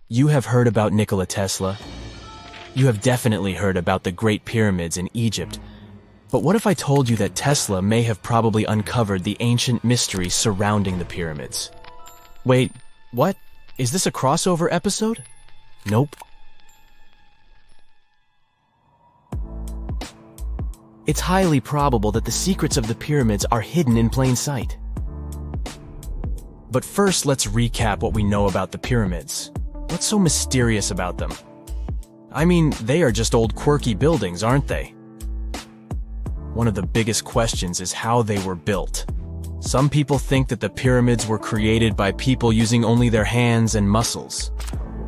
You have heard about Nikola Tesla. You have definitely heard about the Great Pyramids in Egypt. But what if I told you that Tesla may have probably uncovered the ancient mystery surrounding the pyramids? Wait, what? Is this a crossover episode? Nope. It's highly probable that the secrets of the pyramids are hidden in plain sight. But first, let's recap what we know about the pyramids. What's so mysterious about them? I mean, they are just old quirky buildings, aren't they? One of the biggest questions is how they were built. Some people think that the pyramids were created by people using only their hands and muscles.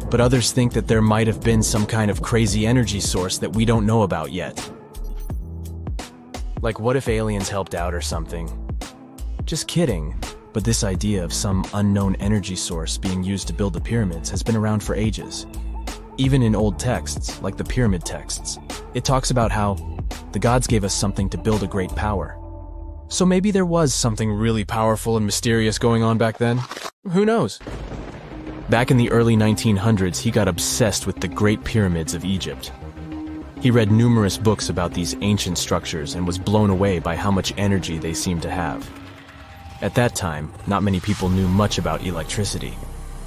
But others think that there might have been some kind of crazy energy source that we don't know about yet. Like, what if aliens helped out or something? Just kidding. But this idea of some unknown energy source being used to build the pyramids has been around for ages. Even in old texts, like the pyramid texts, it talks about how the gods gave us something to build a great power. So maybe there was something really powerful and mysterious going on back then? Who knows? Back in the early 1900s, he got obsessed with the Great Pyramids of Egypt. He read numerous books about these ancient structures and was blown away by how much energy they seemed to have. At that time, not many people knew much about electricity,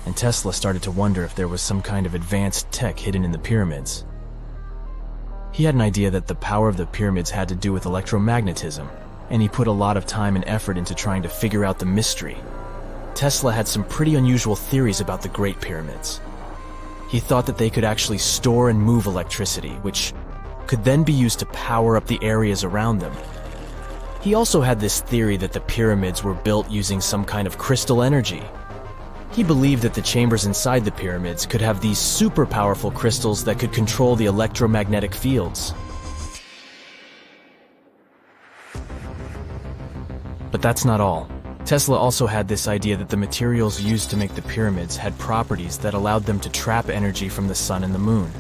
and Tesla started to wonder if there was some kind of advanced tech hidden in the pyramids. He had an idea that the power of the pyramids had to do with electromagnetism, and he put a lot of time and effort into trying to figure out the mystery. Tesla had some pretty unusual theories about the Great Pyramids. He thought that they could actually store and move electricity, which could then be used to power up the areas around them. He also had this theory that the pyramids were built using some kind of crystal energy. He believed that the chambers inside the pyramids could have these super powerful crystals that could control the electromagnetic fields. But that's not all. Tesla also had this idea that the materials used to make the pyramids had properties that allowed them to trap energy from the sun and the moon.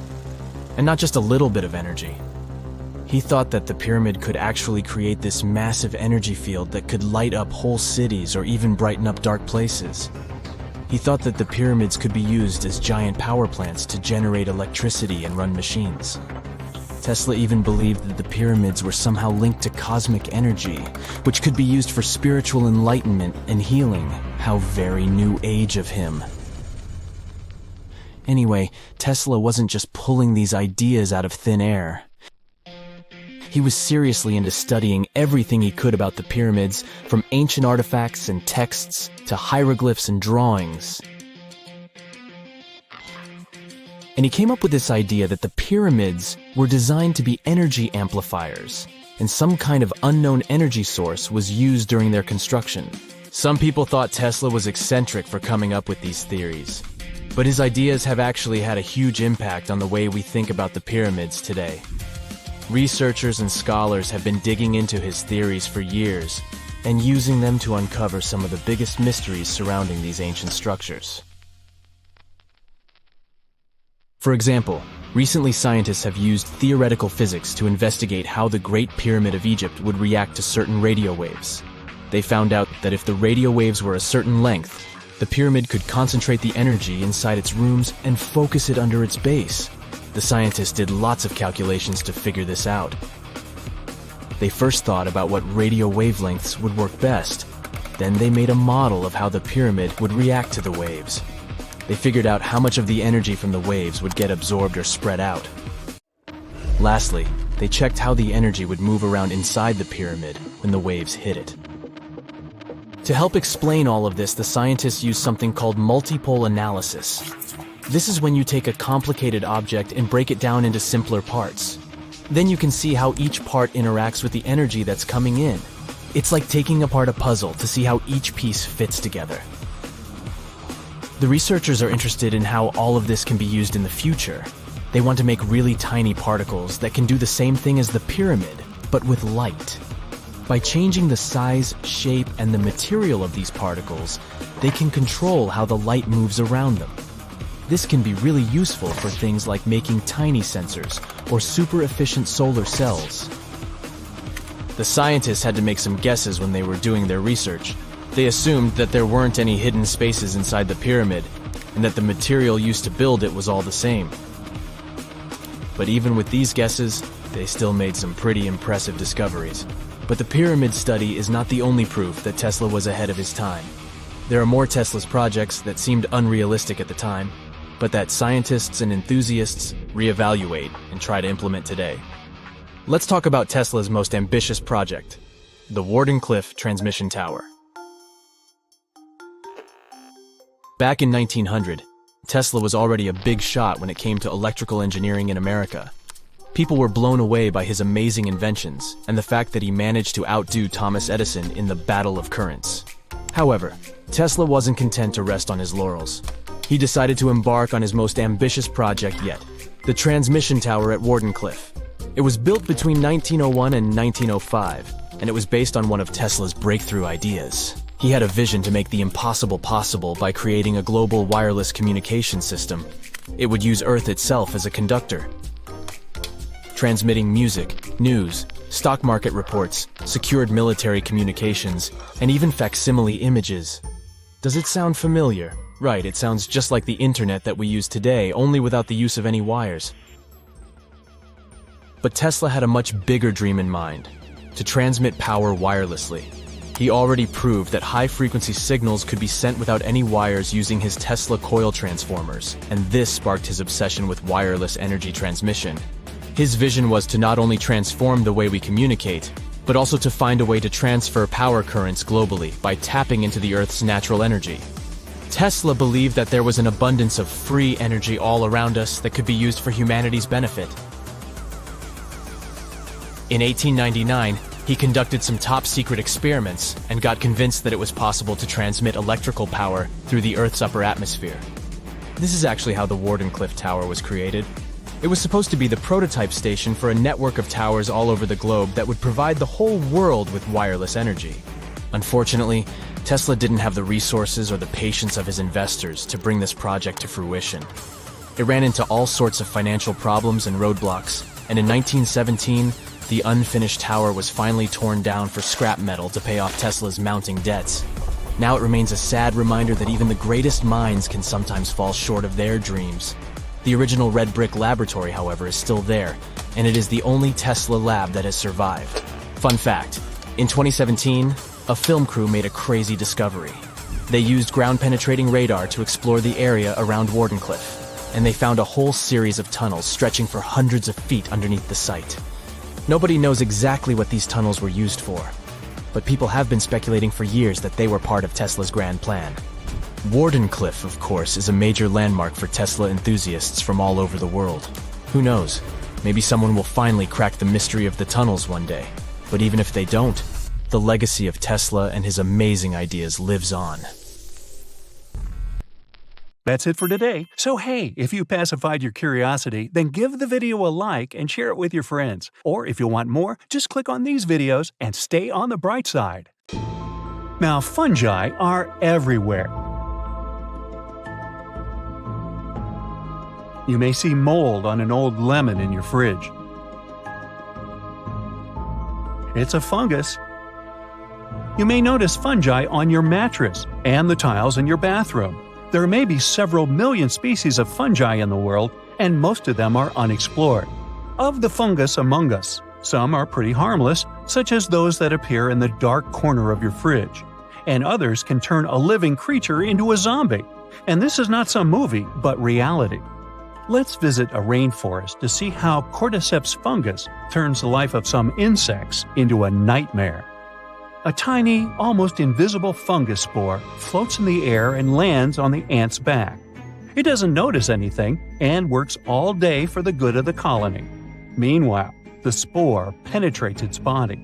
And not just a little bit of energy. He thought that the pyramid could actually create this massive energy field that could light up whole cities or even brighten up dark places. He thought that the pyramids could be used as giant power plants to generate electricity and run machines. Tesla even believed that the pyramids were somehow linked to cosmic energy, which could be used for spiritual enlightenment and healing. How very new age of him. Anyway, Tesla wasn't just pulling these ideas out of thin air. He was seriously into studying everything he could about the pyramids, from ancient artifacts and texts to hieroglyphs and drawings. And he came up with this idea that the pyramids were designed to be energy amplifiers, and some kind of unknown energy source was used during their construction. Some people thought Tesla was eccentric for coming up with these theories, but his ideas have actually had a huge impact on the way we think about the pyramids today. Researchers and scholars have been digging into his theories for years and using them to uncover some of the biggest mysteries surrounding these ancient structures. For example, recently scientists have used theoretical physics to investigate how the Great Pyramid of Egypt would react to certain radio waves. They found out that if the radio waves were a certain length, the pyramid could concentrate the energy inside its rooms and focus it under its base. The scientists did lots of calculations to figure this out. They first thought about what radio wavelengths would work best. Then they made a model of how the pyramid would react to the waves. They figured out how much of the energy from the waves would get absorbed or spread out. Lastly, they checked how the energy would move around inside the pyramid when the waves hit it. To help explain all of this, the scientists used something called multipole analysis. This is when you take a complicated object and break it down into simpler parts. Then you can see how each part interacts with the energy that's coming in. It's like taking apart a puzzle to see how each piece fits together. The researchers are interested in how all of this can be used in the future. They want to make really tiny particles that can do the same thing as the pyramid, but with light. By changing the size, shape, and the material of these particles, they can control how the light moves around them. This can be really useful for things like making tiny sensors or super efficient solar cells. The scientists had to make some guesses when they were doing their research. They assumed that there weren't any hidden spaces inside the pyramid, and that the material used to build it was all the same. But even with these guesses, they still made some pretty impressive discoveries. But the pyramid study is not the only proof that Tesla was ahead of his time. There are more Tesla's projects that seemed unrealistic at the time, but that scientists and enthusiasts reevaluate and try to implement today. Let's talk about Tesla's most ambitious project, the Wardenclyffe Transmission Tower. Back in 1900, Tesla was already a big shot when it came to electrical engineering in America. People were blown away by his amazing inventions and the fact that he managed to outdo Thomas Edison in the battle of currents. However, Tesla wasn't content to rest on his laurels. He decided to embark on his most ambitious project yet, the transmission tower at Wardenclyffe. It was built between 1901 and 1905, and it was based on one of Tesla's breakthrough ideas. He had a vision to make the impossible possible by creating a global wireless communication system. It would use Earth itself as a conductor, transmitting music, news, stock market reports, secured military communications, and even facsimile images. Does it sound familiar? Right, it sounds just like the internet that we use today, only without the use of any wires. But Tesla had a much bigger dream in mind: to transmit power wirelessly. He already proved that high-frequency signals could be sent without any wires using his Tesla coil transformers, and this sparked his obsession with wireless energy transmission. His vision was to not only transform the way we communicate, but also to find a way to transfer power currents globally by tapping into the Earth's natural energy. Tesla believed that there was an abundance of free energy all around us that could be used for humanity's benefit. In 1899, he conducted some top-secret experiments and got convinced that it was possible to transmit electrical power through the Earth's upper atmosphere. This is actually how the Wardenclyffe Tower was created. It was supposed to be the prototype station for a network of towers all over the globe that would provide the whole world with wireless energy. Unfortunately, Tesla didn't have the resources or the patience of his investors to bring this project to fruition. It ran into all sorts of financial problems and roadblocks, and in 1917, the unfinished tower was finally torn down for scrap metal to pay off Tesla's mounting debts. Now it remains a sad reminder that even the greatest minds can sometimes fall short of their dreams. The original red brick laboratory, however, is still there, and it is the only Tesla lab that has survived. Fun fact, in 2017, a film crew made a crazy discovery. They used ground-penetrating radar to explore the area around Wardenclyffe, and they found a whole series of tunnels stretching for hundreds of feet underneath the site. Nobody knows exactly what these tunnels were used for, but people have been speculating for years that they were part of Tesla's grand plan. Wardenclyffe, of course, is a major landmark for Tesla enthusiasts from all over the world. Who knows? Maybe someone will finally crack the mystery of the tunnels one day. But even if they don't, the legacy of Tesla and his amazing ideas lives on. That's it for today. So hey, if you pacified your curiosity, then give the video a like and share it with your friends. Or if you want more, just click on these videos and stay on the bright side. Now, fungi are everywhere. You may see mold on an old lemon in your fridge. It's a fungus. You may notice fungi on your mattress and the tiles in your bathroom. There may be several million species of fungi in the world, and most of them are unexplored. Of the fungus among us, some are pretty harmless, such as those that appear in the dark corner of your fridge, and others can turn a living creature into a zombie. And this is not some movie, but reality. Let's visit a rainforest to see how cordyceps fungus turns the life of some insects into a nightmare. A tiny, almost invisible fungus spore floats in the air and lands on the ant's back. It doesn't notice anything and works all day for the good of the colony. Meanwhile, the spore penetrates its body.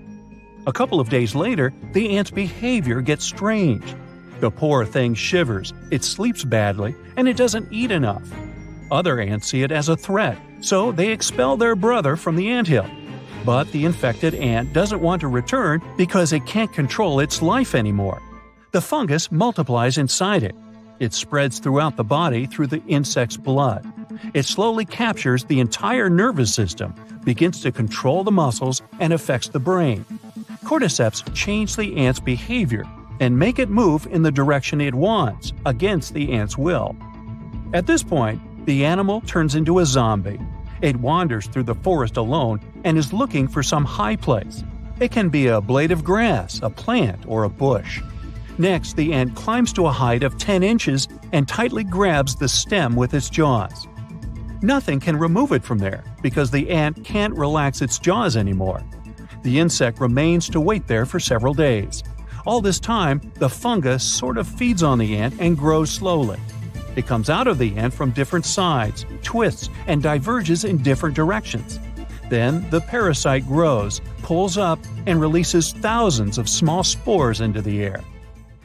A couple of days later, the ant's behavior gets strange. The poor thing shivers, it sleeps badly, and it doesn't eat enough. Other ants see it as a threat, so they expel their brother from the anthill. But the infected ant doesn't want to return because it can't control its life anymore. The fungus multiplies inside it. It spreads throughout the body through the insect's blood. It slowly captures the entire nervous system, begins to control the muscles, and affects the brain. Cordyceps change the ant's behavior and make it move in the direction it wants, against the ant's will. At this point, the animal turns into a zombie. It wanders through the forest alone and is looking for some high place. It can be a blade of grass, a plant, or a bush. Next, the ant climbs to a height of 10 inches and tightly grabs the stem with its jaws. Nothing can remove it from there because the ant can't relax its jaws anymore. The insect remains to wait there for several days. All this time, the fungus sort of feeds on the ant and grows slowly. It comes out of the ant from different sides, twists, and diverges in different directions. Then the parasite grows, pulls up, and releases thousands of small spores into the air.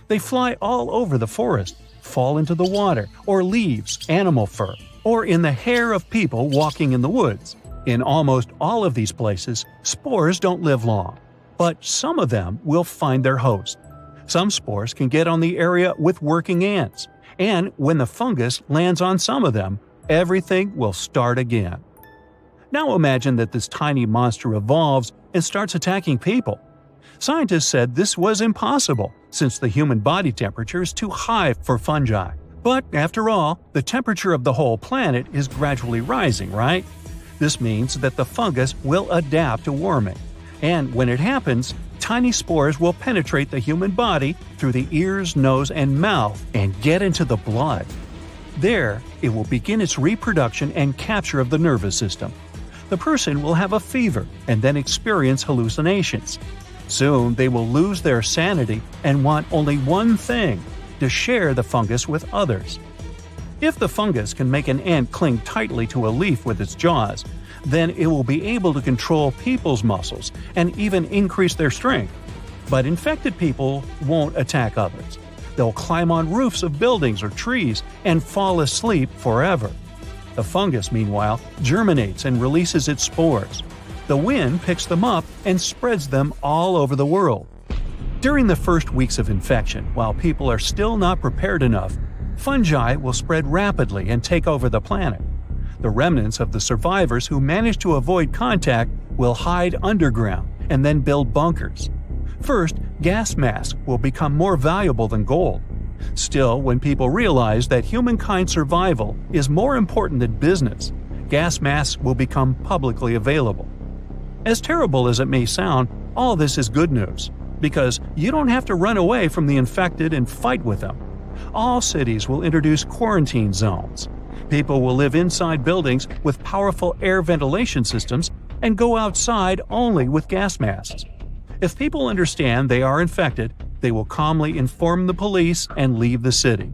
They fly all over the forest, fall into the water, or leaves, animal fur, or in the hair of people walking in the woods. In almost all of these places, spores don't live long, but some of them will find their host. Some spores can get on the area with working ants, and when the fungus lands on some of them, everything will start again. Now imagine that this tiny monster evolves and starts attacking people. Scientists said this was impossible since the human body temperature is too high for fungi. But after all, the temperature of the whole planet is gradually rising, right? This means that the fungus will adapt to warming. And when it happens, tiny spores will penetrate the human body through the ears, nose, and mouth and get into the blood. There, it will begin its reproduction and capture of the nervous system. The person will have a fever and then experience hallucinations. Soon, they will lose their sanity and want only one thing: to share the fungus with others. If the fungus can make an ant cling tightly to a leaf with its jaws, then it will be able to control people's muscles and even increase their strength. But infected people won't attack others. They'll climb on roofs of buildings or trees and fall asleep forever. The fungus, meanwhile, germinates and releases its spores. The wind picks them up and spreads them all over the world. During the first weeks of infection, while people are still not prepared enough, fungi will spread rapidly and take over the planet. The remnants of the survivors who manage to avoid contact will hide underground and then build bunkers. First, gas masks will become more valuable than gold. Still, when people realize that humankind's survival is more important than business, gas masks will become publicly available. As terrible as it may sound, all this is good news, because you don't have to run away from the infected and fight with them. All cities will introduce quarantine zones. People will live inside buildings with powerful air ventilation systems and go outside only with gas masks. If people understand they are infected, they will calmly inform the police and leave the city.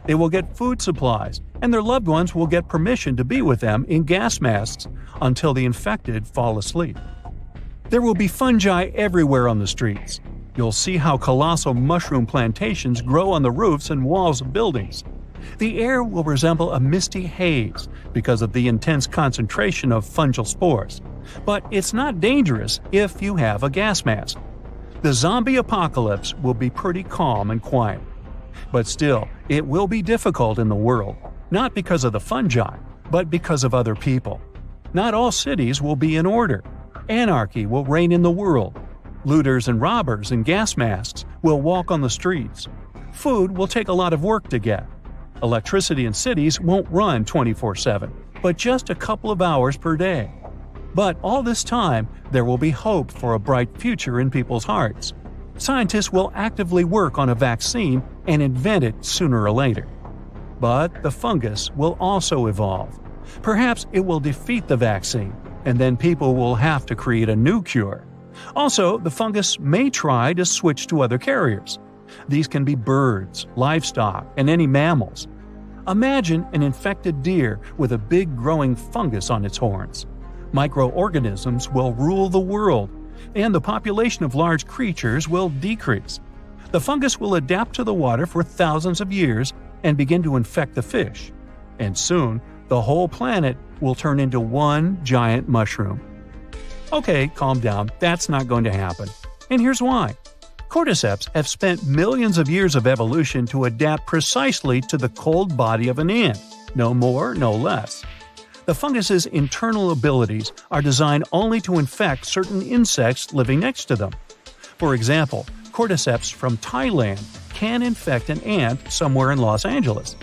They will get food supplies, and their loved ones will get permission to be with them in gas masks until the infected fall asleep. There will be fungi everywhere on the streets. You'll see how colossal mushroom plantations grow on the roofs and walls of buildings. The air will resemble a misty haze because of the intense concentration of fungal spores. But it's not dangerous if you have a gas mask. The zombie apocalypse will be pretty calm and quiet. But still, it will be difficult in the world, not because of the fungi, but because of other people. Not all cities will be in order. Anarchy will reign in the world. Looters and robbers in gas masks will walk on the streets. Food will take a lot of work to get. Electricity in cities won't run 24/7, but just a couple of hours per day. But all this time, there will be hope for a bright future in people's hearts. Scientists will actively work on a vaccine and invent it sooner or later. But the fungus will also evolve. Perhaps it will defeat the vaccine, and then people will have to create a new cure. Also, the fungus may try to switch to other carriers. These can be birds, livestock, and any mammals. Imagine an infected deer with a big growing fungus on its horns. Microorganisms will rule the world, and the population of large creatures will decrease. The fungus will adapt to the water for thousands of years and begin to infect the fish. And soon, the whole planet will turn into one giant mushroom. Okay, calm down, that's not going to happen. And here's why. Cordyceps have spent millions of years of evolution to adapt precisely to the cold body of an ant, no more, no less. The fungus's internal abilities are designed only to infect certain insects living next to them. For example, cordyceps from Thailand can infect an ant somewhere in Los Angeles.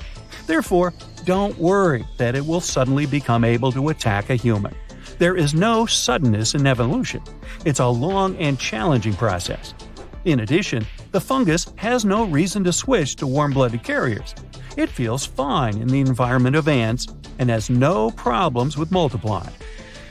Therefore, don't worry that it will suddenly become able to attack a human. There is no suddenness in evolution. It's a long and challenging process. In addition, the fungus has no reason to switch to warm-blooded carriers. It feels fine in the environment of ants and has no problems with multiplying.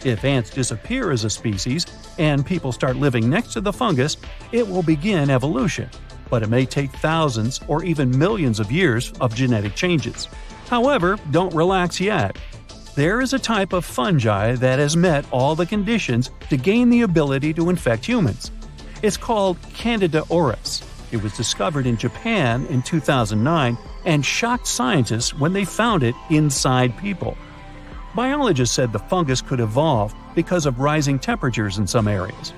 If ants disappear as a species and people start living next to the fungus, it will begin evolution, but it may take thousands or even millions of years of genetic changes. However, don't relax yet. There is a type of fungi that has met all the conditions to gain the ability to infect humans. It's called Candida auris. It was discovered in Japan in 2009 and shocked scientists when they found it inside people. Biologists said the fungus could evolve because of rising temperatures in some areas.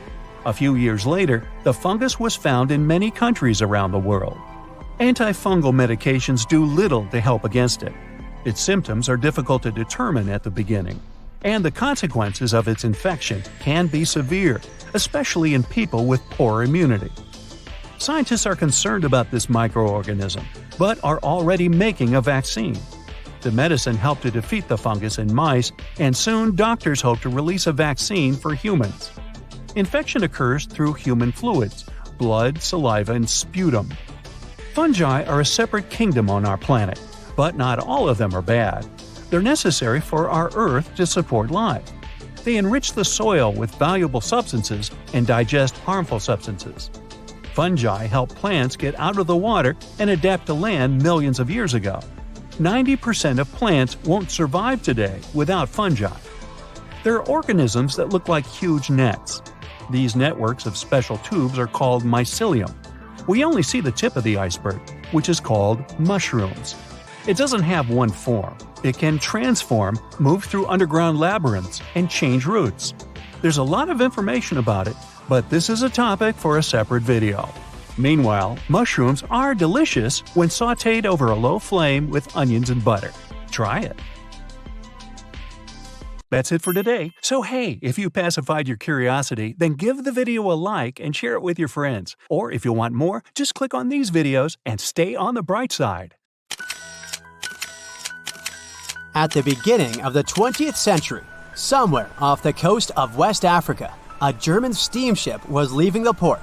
A few years later, the fungus was found in many countries around the world. Antifungal medications do little to help against it. Its symptoms are difficult to determine at the beginning, and the consequences of its infection can be severe, especially in people with poor immunity. Scientists are concerned about this microorganism, but are already making a vaccine. The medicine helped to defeat the fungus in mice, and soon doctors hope to release a vaccine for humans. Infection occurs through human fluids, blood, saliva, and sputum. Fungi are a separate kingdom on our planet, but not all of them are bad. They're necessary for our Earth to support life. They enrich the soil with valuable substances and digest harmful substances. Fungi help plants get out of the water and adapt to land millions of years ago. 90% of plants won't survive today without fungi. There are organisms that look like huge nets. These networks of special tubes are called mycelium. We only see the tip of the iceberg, which is called mushrooms. It doesn't have one form. It can transform, move through underground labyrinths, and change routes. There's a lot of information about it, but this is a topic for a separate video. Meanwhile, mushrooms are delicious when sautéed over a low flame with onions and butter. Try it. That's it for today. So hey, if you pacified your curiosity, then give the video a like and share it with your friends. Or if you want more, just click on these videos and stay on the bright side. At the beginning of the 20th century, somewhere off the coast of West Africa, a German steamship was leaving the port.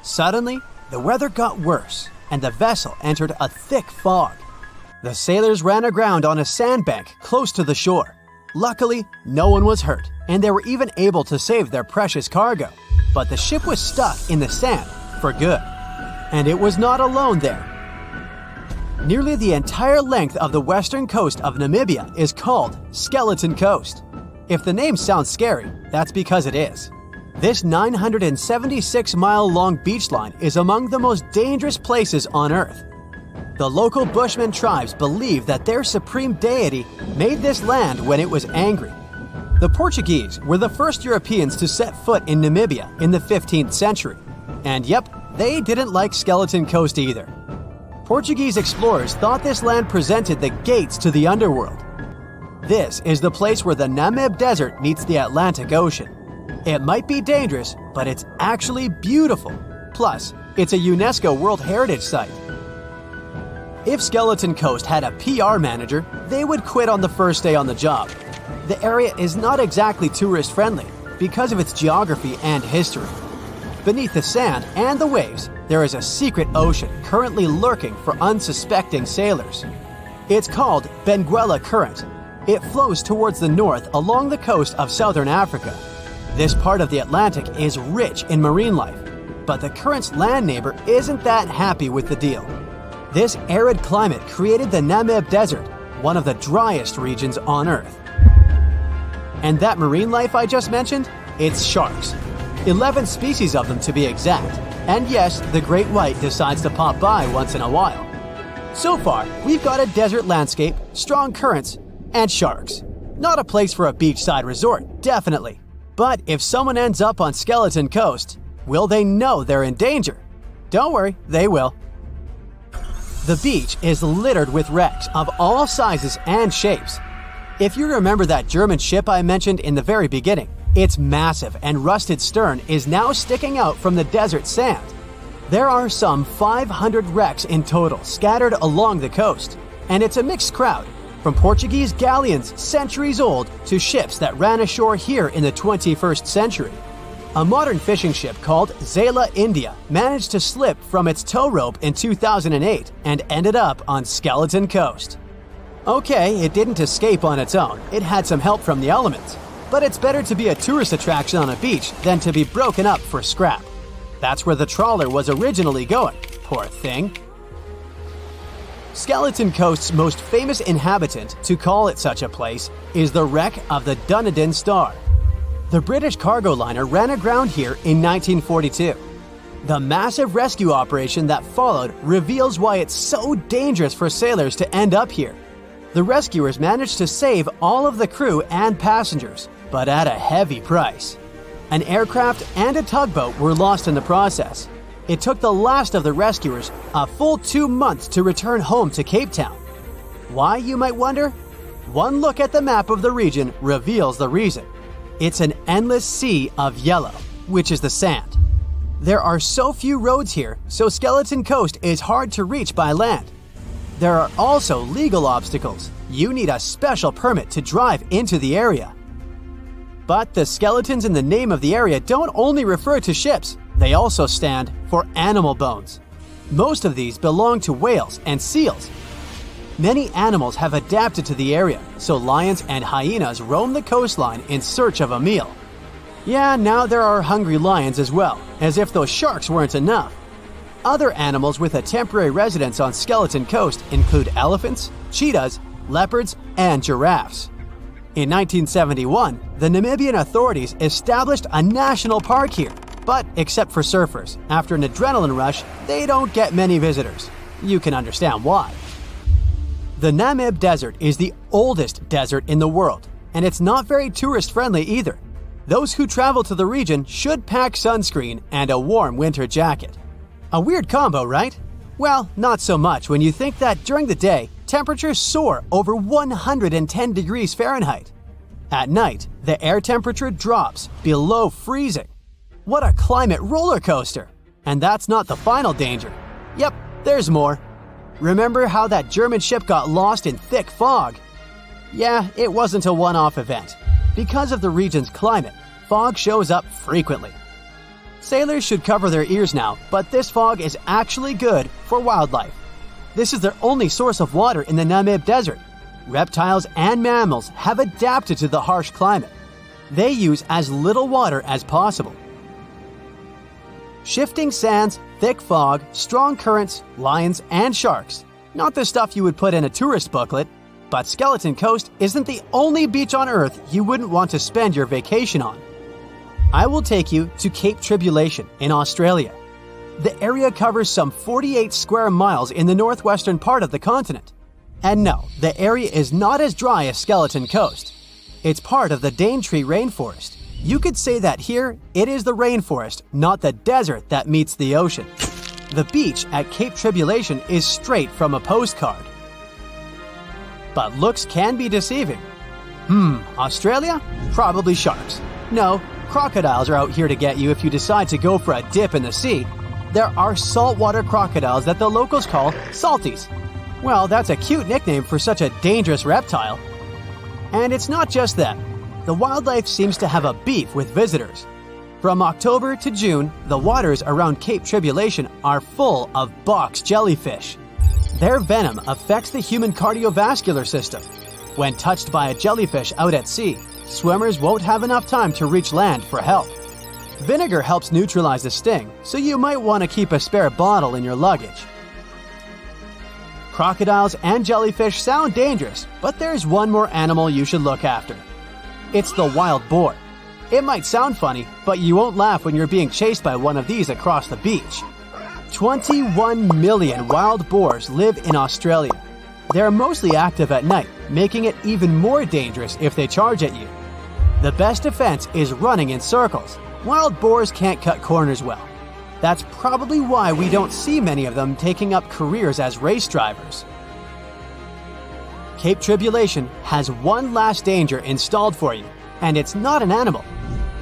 Suddenly, the weather got worse, and the vessel entered a thick fog. The sailors ran aground on a sandbank close to the shore. Luckily, no one was hurt, and they were even able to save their precious cargo. But the ship was stuck in the sand for good. And it was not alone there. Nearly the entire length of the western coast of Namibia is called Skeleton Coast. If the name sounds scary, that's because it is. This 976-mile-long beach line is among the most dangerous places on Earth. The local Bushman tribes believe that their supreme deity made this land when it was angry. The Portuguese were the first Europeans to set foot in Namibia in the 15th century. And yep, they didn't like Skeleton Coast either. Portuguese explorers thought this land presented the gates to the underworld. This is the place where the Namib Desert meets the Atlantic Ocean. It might be dangerous, but it's actually beautiful. Plus, it's a UNESCO World Heritage Site. If Skeleton Coast had a PR manager, they would quit on the first day on the job. The area is not exactly tourist-friendly because of its geography and history. Beneath the sand and the waves, there is a secret ocean currently lurking for unsuspecting sailors. It's called Benguela Current. It flows towards the north along the coast of southern Africa. This part of the Atlantic is rich in marine life, but the current's land neighbor isn't that happy with the deal. This arid climate created the Namib Desert, one of the driest regions on Earth. And that marine life I just mentioned? It's sharks. 11 species of them to be exact. And yes, the great white decides to pop by once in a while. So far, we've got a desert landscape, strong currents, and sharks. Not a place for a beachside resort, definitely. But if someone ends up on Skeleton Coast, will they know they're in danger? Don't worry, they will. The beach is littered with wrecks of all sizes and shapes. If you remember that German ship I mentioned in the very beginning, its massive and rusted stern is now sticking out from the desert sand. There are some 500 wrecks in total scattered along the coast, and it's a mixed crowd. from Portuguese galleons centuries old to ships that ran ashore here in the 21st century. A modern fishing ship called Zela India managed to slip from its tow rope in 2008 and ended up on Skeleton Coast. Okay, it didn't escape on its own, it had some help from the elements. But it's better to be a tourist attraction on a beach than to be broken up for scrap. That's where the trawler was originally going, poor thing. Skeleton Coast's most famous inhabitant, to call it such a place, is the wreck of the Dunedin Star. The British cargo liner ran aground here in 1942. The massive rescue operation that followed reveals why it's so dangerous for sailors to end up here. The rescuers managed to save all of the crew and passengers, but at a heavy price. An aircraft and a tugboat were lost in the process. It took the last of the rescuers a full 2 months to return home to Cape Town. Why, you might wonder? One look at the map of the region reveals the reason. It's an endless sea of yellow, which is the sand. There are so few roads here, so Skeleton Coast is hard to reach by land. There are also legal obstacles. You need a special permit to drive into the area. But the skeletons in the name of the area don't only refer to ships, they also stand for animal bones. Most of these belong to whales and seals. Many animals have adapted to the area, so lions and hyenas roam the coastline in search of a meal. Yeah, now there are hungry lions as well, as if those sharks weren't enough. Other animals with a temporary residence on Skeleton Coast include elephants, cheetahs, leopards, and giraffes. In 1971, the Namibian authorities established a national park here, but except for surfers, after an adrenaline rush, they don't get many visitors. You can understand why. The Namib Desert is the oldest desert in the world, and it's not very tourist-friendly either. Those who travel to the region should pack sunscreen and a warm winter jacket. A weird combo, right? Well, not so much when you think that during the day, temperatures soar over 110 degrees Fahrenheit. At night, the air temperature drops below freezing. What a climate roller coaster! And that's not the final danger. Yep, there's more. Remember how that German ship got lost in thick fog? Yeah, it wasn't a one-off event. Because of the region's climate, fog shows up frequently. Sailors should cover their ears now, but this fog is actually good for wildlife. This is their only source of water in the Namib Desert. Reptiles and mammals have adapted to the harsh climate. They use as little water as possible. Shifting sands, thick fog, strong currents, lions, and sharks. Not the stuff you would put in a tourist booklet, but Skeleton Coast isn't the only beach on Earth you wouldn't want to spend your vacation on. I will take you to Cape Tribulation in Australia. The area covers some 48 square miles in the northwestern part of the continent. And no, the area is not as dry as Skeleton Coast. It's part of the Daintree rainforest. You could say that here, it is the rainforest, not the desert that meets the ocean. The beach at Cape Tribulation is straight from a postcard. But looks can be deceiving. Australia? Probably sharks. No, crocodiles are out here to get you if you decide to go for a dip in the sea. There are saltwater crocodiles that the locals call salties. Well, that's a cute nickname for such a dangerous reptile. And it's not just them. The wildlife seems to have a beef with visitors. From October to June, the waters around Cape Tribulation are full of box jellyfish. Their venom affects the human cardiovascular system. When touched by a jellyfish out at sea, swimmers won't have enough time to reach land for help. Vinegar helps neutralize the sting, so you might want to keep a spare bottle in your luggage. Crocodiles and jellyfish sound dangerous, but there's one more animal you should look after. It's the wild boar. It might sound funny, but you won't laugh when you're being chased by one of these across the beach. 21 million wild boars live in Australia. They're mostly active at night, making it even more dangerous if they charge at you. The best defense is running in circles. Wild boars can't cut corners well. That's probably why we don't see many of them taking up careers as race drivers. Cape Tribulation has one last danger installed for you, and it's not an animal.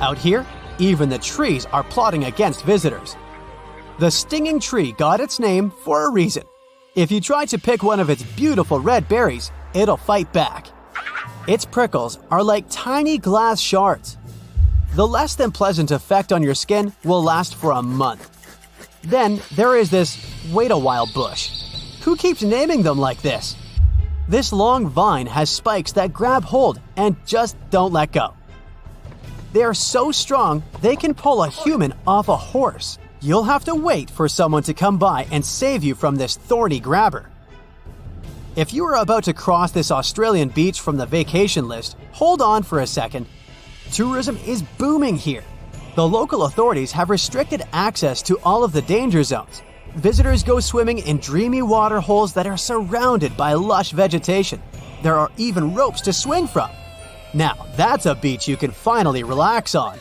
Out here, even the trees are plotting against visitors. The stinging tree got its name for a reason. If you try to pick one of its beautiful red berries, it'll fight back. Its prickles are like tiny glass shards. The less than pleasant effect on your skin will last for a month. Then there is this wait a while bush. Who keeps naming them like this? This long vine has spikes that grab hold and just don't let go. They are so strong they can pull a human off a horse. You'll have to wait for someone to come by and save you from this thorny grabber. If you are about to cross this Australian beach from the vacation list, hold on for a second. Tourism is booming here. The local authorities have restricted access to all of the danger zones. Visitors go swimming in dreamy water holes that are surrounded by lush vegetation. There are even ropes to swing from. Now, that's a beach you can finally relax on.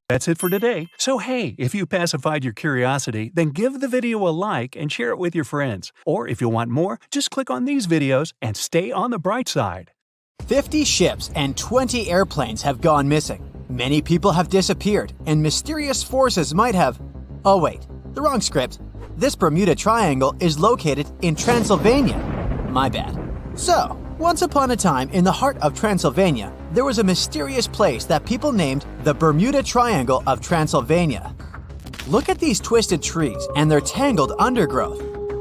That's it for today. So hey, if you pacified your curiosity, then give the video a like and share it with your friends. Or if you want more, just click on these videos and stay on the bright side. 50 ships and 20 airplanes have gone missing. Many people have disappeared, and mysterious forces might have... Oh wait, the wrong script. This Bermuda Triangle is located in Transylvania. My bad. So, once upon a time in the heart of Transylvania, there was a mysterious place that people named the Bermuda Triangle of Transylvania. Look at these twisted trees and their tangled undergrowth.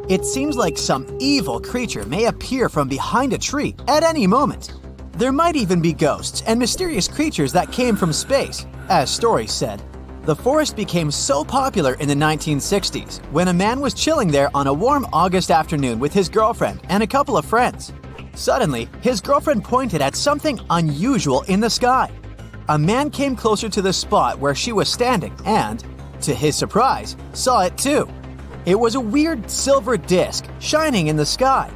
It seems like some evil creature may appear from behind a tree at any moment. There might even be ghosts and mysterious creatures that came from space, as stories said. The forest became so popular in the 1960s when a man was chilling there on a warm August afternoon with his girlfriend and a couple of friends. Suddenly, his girlfriend pointed at something unusual in the sky. A man came closer to the spot where she was standing and, to his surprise, saw it too. It was a weird silver disc shining in the sky.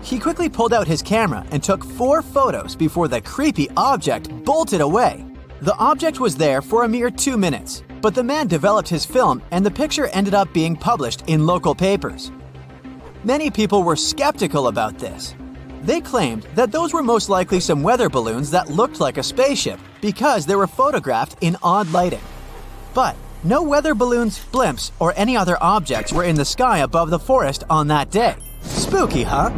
He quickly pulled out his camera and took 4 photos before the creepy object bolted away. The object was there for a mere 2 minutes, but the man developed his film and the picture ended up being published in local papers. Many people were skeptical about this. They claimed that those were most likely some weather balloons that looked like a spaceship because they were photographed in odd lighting. But no weather balloons, blimps, or any other objects were in the sky above the forest on that day. Spooky, huh?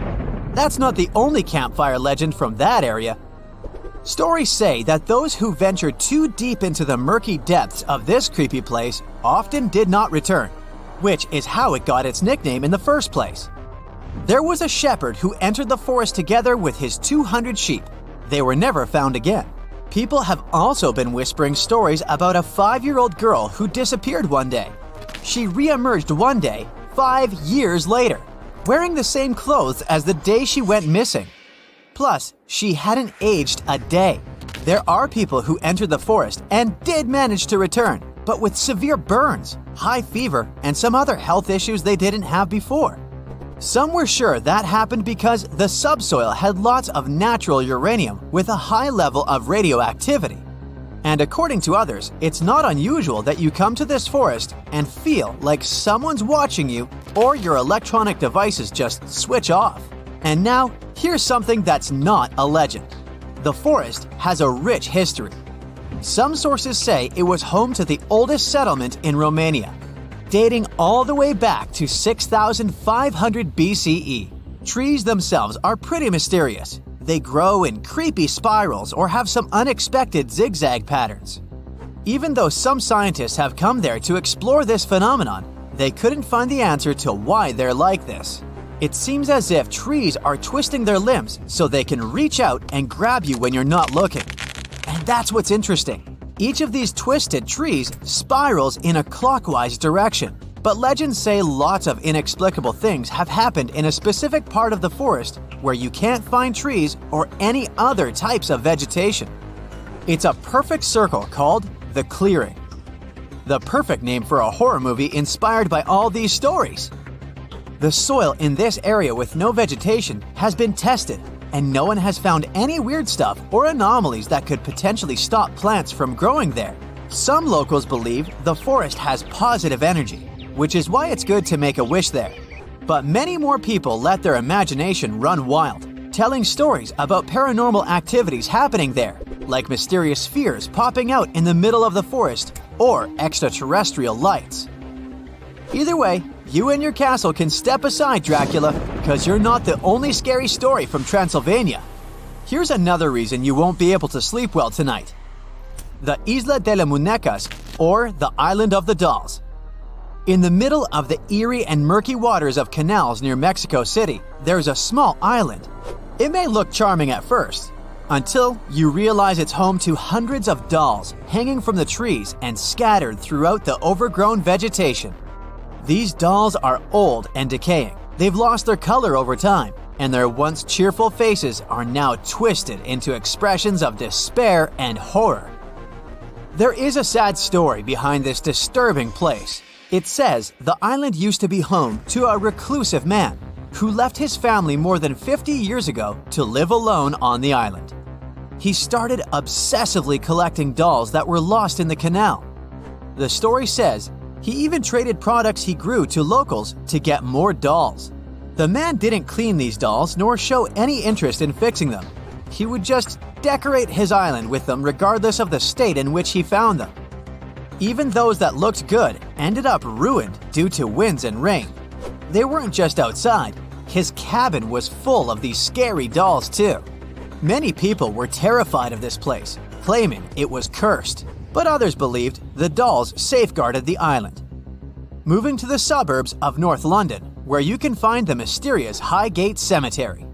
That's not the only campfire legend from that area. Stories say that those who ventured too deep into the murky depths of this creepy place often did not return, which is how it got its nickname in the first place. There was a shepherd who entered the forest together with his 200 sheep. They were never found again. People have also been whispering stories about a 5-year-old girl who disappeared one day. She re-emerged one day, 5 years later, wearing the same clothes as the day she went missing. Plus, she hadn't aged a day. There are people who entered the forest and did manage to return, but with severe burns, high fever, and some other health issues they didn't have before. Some were sure that happened because the subsoil had lots of natural uranium with a high level of radioactivity. And according to others, it's not unusual that you come to this forest and feel like someone's watching you or your electronic devices just switch off. And now, here's something that's not a legend. The forest has a rich history. Some sources say it was home to the oldest settlement in Romania, dating all the way back to 6,500 BCE. Trees themselves are pretty mysterious. They grow in creepy spirals or have some unexpected zigzag patterns. Even though some scientists have come there to explore this phenomenon, they couldn't find the answer to why they're like this. It seems as if trees are twisting their limbs so they can reach out and grab you when you're not looking. And that's what's interesting. Each of these twisted trees spirals in a clockwise direction. But legends say lots of inexplicable things have happened in a specific part of the forest where you can't find trees or any other types of vegetation. It's a perfect circle called the clearing. The perfect name for a horror movie inspired by all these stories. The soil in this area with no vegetation has been tested, and no one has found any weird stuff or anomalies that could potentially stop plants from growing there. Some locals believe the forest has positive energy, which is why it's good to make a wish there. But many more people let their imagination run wild, telling stories about paranormal activities happening there, like mysterious spheres popping out in the middle of the forest or extraterrestrial lights. Either way, you and your castle can step aside, Dracula, because you're not the only scary story from Transylvania. Here's another reason you won't be able to sleep well tonight. The Isla de las Muñecas, or the Island of the Dolls. In the middle of the eerie and murky waters of canals near Mexico City, there's a small island. It may look charming at first, until you realize it's home to hundreds of dolls hanging from the trees and scattered throughout the overgrown vegetation. These dolls are old and decaying. They've lost their color over time, and their once cheerful faces are now twisted into expressions of despair and horror. There is a sad story behind this disturbing place. It says the island used to be home to a reclusive man who left his family more than 50 years ago to live alone on the island. He started obsessively collecting dolls that were lost in the canal. The story says he even traded products he grew to locals to get more dolls. The man didn't clean these dolls nor show any interest in fixing them. He would just decorate his island with them regardless of the state in which he found them. Even those that looked good ended up ruined due to winds and rain. They weren't just outside. His cabin was full of these scary dolls too. Many people were terrified of this place, claiming it was cursed, but others believed the dolls safeguarded the island. Moving to the suburbs of North London, where you can find the mysterious Highgate Cemetery.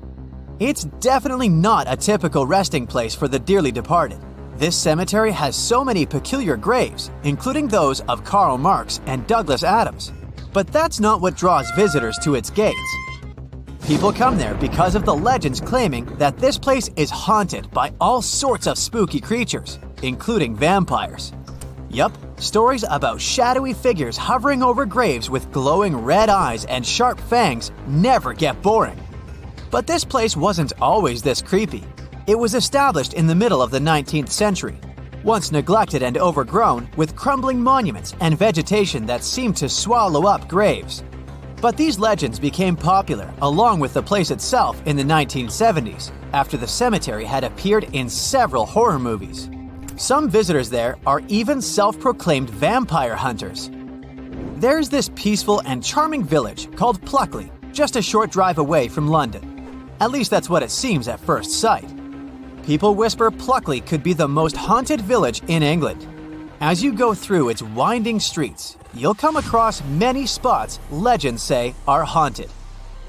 It's definitely not a typical resting place for the dearly departed. This cemetery has so many peculiar graves, including those of Karl Marx and Douglas Adams. But that's not what draws visitors to its gates. People come there because of the legends claiming that this place is haunted by all sorts of spooky creatures, including vampires. Yup, stories about shadowy figures hovering over graves with glowing red eyes and sharp fangs never get boring. But this place wasn't always this creepy. It was established in the middle of the 19th century, once neglected and overgrown with crumbling monuments and vegetation that seemed to swallow up graves. But these legends became popular along with the place itself in the 1970s, after the cemetery had appeared in several horror movies. Some visitors there are even self-proclaimed vampire hunters. There's this peaceful and charming village called Pluckley, just a short drive away from London. At least that's what it seems at first sight. People whisper Pluckley could be the most haunted village in England. As you go through its winding streets, you'll come across many spots legends say are haunted.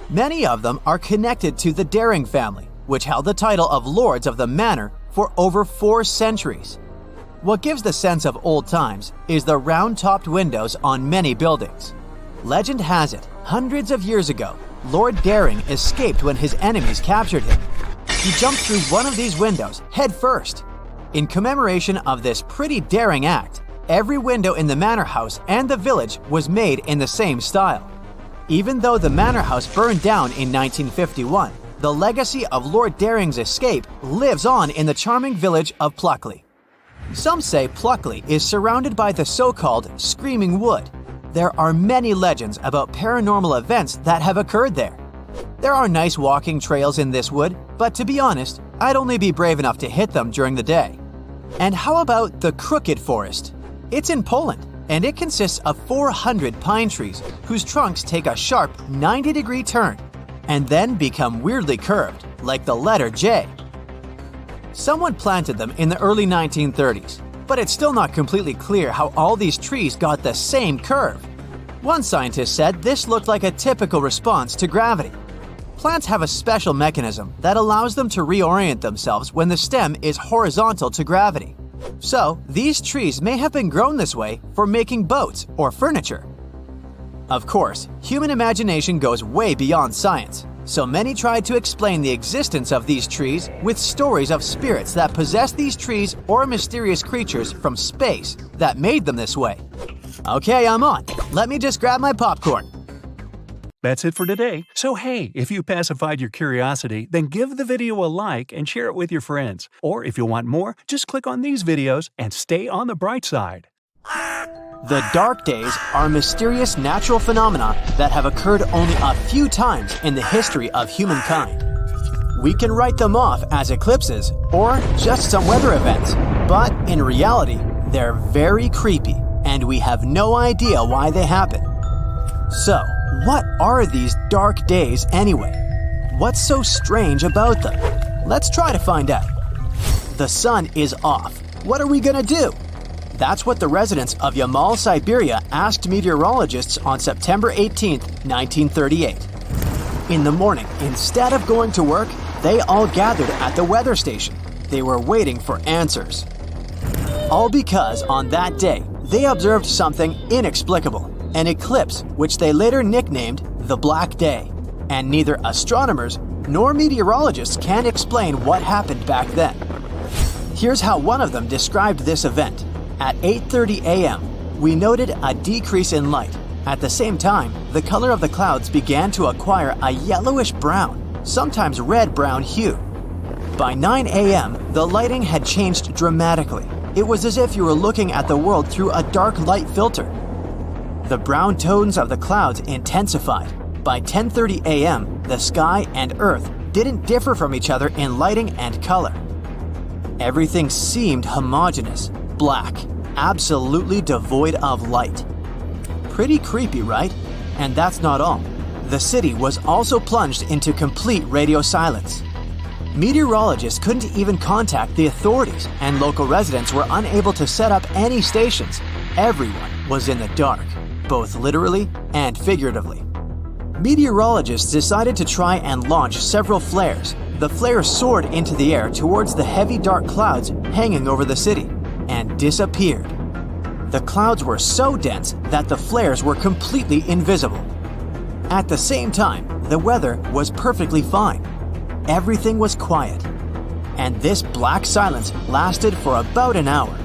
Many of them are connected to the Daring family, which held the title of Lords of the Manor for over 4 centuries. What gives the sense of old times is the round-topped windows on many buildings. Legend has it, hundreds of years ago, Lord Daring escaped when his enemies captured him. He jumped through one of these windows head first. In commemoration of this pretty daring act, every window in the manor house and the village was made in the same style. Even though the manor house burned down in 1951, the legacy of Lord Daring's escape lives on in the charming village of Pluckley. Some say Pluckley is surrounded by the so-called Screaming Wood. There are many legends about paranormal events that have occurred there. There are nice walking trails in this wood, but to be honest, I'd only be brave enough to hit them during the day. And how about the Crooked Forest? It's in Poland, and it consists of 400 pine trees whose trunks take a sharp 90-degree turn and then become weirdly curved, like the letter J. Someone planted them in the early 1930s, but it's still not completely clear how all these trees got the same curve. One scientist said this looked like a typical response to gravity. Plants have a special mechanism that allows them to reorient themselves when the stem is horizontal to gravity. So, these trees may have been grown this way for making boats or furniture. Of course, human imagination goes way beyond science, so many tried to explain the existence of these trees with stories of spirits that possess these trees or mysterious creatures from space that made them this way. Okay, I'm on. Let me just grab my popcorn. That's it for today. So hey, if you pacified your curiosity, then give the video a like and share it with your friends. Or if you want more, just click on these videos and stay on the bright side. The dark days are mysterious natural phenomena that have occurred only a few times in the history of humankind. We can write them off as eclipses or just some weather events, but in reality, they're very creepy and we have no idea why they happen. So, what are these dark days anyway? What's so strange about them? Let's try to find out. The sun is off. What are we gonna do? That's what the residents of Yamal, Siberia asked meteorologists on September 18, 1938. In the morning, instead of going to work, they all gathered at the weather station. They were waiting for answers. All because on that day, they observed something inexplicable, an eclipse which they later nicknamed the Black Day. And neither astronomers nor meteorologists can explain what happened back then. Here's how one of them described this event. At 8:30 a.m., we noted a decrease in light. At the same time, the color of the clouds began to acquire a yellowish-brown, sometimes red-brown hue. By 9 a.m., the lighting had changed dramatically. It was as if you were looking at the world through a dark light filter. The brown tones of the clouds intensified. By 10:30 a.m., the sky and earth didn't differ from each other in lighting and color. Everything seemed homogeneous, black, absolutely devoid of light. Pretty creepy, right? And that's not all. The city was also plunged into complete radio silence. Meteorologists couldn't even contact the authorities, and local residents were unable to set up any stations. Everyone was in the dark, both literally and figuratively. Meteorologists decided to try and launch several flares. The flares soared into the air towards the heavy dark clouds hanging over the city and disappeared. The clouds were so dense that the flares were completely invisible. At the same time, the weather was perfectly fine. Everything was quiet. And this black silence lasted for about an hour.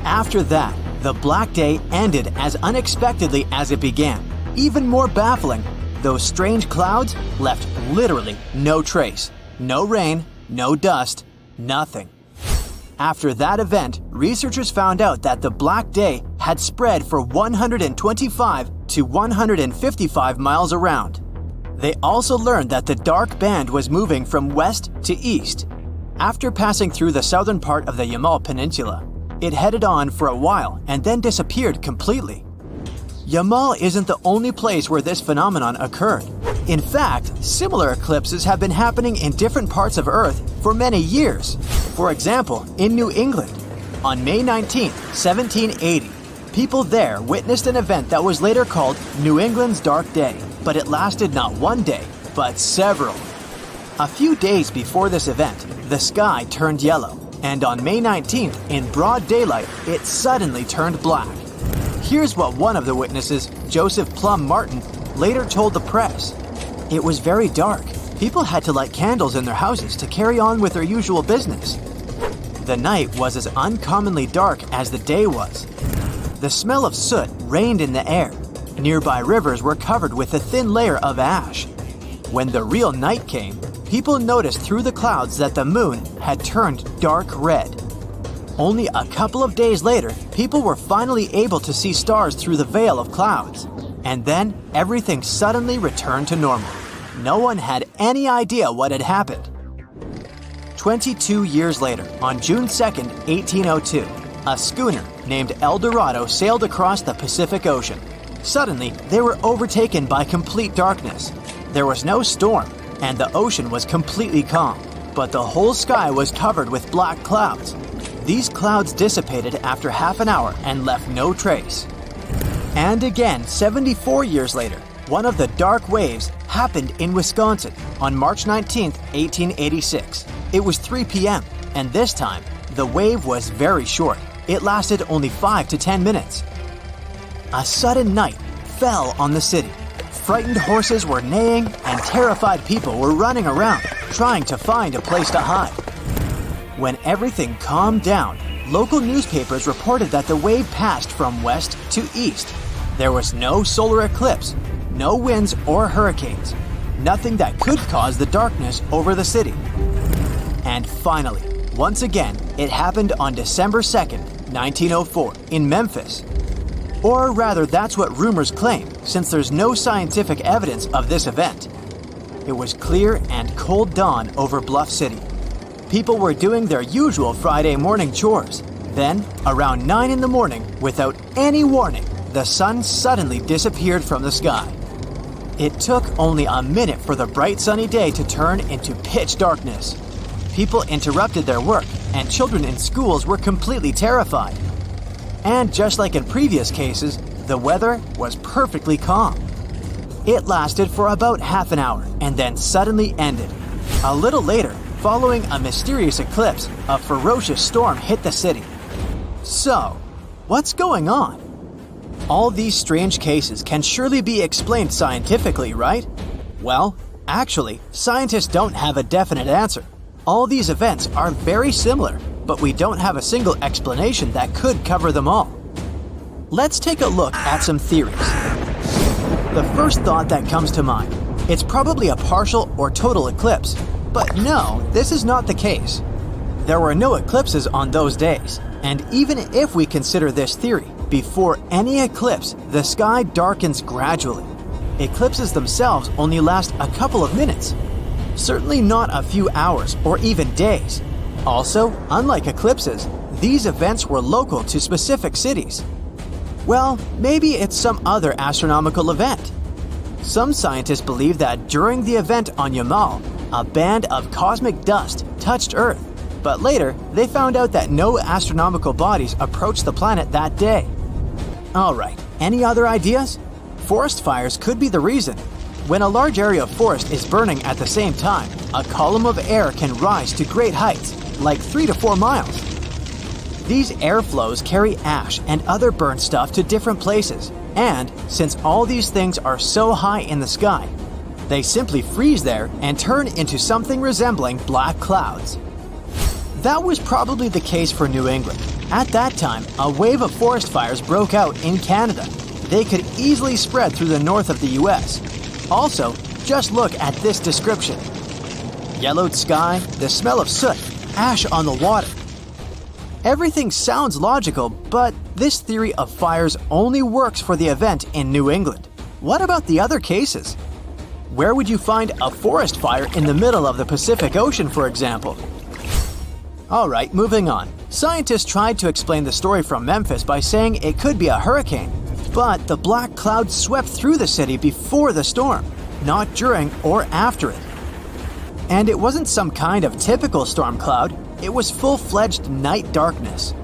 After that, the Black Day ended as unexpectedly as it began. Even more baffling, those strange clouds left literally no trace. No rain, no dust, nothing. After that event, researchers found out that the Black Day had spread for 125 to 155 miles around. They also learned that the dark band was moving from west to east. After passing through the southern part of the Yamal Peninsula, it headed on for a while and then disappeared completely. Yamal isn't the only place where this phenomenon occurred. In fact, similar eclipses have been happening in different parts of Earth for many years. For example, in New England, on May 19, 1780, people there witnessed an event that was later called New England's Dark Day, but it lasted not one day, but several. A few days before this event, the sky turned yellow, and on May 19th, in broad daylight, it suddenly turned black. Here's what one of the witnesses, Joseph Plum Martin, later told the press. It was very dark. People had to light candles in their houses to carry on with their usual business. The night was as uncommonly dark as the day was. The smell of soot reigned in the air. Nearby rivers were covered with a thin layer of ash. When the real night came, people noticed through the clouds that the moon had turned dark red. Only a couple of days later, people were finally able to see stars through the veil of clouds. And then, everything suddenly returned to normal. No one had any idea what had happened. 22 years later, on June 2, 1802, a schooner named El Dorado sailed across the Pacific Ocean. Suddenly, they were overtaken by complete darkness. There was no storm, and the ocean was completely calm, but the whole sky was covered with black clouds. These clouds dissipated after half an hour and left no trace. And again, 74 years later, one of the dark waves happened in Wisconsin on March 19, 1886. It was 3 p.m., and this time, the wave was very short. It lasted only 5 to 10 minutes. A sudden night fell on the city. Frightened horses were neighing, and terrified people were running around, trying to find a place to hide. When everything calmed down, local newspapers reported that the wave passed from west to east. There was no solar eclipse, no winds or hurricanes, nothing that could cause the darkness over the city. And finally, once again, it happened on December 2nd, 1904, in Memphis. Or rather, that's what rumors claim, since there's no scientific evidence of this event. It was clear and cold dawn over Bluff City. People were doing their usual Friday morning chores. Then, around 9 in the morning, without any warning, the sun suddenly disappeared from the sky. It took only a minute for the bright sunny day to turn into pitch darkness. people interrupted their work, and children in schools were completely terrified. And just like in previous cases, the weather was perfectly calm. It lasted for about half an hour and then suddenly ended. A little later, following a mysterious eclipse, a ferocious storm hit the city. So, what's going on? All these strange cases can surely be explained scientifically, right? Well, actually, scientists don't have a definite answer. All these events are very similar, but we don't have a single explanation that could cover them all. Let's take a look at some theories. The first thought that comes to mind, it's probably a partial or total eclipse. But no, this is not the case. There were no eclipses on those days, and even if we consider this theory, before any eclipse, the sky darkens gradually. Eclipses themselves only last a couple of minutes. Certainly not a few hours or even days. Also, unlike eclipses, these events were local to specific cities. Well, maybe it's some other astronomical event. Some scientists believe that during the event on Yamal, a band of cosmic dust touched Earth, but later they found out that no astronomical bodies approached the planet that day. Alright, any other ideas? Forest fires could be the reason. When a large area of forest is burning at the same time, a column of air can rise to great heights, like 3 to 4 miles. These airflows carry ash and other burnt stuff to different places, and since all these things are so high in the sky, they simply freeze there and turn into something resembling black clouds. That was probably the case for New England. At that time, a wave of forest fires broke out in Canada. They could easily spread through the north of the US. Also, just look at this description. Yellowed sky, the smell of soot, ash on the water. Everything sounds logical, but this theory of fires only works for the event in New England. What about the other cases? Where would you find a forest fire in the middle of the Pacific Ocean, for example? Alright, moving on. Scientists tried to explain the story from Memphis by saying it could be a hurricane, but the black cloud swept through the city before the storm, not during or after it. And it wasn't some kind of typical storm cloud, it was full-fledged night darkness.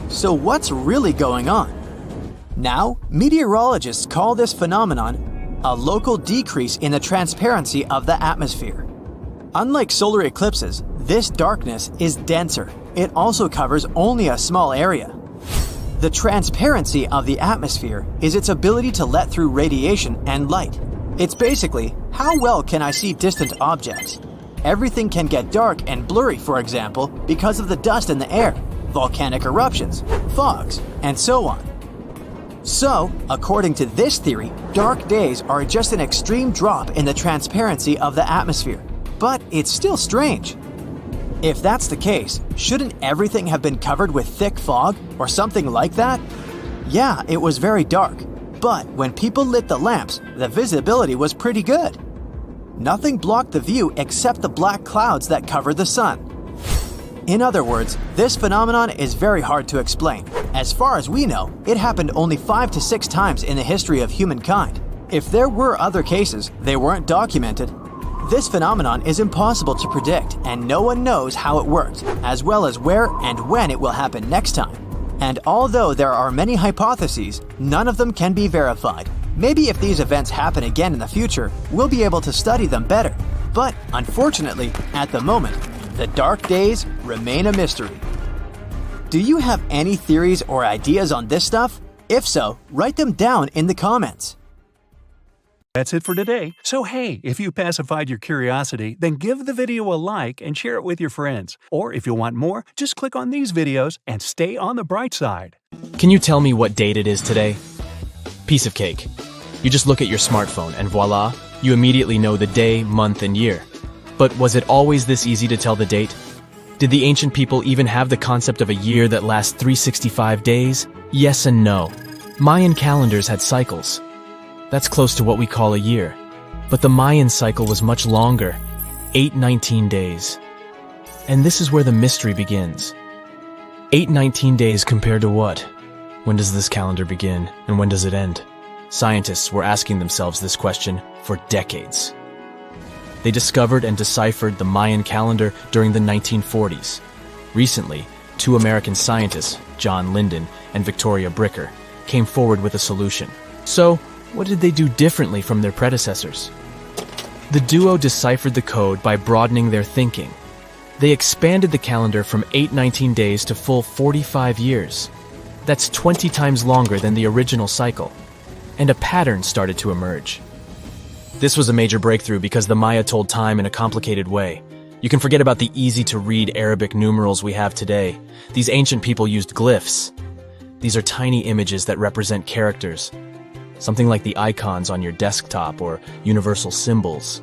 So what's really going on? Now, meteorologists call this phenomenon a local decrease in the transparency of the atmosphere. Unlike solar eclipses, this darkness is denser. It also covers only a small area. The transparency of the atmosphere is its ability to let through radiation and light. It's basically, how well can I see distant objects? Everything can get dark and blurry, for example, because of the dust in the air, volcanic eruptions, fogs, and so on. So, according to this theory, dark days are just an extreme drop in the transparency of the atmosphere. But it's still strange. If that's the case, shouldn't everything have been covered with thick fog or something like that? Yeah, it was very dark, but when people lit the lamps, the visibility was pretty good. Nothing blocked the view except the black clouds that covered the sun. In other words, this phenomenon is very hard to explain. As far as we know, it happened only 5 to 6 times in the history of humankind. If there were other cases, they weren't documented. This phenomenon is impossible to predict, and no one knows how it worked, as well as where and when it will happen next time. And although there are many hypotheses, none of them can be verified. Maybe if these events happen again in the future, we'll be able to study them better. But unfortunately, at the moment, the dark days remain a mystery. Do you have any theories or ideas on this stuff? If so, write them down in the comments. That's it for today. So hey, if you pacified your curiosity, then give the video a like and share it with your friends. Or if you want more, just click on these videos and stay on the bright side. Can you tell me what date it is today? Piece of cake. You just look at your smartphone and voila, you immediately know the day, month, and year. But was it always this easy to tell the date? Did the ancient people even have the concept of a year that lasts 365 days? Yes and no. Mayan calendars had cycles. That's close to what we call a year. But the Mayan cycle was much longer, 819 days. And this is where the mystery begins. 819 days compared to what? When does this calendar begin, and when does it end? Scientists were asking themselves this question for decades. They discovered and deciphered the Mayan calendar during the 1940s. Recently, two American scientists, John Linden and Victoria Bricker, came forward with a solution. So, what did they do differently from their predecessors? The duo deciphered the code by broadening their thinking. They expanded the calendar from 819 days to full 45 years. That's 20 times longer than the original cycle. And a pattern started to emerge. This was a major breakthrough because the Maya told time in a complicated way. You can forget about the easy-to-read Arabic numerals we have today. These ancient people used glyphs. These are tiny images that represent characters, something like the icons on your desktop or universal symbols.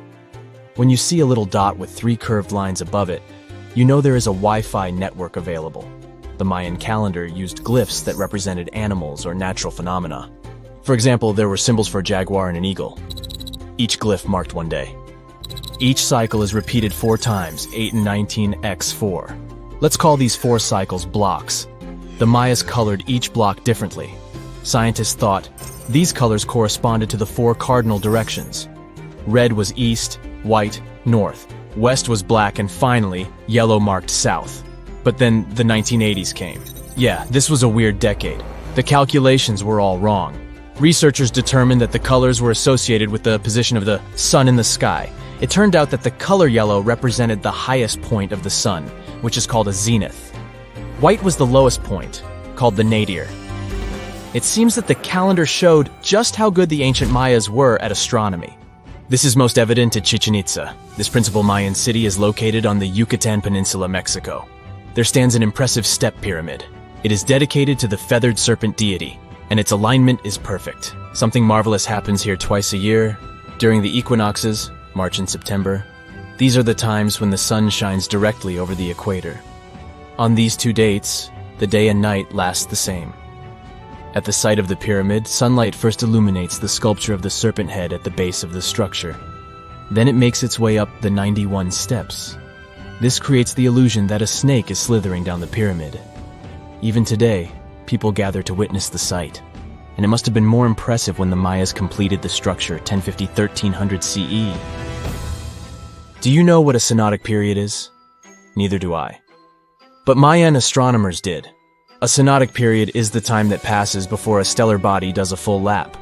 When you see a little dot with 3 curved lines above it, you know there is a Wi-Fi network available. The Mayan calendar used glyphs that represented animals or natural phenomena. For example, there were symbols for a jaguar and an eagle. Each glyph marked one day. Each cycle is repeated 4 times, 8 and 19 x 4. Let's call these 4 cycles blocks. The Mayas colored each block differently. Scientists thought these colors corresponded to the 4 cardinal directions. Red was east, white, north. West was black, and finally, yellow marked south. But then the 1980s came. Yeah, this was a weird decade. The calculations were all wrong. Researchers determined that the colors were associated with the position of the sun in the sky. It turned out that the color yellow represented the highest point of the sun, which is called a zenith. White was the lowest point, called the nadir. It seems that the calendar showed just how good the ancient Mayas were at astronomy. This is most evident at Chichen Itza. This principal Mayan city is located on the Yucatan Peninsula, Mexico. There stands an impressive step pyramid. It is dedicated to the feathered serpent deity, and its alignment is perfect. Something marvelous happens here twice a year, during the equinoxes, March and September. These are the times when the sun shines directly over the equator. On these 2 dates, the day and night last the same. At the site of the pyramid, sunlight first illuminates the sculpture of the serpent head at the base of the structure. Then it makes its way up the 91 steps. This creates the illusion that a snake is slithering down the pyramid. Even today, people gather to witness the sight. And it must have been more impressive when the Mayas completed the structure 1050-1300 CE. Do you know what a synodic period is? Neither do I. But Mayan astronomers did. A synodic period is the time that passes before a stellar body does a full lap.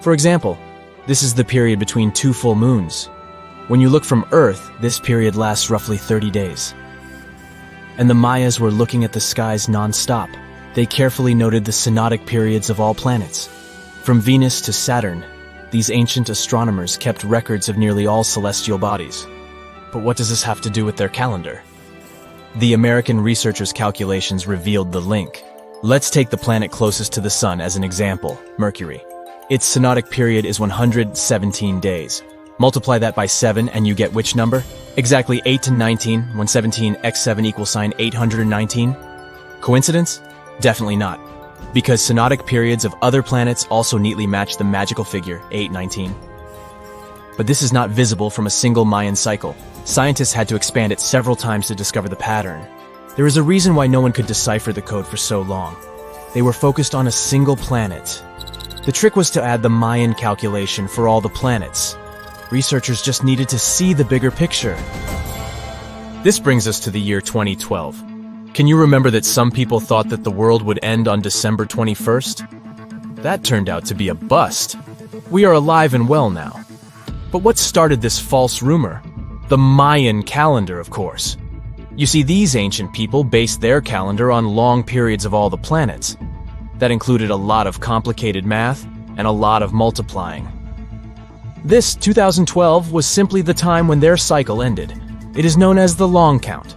For example, this is the period between 2 full moons. When you look from Earth, this period lasts roughly 30 days. And the Mayas were looking at the skies non-stop. They carefully noted the synodic periods of all planets. From Venus to Saturn, these ancient astronomers kept records of nearly all celestial bodies. But what does this have to do with their calendar? The American researchers' calculations revealed the link. Let's take the planet closest to the Sun as an example, Mercury. Its synodic period is 117 days. Multiply that by 7 and you get which number? Exactly 8 to 19, when 17 x 7 equals sign 819? Coincidence? Definitely not. Because synodic periods of other planets also neatly match the magical figure 819. But this is not visible from a single Mayan cycle. Scientists had to expand it several times to discover the pattern. There is a reason why no one could decipher the code for so long. They were focused on a single planet. The trick was to add the Mayan calculation for all the planets. Researchers just needed to see the bigger picture. This brings us to the year 2012. Can you remember that some people thought that the world would end on December 21st? That turned out to be a bust. We are alive and well now. But what started this false rumor? The Mayan calendar, of course. You see, these ancient people based their calendar on long periods of all the planets. That included a lot of complicated math and a lot of multiplying. This 2012 was simply the time when their cycle ended. It is known as the long count.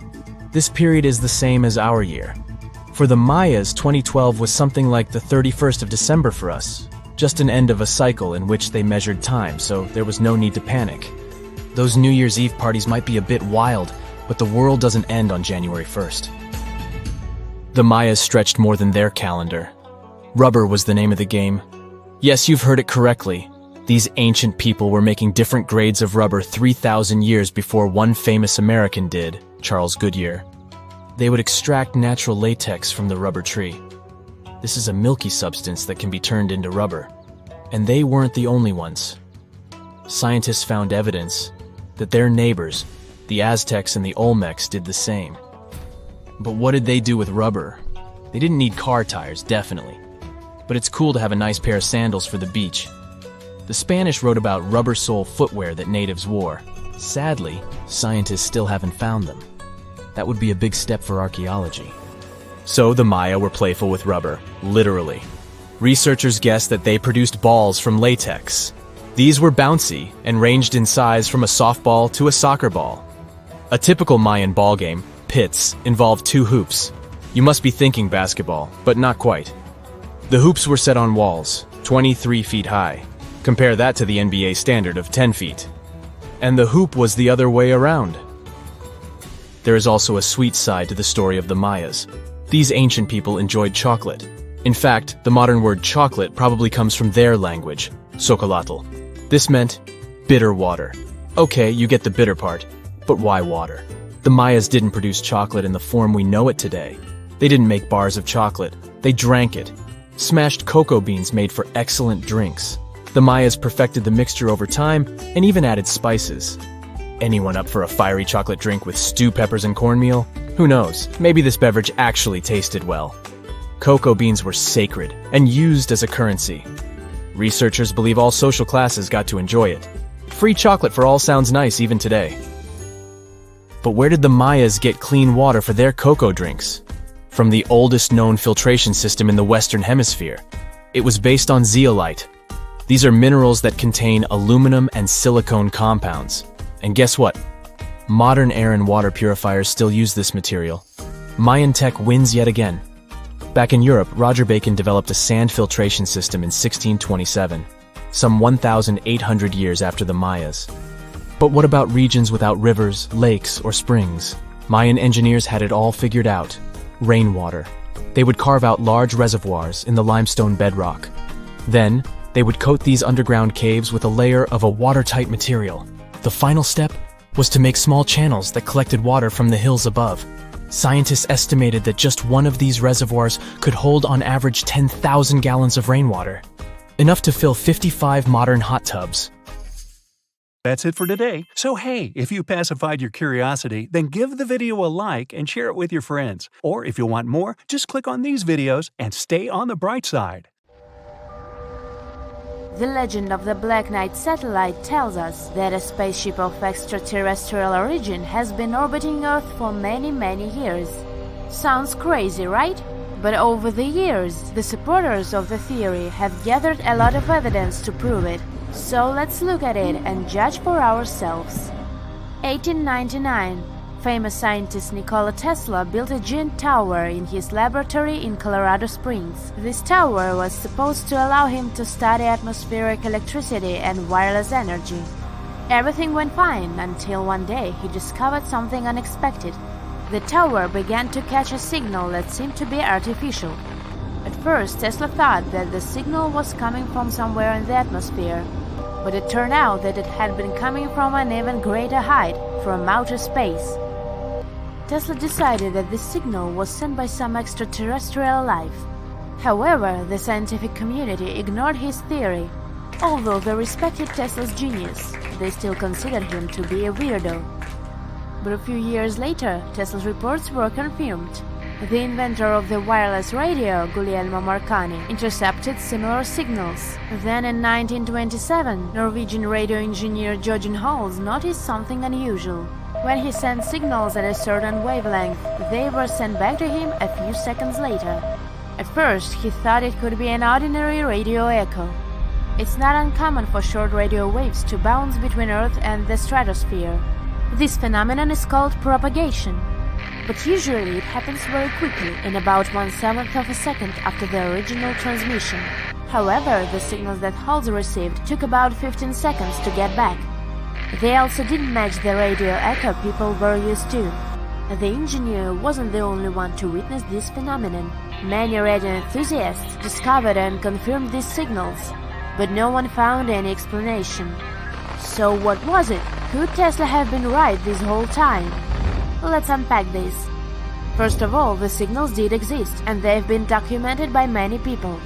This period is the same as our year. For the Mayas, 2012 was something like the 31st of December for us, just an end of a cycle in which they measured time, so there was no need to panic. Those New Year's Eve parties might be a bit wild, but the world doesn't end on January 1st. The Mayas stretched more than their calendar. Rubber was the name of the game. Yes, you've heard it correctly. These ancient people were making different grades of rubber 3,000 years before one famous American did, Charles Goodyear. They would extract natural latex from the rubber tree. This is a milky substance that can be turned into rubber. And they weren't the only ones. Scientists found evidence that their neighbors, the Aztecs and the Olmecs, did the same. But what did they do with rubber? They didn't need car tires, definitely. But it's cool to have a nice pair of sandals for the beach. The Spanish wrote about rubber sole footwear that natives wore. Sadly, scientists still haven't found them. That would be a big step for archaeology. So the Maya were playful with rubber, literally. Researchers guess that they produced balls from latex. These were bouncy and ranged in size from a softball to a soccer ball. A typical Mayan ball game, pits, involved 2 hoops. You must be thinking basketball, but not quite. The hoops were set on walls, 23 feet high. Compare that to the NBA standard of 10 feet. And the hoop was the other way around. There is also a sweet side to the story of the Mayas. These ancient people enjoyed chocolate. In fact, the modern word chocolate probably comes from their language, xocolotl. This meant bitter water. Okay, you get the bitter part, but why water? The Mayas didn't produce chocolate in the form we know it today. They didn't make bars of chocolate, they drank it. Smashed cocoa beans made for excellent drinks. The Mayas perfected the mixture over time and even added spices. Anyone up for a fiery chocolate drink with stew peppers and cornmeal? Who knows, maybe this beverage actually tasted well. Cocoa beans were sacred and used as a currency. Researchers believe all social classes got to enjoy it. Free chocolate for all sounds nice even today. But where did the Mayas get clean water for their cocoa drinks? From the oldest known filtration system in the Western Hemisphere. It was based on zeolite. These are minerals that contain aluminum and silicone compounds. And guess what? Modern air and water purifiers still use this material. Mayan tech wins yet again. Back in Europe, Roger Bacon developed a sand filtration system in 1627, some 1,800 years after the Mayas. But what about regions without rivers, lakes, or springs? Mayan engineers had it all figured out. Rainwater. They would carve out large reservoirs in the limestone bedrock. Then, they would coat these underground caves with a layer of a watertight material. The final step was to make small channels that collected water from the hills above. Scientists estimated that just one of these reservoirs could hold on average 10,000 gallons of rainwater, enough to fill 55 modern hot tubs. That's it for today. So hey, if you pacified your curiosity, then give the video a like and share it with your friends. Or if you want more, just click on these videos and stay on the bright side. The legend of the Black Knight satellite tells us that a spaceship of extraterrestrial origin has been orbiting Earth for many years. Sounds crazy, right? But over the years, the supporters of the theory have gathered a lot of evidence to prove it. So let's look at it and judge for ourselves. 1899. Famous scientist Nikola Tesla built a giant tower in his laboratory in Colorado Springs. This tower was supposed to allow him to study atmospheric electricity and wireless energy. Everything went fine until one day he discovered something unexpected. The tower began to catch a signal that seemed to be artificial. At first, Tesla thought that the signal was coming from somewhere in the atmosphere, but it turned out that it had been coming from an even greater height, from outer space. Tesla decided that this signal was sent by some extraterrestrial life. However, the scientific community ignored his theory. Although they respected Tesla's genius, they still considered him to be a weirdo. But a few years later, Tesla's reports were confirmed. The inventor of the wireless radio, Guglielmo Marconi, intercepted similar signals. Then in 1927, Norwegian radio engineer Jørgen Holst noticed something unusual. When he sent signals at a certain wavelength, they were sent back to him a few seconds later. At first, he thought it could be an ordinary radio echo. It's not uncommon for short radio waves to bounce between Earth and the stratosphere. This phenomenon is called propagation. But usually it happens very quickly, in about 1/7 of a second after the original transmission. However, the signals that Holst received took about 15 seconds to get back. They also didn't match the radio echo people were used to. The engineer wasn't the only one to witness this phenomenon. Many radio enthusiasts discovered and confirmed these signals, but no one found any explanation. So what was it? Could Tesla have been right this whole time? Let's unpack this. First of all, the signals did exist, and they've been documented by many people.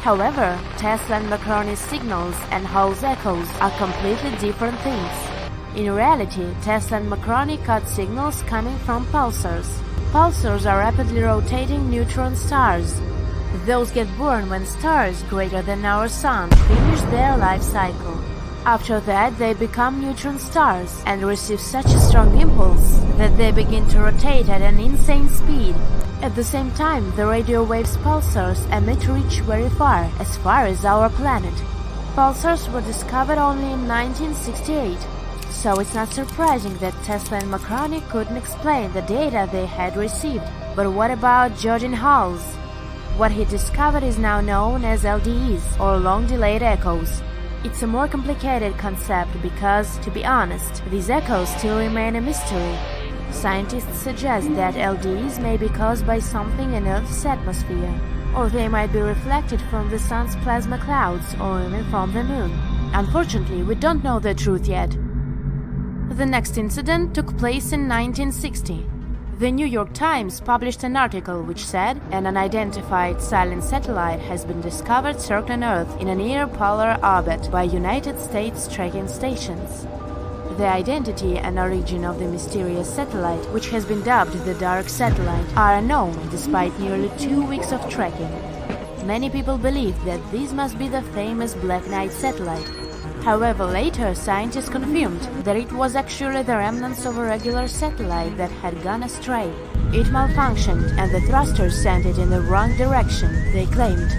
However, Tesla and Marconi's signals and Holst's echoes are completely different things. In reality, Tesla and Marconi caught signals coming from pulsars. Pulsars are rapidly rotating neutron stars. Those get born when stars greater than our Sun finish their life cycle. After that, they become neutron stars and receive such a strong impulse that they begin to rotate at an insane speed. At the same time, the radio waves pulsars emit reach very far as our planet. Pulsars were discovered only in 1968, so it's not surprising that Tesla and Marconi couldn't explain the data they had received. But what about Jordan Hulls? What he discovered is now known as LDEs, or long-delayed echoes. It's a more complicated concept because, to be honest, these echoes still remain a mystery. Scientists suggest that LDEs may be caused by something in Earth's atmosphere, or they might be reflected from the Sun's plasma clouds or even from the Moon. Unfortunately, we don't know the truth yet. The next incident took place in 1960. The New York Times published an article which said an unidentified silent satellite has been discovered circling Earth in a near-polar orbit by United States tracking stations. The identity and origin of the mysterious satellite, which has been dubbed the Dark Satellite, are unknown despite nearly 2 weeks of tracking. Many people believe that this must be the famous Black Knight satellite. However, later scientists confirmed that it was actually the remnants of a regular satellite that had gone astray. It malfunctioned and the thrusters sent it in the wrong direction, they claimed.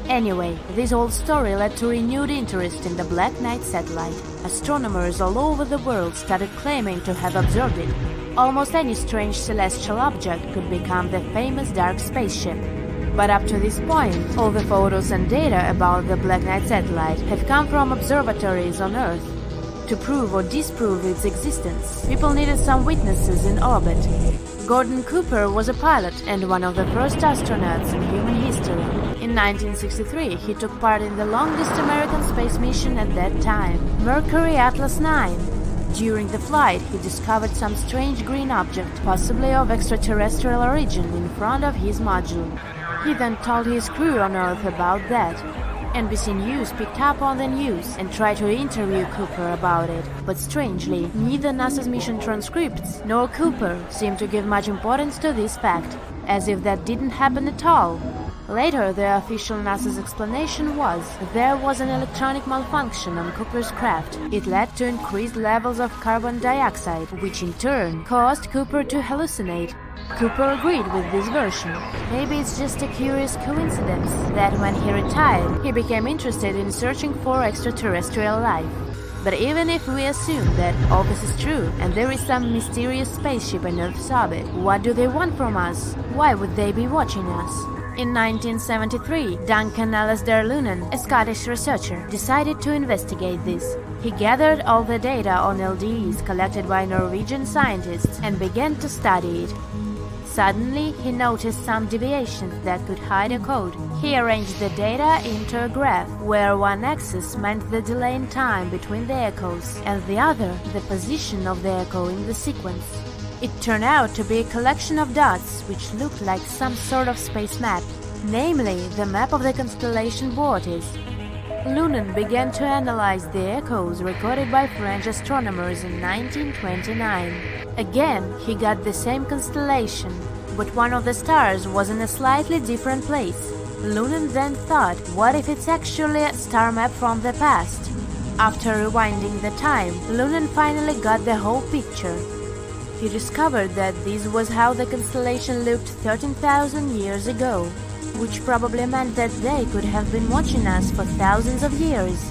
Anyway, this old story led to renewed interest in the Black Knight satellite. Astronomers all over the world started claiming to have observed it. Almost any strange celestial object could become the famous dark spaceship. But up to this point, all the photos and data about the Black Knight satellite have come from observatories on Earth. To prove or disprove its existence, people needed some witnesses in orbit. Gordon Cooper was a pilot and one of the first astronauts in human history. In 1963, he took part in the longest American space mission at that time, Mercury Atlas 9. During the flight, he discovered some strange green object, possibly of extraterrestrial origin, in front of his module. He then told his crew on Earth about that. NBC News picked up on the news and tried to interview Cooper about it, but strangely, neither NASA's mission transcripts nor Cooper seemed to give much importance to this fact, as if that didn't happen at all. Later, the official NASA's explanation was there was an electronic malfunction on Cooper's craft. It led to increased levels of carbon dioxide, which in turn caused Cooper to hallucinate. Cooper agreed with this version. Maybe it's just a curious coincidence that when he retired, he became interested in searching for extraterrestrial life. But even if we assume that all this is true and there is some mysterious spaceship in Earth's orbit, what do they want from us? Why would they be watching us? In 1973, Duncan Alasdair Lunan, a Scottish researcher, decided to investigate this. He gathered all the data on LDEs collected by Norwegian scientists and began to study it. Suddenly, he noticed some deviations that could hide a code. He arranged the data into a graph, where one axis meant the delay in time between the echoes, and the other the position of the echo in the sequence. It turned out to be a collection of dots which looked like some sort of space map, namely the map of the constellation Vortis. Lunan began to analyze the echoes recorded by French astronomers in 1929. Again, he got the same constellation, but one of the stars was in a slightly different place. Lunan then thought, what if it's actually a star map from the past? After rewinding the time, Lunan finally got the whole picture. He discovered that this was how the constellation looked 13,000 years ago, which probably meant that they could have been watching us for thousands of years.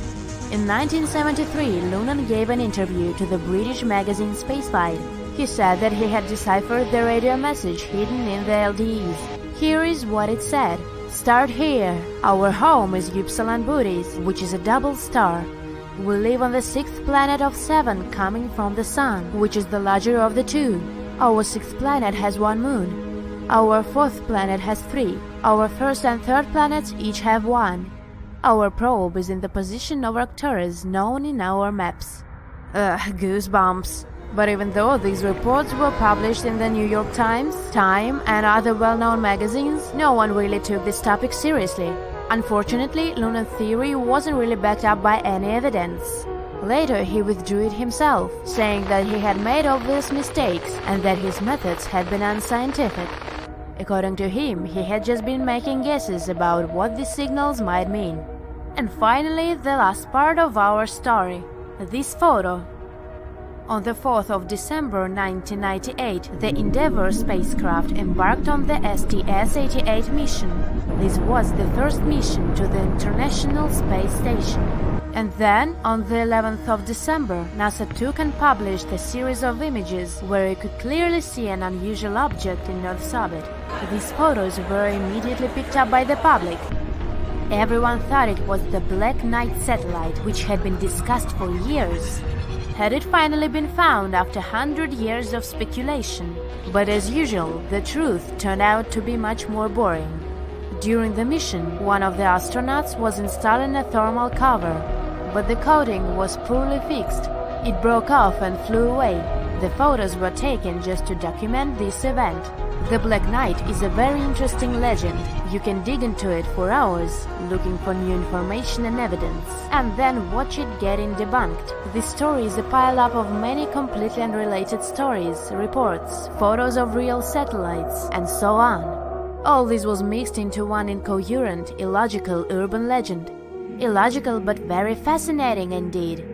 In 1973, Lunan gave an interview to the British magazine Spaceflight. He said that he had deciphered the radio message hidden in the LDEs. Here is what it said. Start here. Our home is Upsilon Bootis, which is a double star. We live on the 6th planet of 7 coming from the Sun, which is the larger of the two. Our 6th planet has 1 moon. Our 4th planet has 3. Our 1st and 3rd planets each have 1. Our probe is in the position of Arcturus known in our maps. Goosebumps. But even though these reports were published in the New York Times, Time, and other well-known magazines, no one really took this topic seriously. Unfortunately, Lunan's theory wasn't really backed up by any evidence. Later, he withdrew it himself, saying that he had made obvious mistakes and that his methods had been unscientific. According to him, he had just been making guesses about what these signals might mean. And finally, the last part of our story, this photo. On the 4th of December 1998, the Endeavour spacecraft embarked on the STS-88 mission. This was the first mission to the International Space Station. And then, on the 11th of December, NASA took and published a series of images where you could clearly see an unusual object in Earth's orbit. These photos were immediately picked up by the public. Everyone thought it was the Black Knight satellite, which had been discussed for years. Had it finally been found after 100 years of speculation? But as usual, the truth turned out to be much more boring. During the mission, one of the astronauts was installed in a thermal cover, but the coating was poorly fixed. It broke off and flew away. The photos were taken just to document this event. The Black Knight is a very interesting legend. You can dig into it for hours, looking for new information and evidence, and then watch it getting debunked. This story is a pile-up of many completely unrelated stories, reports, photos of real satellites, and so on. All this was mixed into one incoherent, illogical urban legend. Illogical but very fascinating indeed.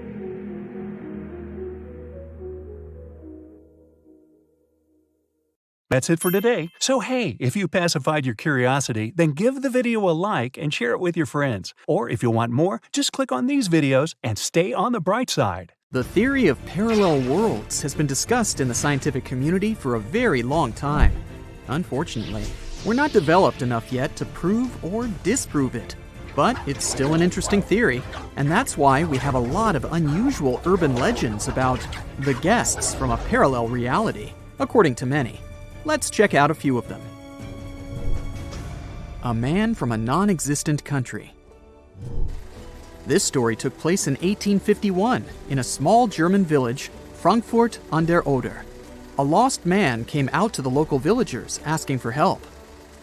That's it for today. So hey, if you pacified your curiosity, then give the video a like and share it with your friends. Or if you want more, just click on these videos and stay on the bright side. The theory of parallel worlds has been discussed in the scientific community for a very long time. Unfortunately, we're not developed enough yet to prove or disprove it. But it's still an interesting theory, and that's why we have a lot of unusual urban legends about the guests from a parallel reality, according to many. Let's check out a few of them. A man from a non-existent country. This story took place in 1851 in a small German village, Frankfurt an der Oder. A lost man came out to the local villagers asking for help.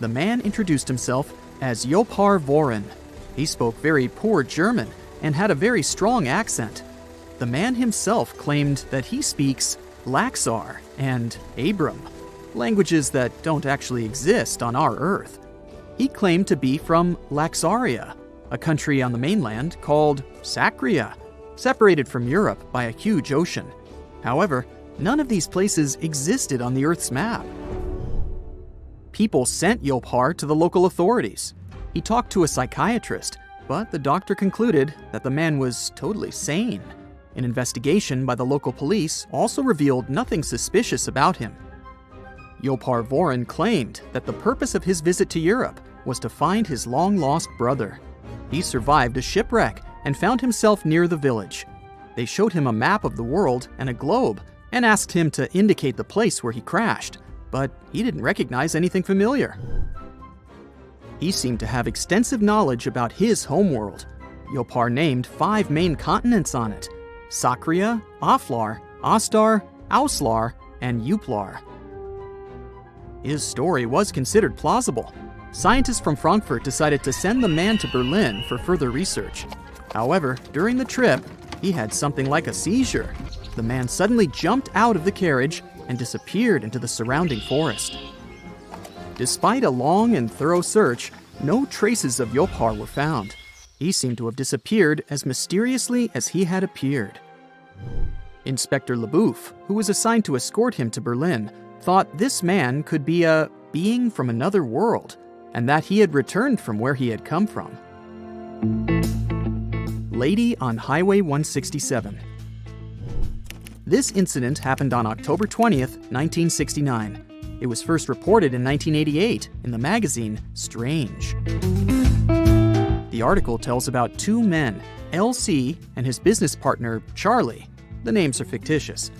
The man introduced himself as Jopar Voren. He spoke very poor German and had a very strong accent. The man himself claimed that he speaks Laxar and Abram, languages that don't actually exist on our Earth. He claimed to be from Laxaria, a country on the mainland called Sacria, separated from Europe by a huge ocean. However, none of these places existed on the Earth's map. People sent Jopar to the local authorities. He talked to a psychiatrist, but the doctor concluded that the man was totally sane. An investigation by the local police also revealed nothing suspicious about him. Jopar Voren claimed that the purpose of his visit to Europe was to find his long-lost brother. He survived a shipwreck and found himself near the village. They showed him a map of the world and a globe and asked him to indicate the place where he crashed, but he didn't recognize anything familiar. He seemed to have extensive knowledge about his homeworld. Jopar named 5 main continents on it: Sacria, Aflar, Astar, Auslar, and Uplar. His story was considered plausible. Scientists from Frankfurt decided to send the man to Berlin for further research. However, during the trip, he had something like a seizure. The man suddenly jumped out of the carriage and disappeared into the surrounding forest. Despite a long and thorough search, no traces of Jopar were found. He seemed to have disappeared as mysteriously as he had appeared. Inspector Leboeuf, who was assigned to escort him to Berlin, thought this man could be a being from another world, and that he had returned from where he had come from. Lady on Highway 167. This incident happened on October 20th, 1969. It was first reported in 1988 in the magazine Strange. The article tells about 2 men, LC and his business partner, Charlie. The names are fictitious.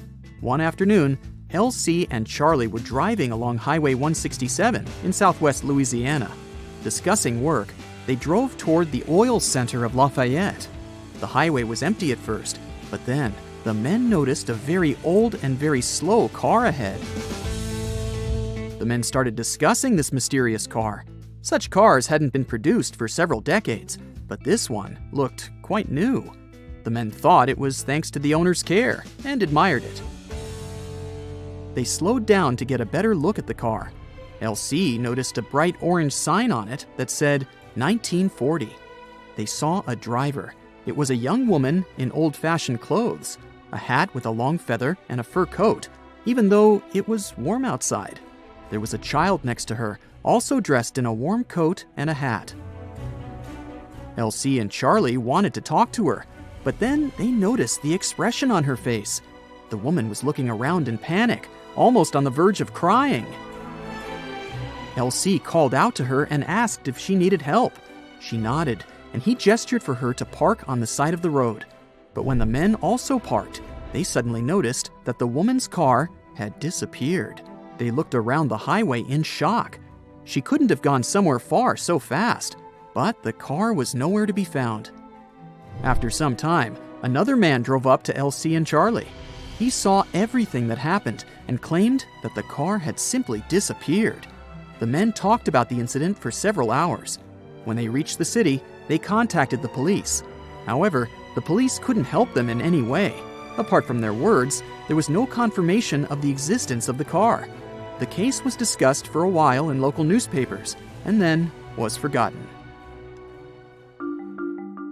One afternoon, LC and Charlie were driving along Highway 167 in southwest Louisiana. Discussing work, they drove toward the oil center of Lafayette. The highway was empty at first, but then the men noticed a very old and very slow car ahead. The men started discussing this mysterious car. Such cars hadn't been produced for several decades, but this one looked quite new. The men thought it was thanks to the owner's care and admired it. They slowed down to get a better look at the car. LC noticed a bright orange sign on it that said 1940. They saw a driver. It was a young woman in old-fashioned clothes, a hat with a long feather and a fur coat, even though it was warm outside. There was a child next to her, also dressed in a warm coat and a hat. LC and Charlie wanted to talk to her, but then they noticed the expression on her face. The woman was looking around in panic, almost on the verge of crying. LC called out to her and asked if she needed help. She nodded, and he gestured for her to park on the side of the road. But when the men also parked, they suddenly noticed that the woman's car had disappeared. They looked around the highway in shock. She couldn't have gone somewhere far so fast, but the car was nowhere to be found. After some time, another man drove up to LC and Charlie. He saw everything that happened and claimed that the car had simply disappeared. The men talked about the incident for several hours. When they reached the city, they contacted the police. However, the police couldn't help them in any way. Apart from their words, there was no confirmation of the existence of the car. The case was discussed for a while in local newspapers, and then was forgotten.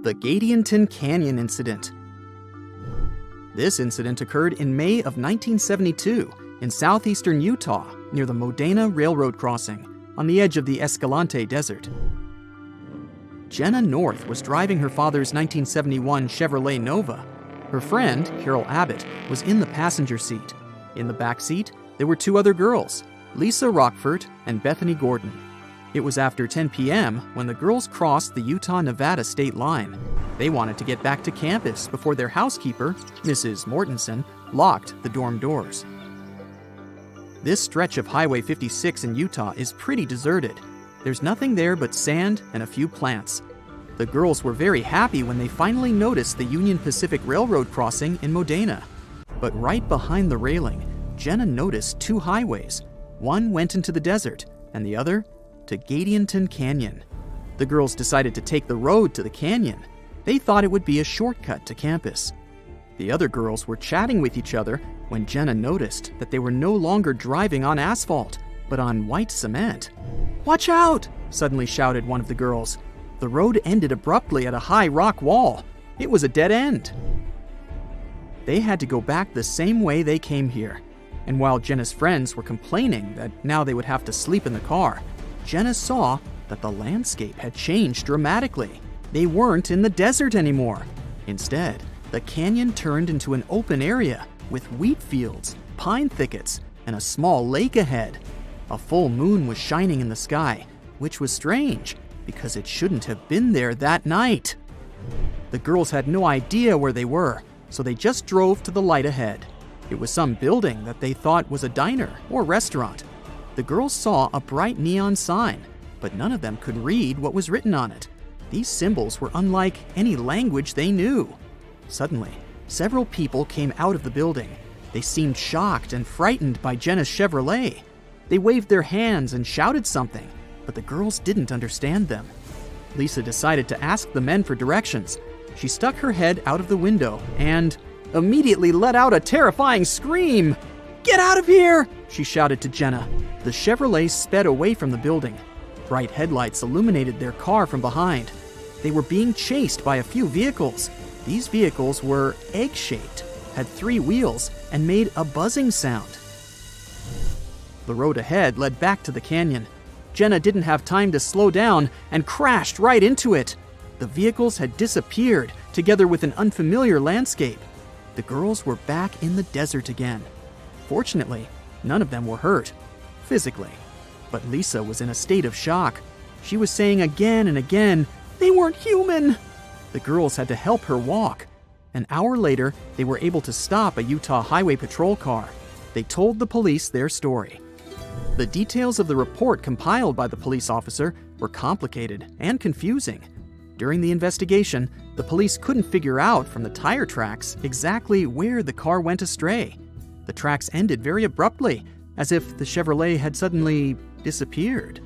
The Gadianton Canyon Incident. This incident occurred in May of 1972 in southeastern Utah near the Modena Railroad crossing on the edge of the Escalante Desert. Jenna North was driving her father's 1971 Chevrolet Nova. Her friend, Carol Abbott, was in the passenger seat. In the back seat, there were two other girls, Lisa Rockford and Bethany Gordon. It was after 10 p.m. when the girls crossed the Utah-Nevada state line. They wanted to get back to campus before their housekeeper, Mrs. Mortensen, locked the dorm doors. This stretch of Highway 56 in Utah is pretty deserted. There's nothing there but sand and a few plants. The girls were very happy when they finally noticed the Union Pacific Railroad crossing in Modena. But right behind the railing, Jenna noticed two highways. One went into the desert, and the other to Gadianton Canyon. The girls decided to take the road to the canyon. They thought it would be a shortcut to campus. The other girls were chatting with each other when Jenna noticed that they were no longer driving on asphalt, but on white cement. "Watch out!" suddenly shouted one of the girls. The road ended abruptly at a high rock wall. It was a dead end. They had to go back the same way they came here. And while Jenna's friends were complaining that now they would have to sleep in the car, Jenna saw that the landscape had changed dramatically. They weren't in the desert anymore. Instead, the canyon turned into an open area with wheat fields, pine thickets, and a small lake ahead. A full moon was shining in the sky, which was strange because it shouldn't have been there that night. The girls had no idea where they were, so they just drove to the light ahead. It was some building that they thought was a diner or restaurant. The girls saw a bright neon sign, but none of them could read what was written on it. These symbols were unlike any language they knew. Suddenly, several people came out of the building. They seemed shocked and frightened by Jenna's Chevrolet. They waved their hands and shouted something, but the girls didn't understand them. Lisa decided to ask the men for directions. She stuck her head out of the window and immediately let out a terrifying scream. "Get out of here!" she shouted to Jenna. The Chevrolet sped away from the building. Bright headlights illuminated their car from behind. They were being chased by a few vehicles. These vehicles were egg-shaped, had 3 wheels, and made a buzzing sound. The road ahead led back to the canyon. Jenna didn't have time to slow down and crashed right into it. The vehicles had disappeared, together with an unfamiliar landscape. The girls were back in the desert again. Fortunately, none of them were hurt, physically. But Lisa was in a state of shock. She was saying again and again, "They weren't human!" The girls had to help her walk. An hour later, they were able to stop a Utah Highway Patrol car. They told the police their story. The details of the report compiled by the police officer were complicated and confusing. During the investigation, the police couldn't figure out from the tire tracks exactly where the car went astray. The tracks ended very abruptly, as if the Chevrolet had suddenly disappeared.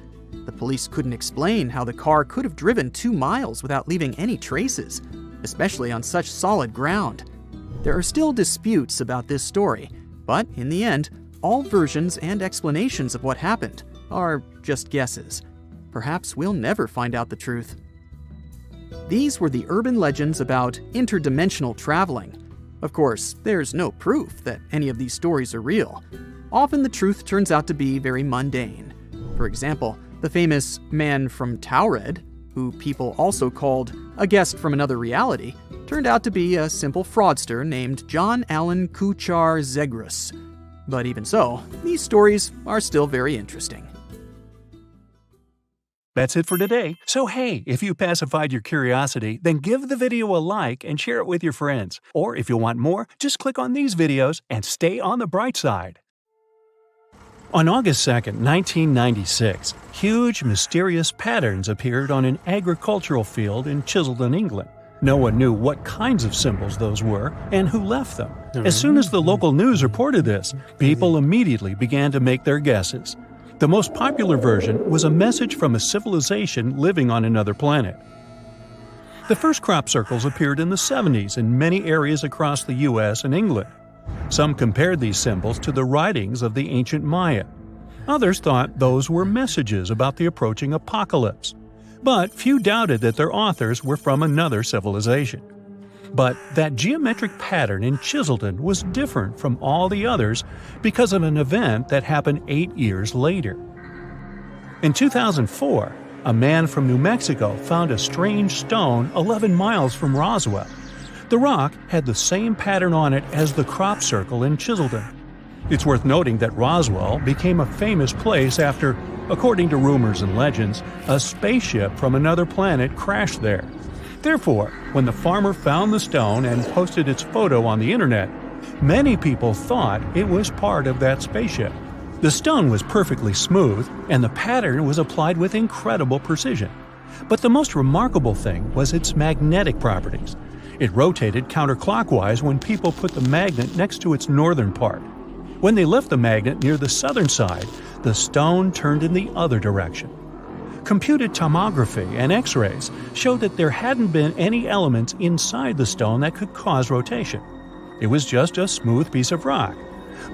The police couldn't explain how the car could have driven 2 miles without leaving any traces. especially on such solid ground. There are still disputes about this story, but in the end, all versions and explanations of what happened are just guesses. Perhaps we'll never find out the truth. These were the urban legends about interdimensional traveling. Of course, there's no proof that any of these stories are real. Often the truth turns out to be very mundane. For example, the famous man from Taured, who people also called a guest from another reality, turned out to be a simple fraudster named John Allen Kuchar Zegrus. But even so, these stories are still very interesting. That's it for today. So hey, if you pacified your curiosity, then give the video a like and share it with your friends. Or if you want more, just click on these videos and stay on the bright side. On August 2, 1996, huge mysterious patterns appeared on an agricultural field in Chiseldon, England. No one knew what kinds of symbols those were and who left them. As soon as the local news reported this, people immediately began to make their guesses. The most popular version was a message from a civilization living on another planet. The first crop circles appeared in the 70s in many areas across the US and England. Some compared these symbols to the writings of the ancient Mayan. Others thought those were messages about the approaching apocalypse. But few doubted that their authors were from another civilization. But that geometric pattern in Chiseldon was different from all the others because of an event that happened 8 years later. In 2004, a man from New Mexico found a strange stone 11 miles from Roswell. The rock had the same pattern on it as the crop circle in Chiseldon. It's worth noting that Roswell became a famous place after, according to rumors and legends, a spaceship from another planet crashed there. Therefore, when the farmer found the stone and posted its photo on the internet, many people thought it was part of that spaceship. The stone was perfectly smooth, and the pattern was applied with incredible precision. But the most remarkable thing was its magnetic properties. It rotated counterclockwise when people put the magnet next to its northern part. When they left the magnet near the southern side, the stone turned in the other direction. Computed tomography and X-rays showed that there hadn't been any elements inside the stone that could cause rotation. It was just a smooth piece of rock.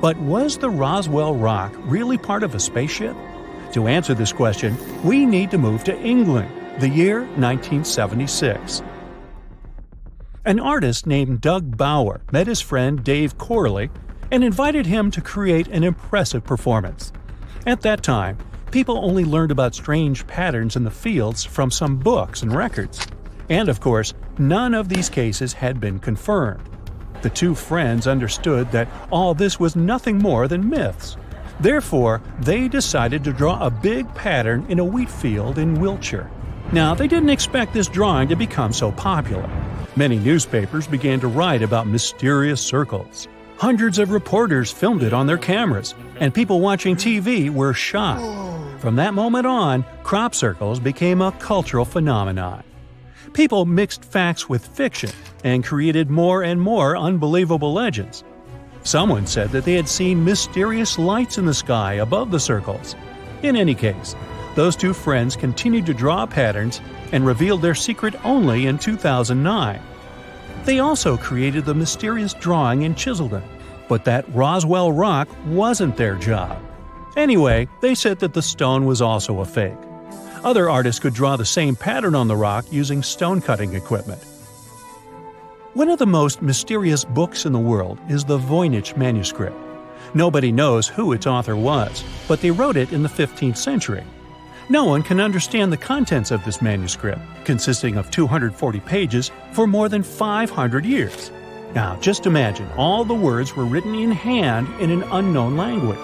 But was the Roswell rock really part of a spaceship? To answer this question, we need to move to England, the year 1976. An artist named Doug Bauer met his friend Dave Corley and invited him to create an impressive performance. At that time, people only learned about strange patterns in the fields from some books and records. And of course, none of these cases had been confirmed. The two friends understood that all this was nothing more than myths. Therefore, they decided to draw a big pattern in a wheat field in Wiltshire. Now, they didn't expect this drawing to become so popular. Many newspapers began to write about mysterious circles. Hundreds of reporters filmed it on their cameras, and people watching TV were shocked. From that moment on, crop circles became a cultural phenomenon. People mixed facts with fiction and created more and more unbelievable legends. Someone said that they had seen mysterious lights in the sky above the circles. In any case, those two friends continued to draw patterns and revealed their secret only in 2009. They also created the mysterious drawing in Chiseldon, but that Roswell rock wasn't their job. Anyway, they said that the stone was also a fake. Other artists could draw the same pattern on the rock using stone-cutting equipment. One of the most mysterious books in the world is the Voynich manuscript. Nobody knows who its author was, but they wrote it in the 15th century. No one can understand the contents of this manuscript, consisting of 240 pages, for more than 500 years. Now, just imagine all the words were written in hand in an unknown language.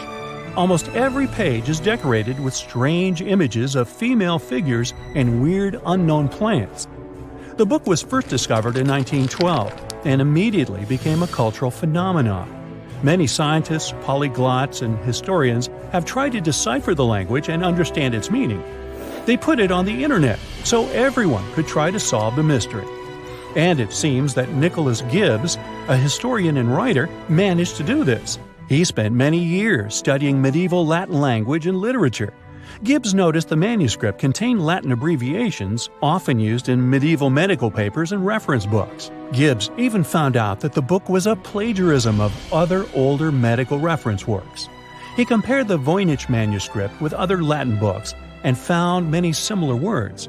Almost every page is decorated with strange images of female figures and weird unknown plants. The book was first discovered in 1912 and immediately became a cultural phenomenon. Many scientists, polyglots, and historians have tried to decipher the language and understand its meaning. They put it on the internet so everyone could try to solve the mystery. And it seems that Nicholas Gibbs, a historian and writer, managed to do this. He spent many years studying medieval Latin language and literature. Gibbs noticed the manuscript contained Latin abbreviations often used in medieval medical papers and reference books. Gibbs even found out that the book was a plagiarism of other older medical reference works. He compared the Voynich manuscript with other Latin books and found many similar words.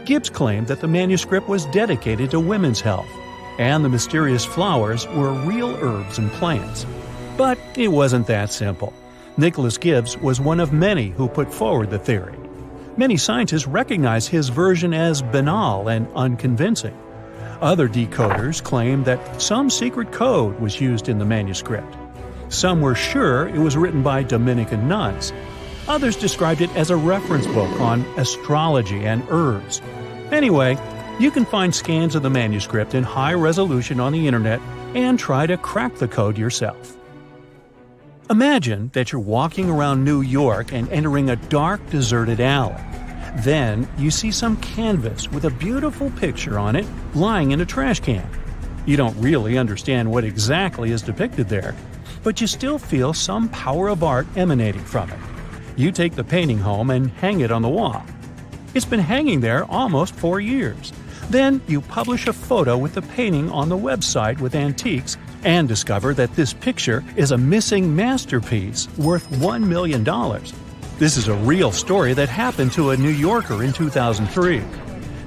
Gibbs claimed that the manuscript was dedicated to women's health, and the mysterious flowers were real herbs and plants. But it wasn't that simple. Nicholas Gibbs was one of many who put forward the theory. Many scientists recognize his version as banal and unconvincing. Other decoders claimed that some secret code was used in the manuscript. Some were sure it was written by Dominican nuns. Others described it as a reference book on astrology and herbs. Anyway, you can find scans of the manuscript in high resolution on the internet and try to crack the code yourself. Imagine that you're walking around New York and entering a dark, deserted alley. Then you see some canvas with a beautiful picture on it lying in a trash can. You don't really understand what exactly is depicted there, but you still feel some power of art emanating from it. You take the painting home and hang it on the wall. It's been hanging there almost 4 years. Then you publish a photo with the painting on the website with antiques and discover that this picture is a missing masterpiece worth $1 million. This is a real story that happened to a New Yorker in 2003.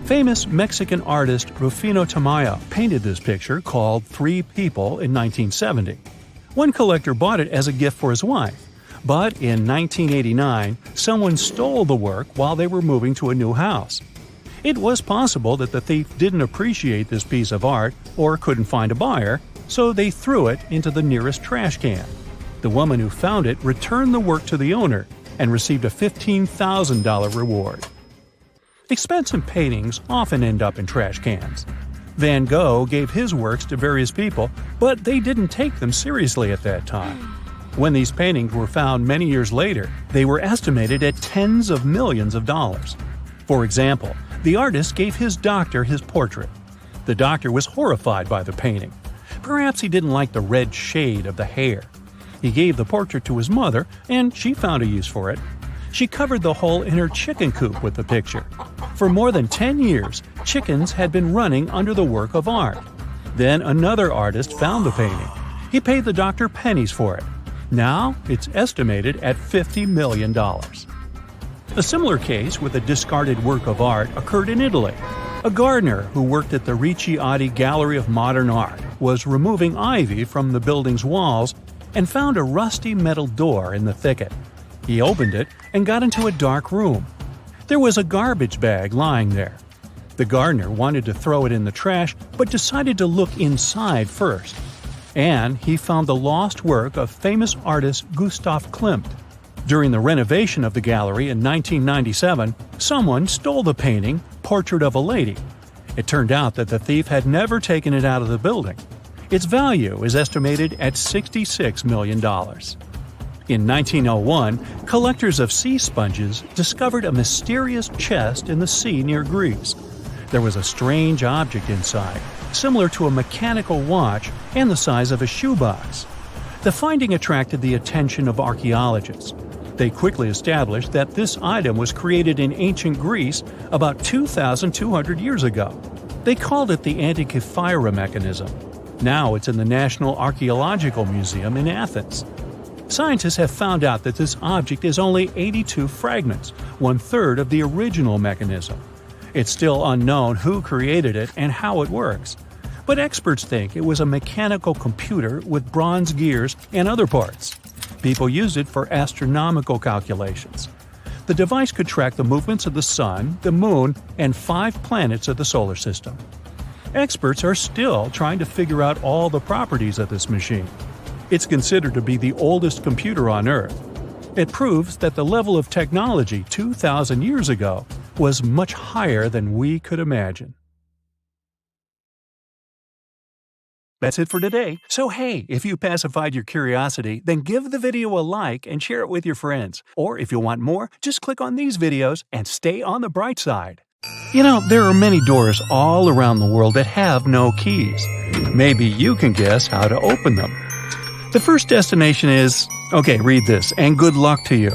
Famous Mexican artist Rufino Tamayo painted this picture called Three People in 1970. One collector bought it as a gift for his wife, but in 1989, someone stole the work while they were moving to a new house. It was possible that the thief didn't appreciate this piece of art or couldn't find a buyer, so they threw it into the nearest trash can. The woman who found it returned the work to the owner and received a $15,000 reward. Expensive paintings often end up in trash cans. Van Gogh gave his works to various people, but they didn't take them seriously at that time. When these paintings were found many years later, they were estimated at tens of millions of dollars. For example, the artist gave his doctor his portrait. The doctor was horrified by the painting. Perhaps he didn't like the red shade of the hair. He gave the portrait to his mother, and she found a use for it. She covered the hole in her chicken coop with the picture. For more than 10 years, chickens had been running under the work of art. Then another artist found the painting. He paid the doctor pennies for it. Now it's estimated at $50 million. A similar case with a discarded work of art occurred in Italy. A gardener who worked at the Ricciardi Gallery of Modern Art was removing ivy from the building's walls and found a rusty metal door in the thicket. He opened it and got into a dark room. There was a garbage bag lying there. The gardener wanted to throw it in the trash, but decided to look inside first. And he found the lost work of famous artist Gustav Klimt. During the renovation of the gallery in 1997, someone stole the painting, Portrait of a Lady. It turned out that the thief had never taken it out of the building. Its value is estimated at $66 million. In 1901, collectors of sea sponges discovered a mysterious chest in the sea near Greece. There was a strange object inside, similar to a mechanical watch and the size of a shoebox. The finding attracted the attention of archaeologists. They quickly established that this item was created in ancient Greece about 2,200 years ago. They called it the Antikythera mechanism. Now it's in the National Archaeological Museum in Athens. Scientists have found out that this object is only 82 fragments, 1/3 of the original mechanism. It's still unknown who created it and how it works. But experts think it was a mechanical computer with bronze gears and other parts. People used it for astronomical calculations. The device could track the movements of the Sun, the Moon, and 5 planets of the solar system. Experts are still trying to figure out all the properties of this machine. It's considered to be the oldest computer on Earth. It proves that the level of technology 2,000 years ago was much higher than we could imagine. That's it for today. So hey, if you pacified your curiosity, then give the video a like and share it with your friends. Or if you want more, just click on these videos and stay on the bright side. You know, there are many doors all around the world that have no keys. Maybe you can guess how to open them. The first destination is, okay, read this, and good luck to you.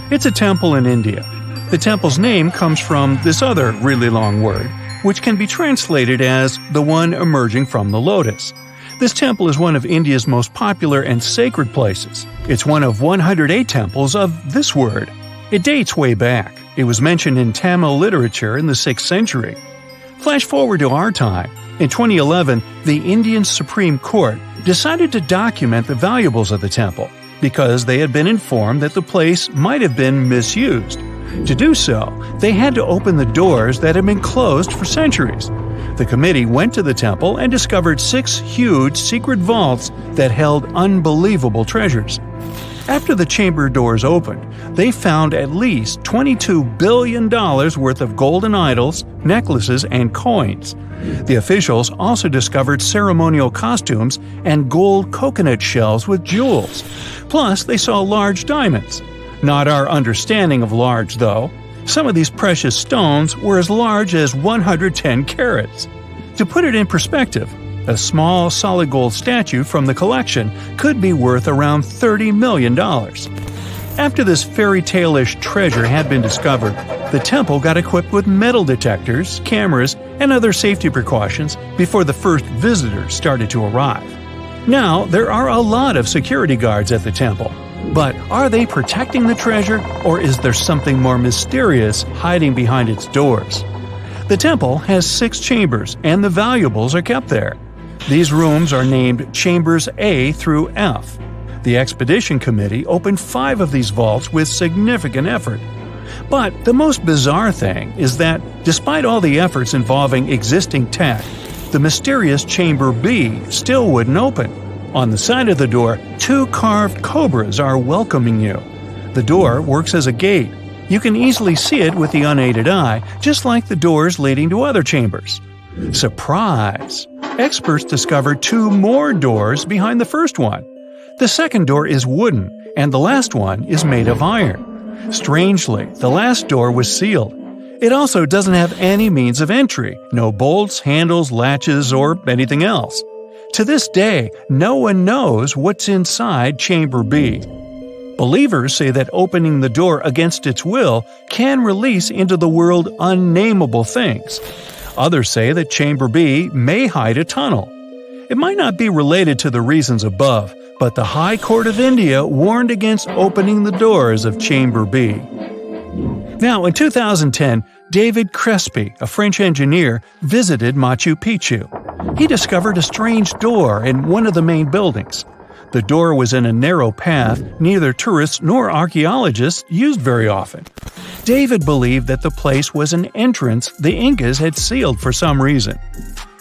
It's a temple in India. The temple's name comes from this other really long word, which can be translated as the one emerging from the lotus. This temple is one of India's most popular and sacred places. It's one of 108 temples of this word. It dates way back. It was mentioned in Tamil literature in the 6th century. Flash forward to our time. In 2011, the Indian Supreme Court decided to document the valuables of the temple because they had been informed that the place might have been misused. To do so, they had to open the doors that had been closed for centuries. The committee went to the temple and discovered 6 huge secret vaults that held unbelievable treasures. After the chamber doors opened, they found at least $22 billion worth of golden idols, necklaces, and coins. The officials also discovered ceremonial costumes and gold coconut shells with jewels. Plus, they saw large diamonds. Not our understanding of large, though. Some of these precious stones were as large as 110 carats. To put it in perspective, a small solid gold statue from the collection could be worth around $30 million. After this fairy tale-ish treasure had been discovered, the temple got equipped with metal detectors, cameras, and other safety precautions before the first visitors started to arrive. Now, there are a lot of security guards at the temple. But are they protecting the treasure, or is there something more mysterious hiding behind its doors? The temple has 6 chambers, and the valuables are kept there. These rooms are named Chambers A through F. The expedition committee opened 5 of these vaults with significant effort. But the most bizarre thing is that, despite all the efforts involving existing tech, the mysterious Chamber B still wouldn't open. On the side of the door, 2 carved cobras are welcoming you. The door works as a gate. You can easily see it with the unaided eye, just like the doors leading to other chambers. Surprise! Experts discovered 2 more doors behind the first one. The second door is wooden, and the last one is made of iron. Strangely, the last door was sealed. It also doesn't have any means of entry, no bolts, handles, latches, or anything else. To this day, no one knows what's inside Chamber B. Believers say that opening the door against its will can release into the world unnameable things. Others say that Chamber B may hide a tunnel. It might not be related to the reasons above, but the High Court of India warned against opening the doors of Chamber B. Now, in 2010, David Crespi, a French engineer, visited Machu Picchu. He discovered a strange door in one of the main buildings. The door was in a narrow path neither tourists nor archaeologists used very often. David believed that the place was an entrance the Incas had sealed for some reason.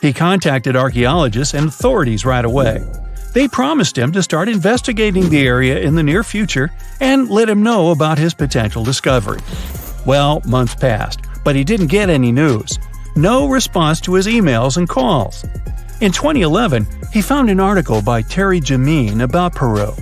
He contacted archaeologists and authorities right away. They promised him to start investigating the area in the near future and let him know about his potential discovery. Well, months passed, but he didn't get any news. No response to his emails and calls. In 2011, he found an article by Terry Jameen about Peru.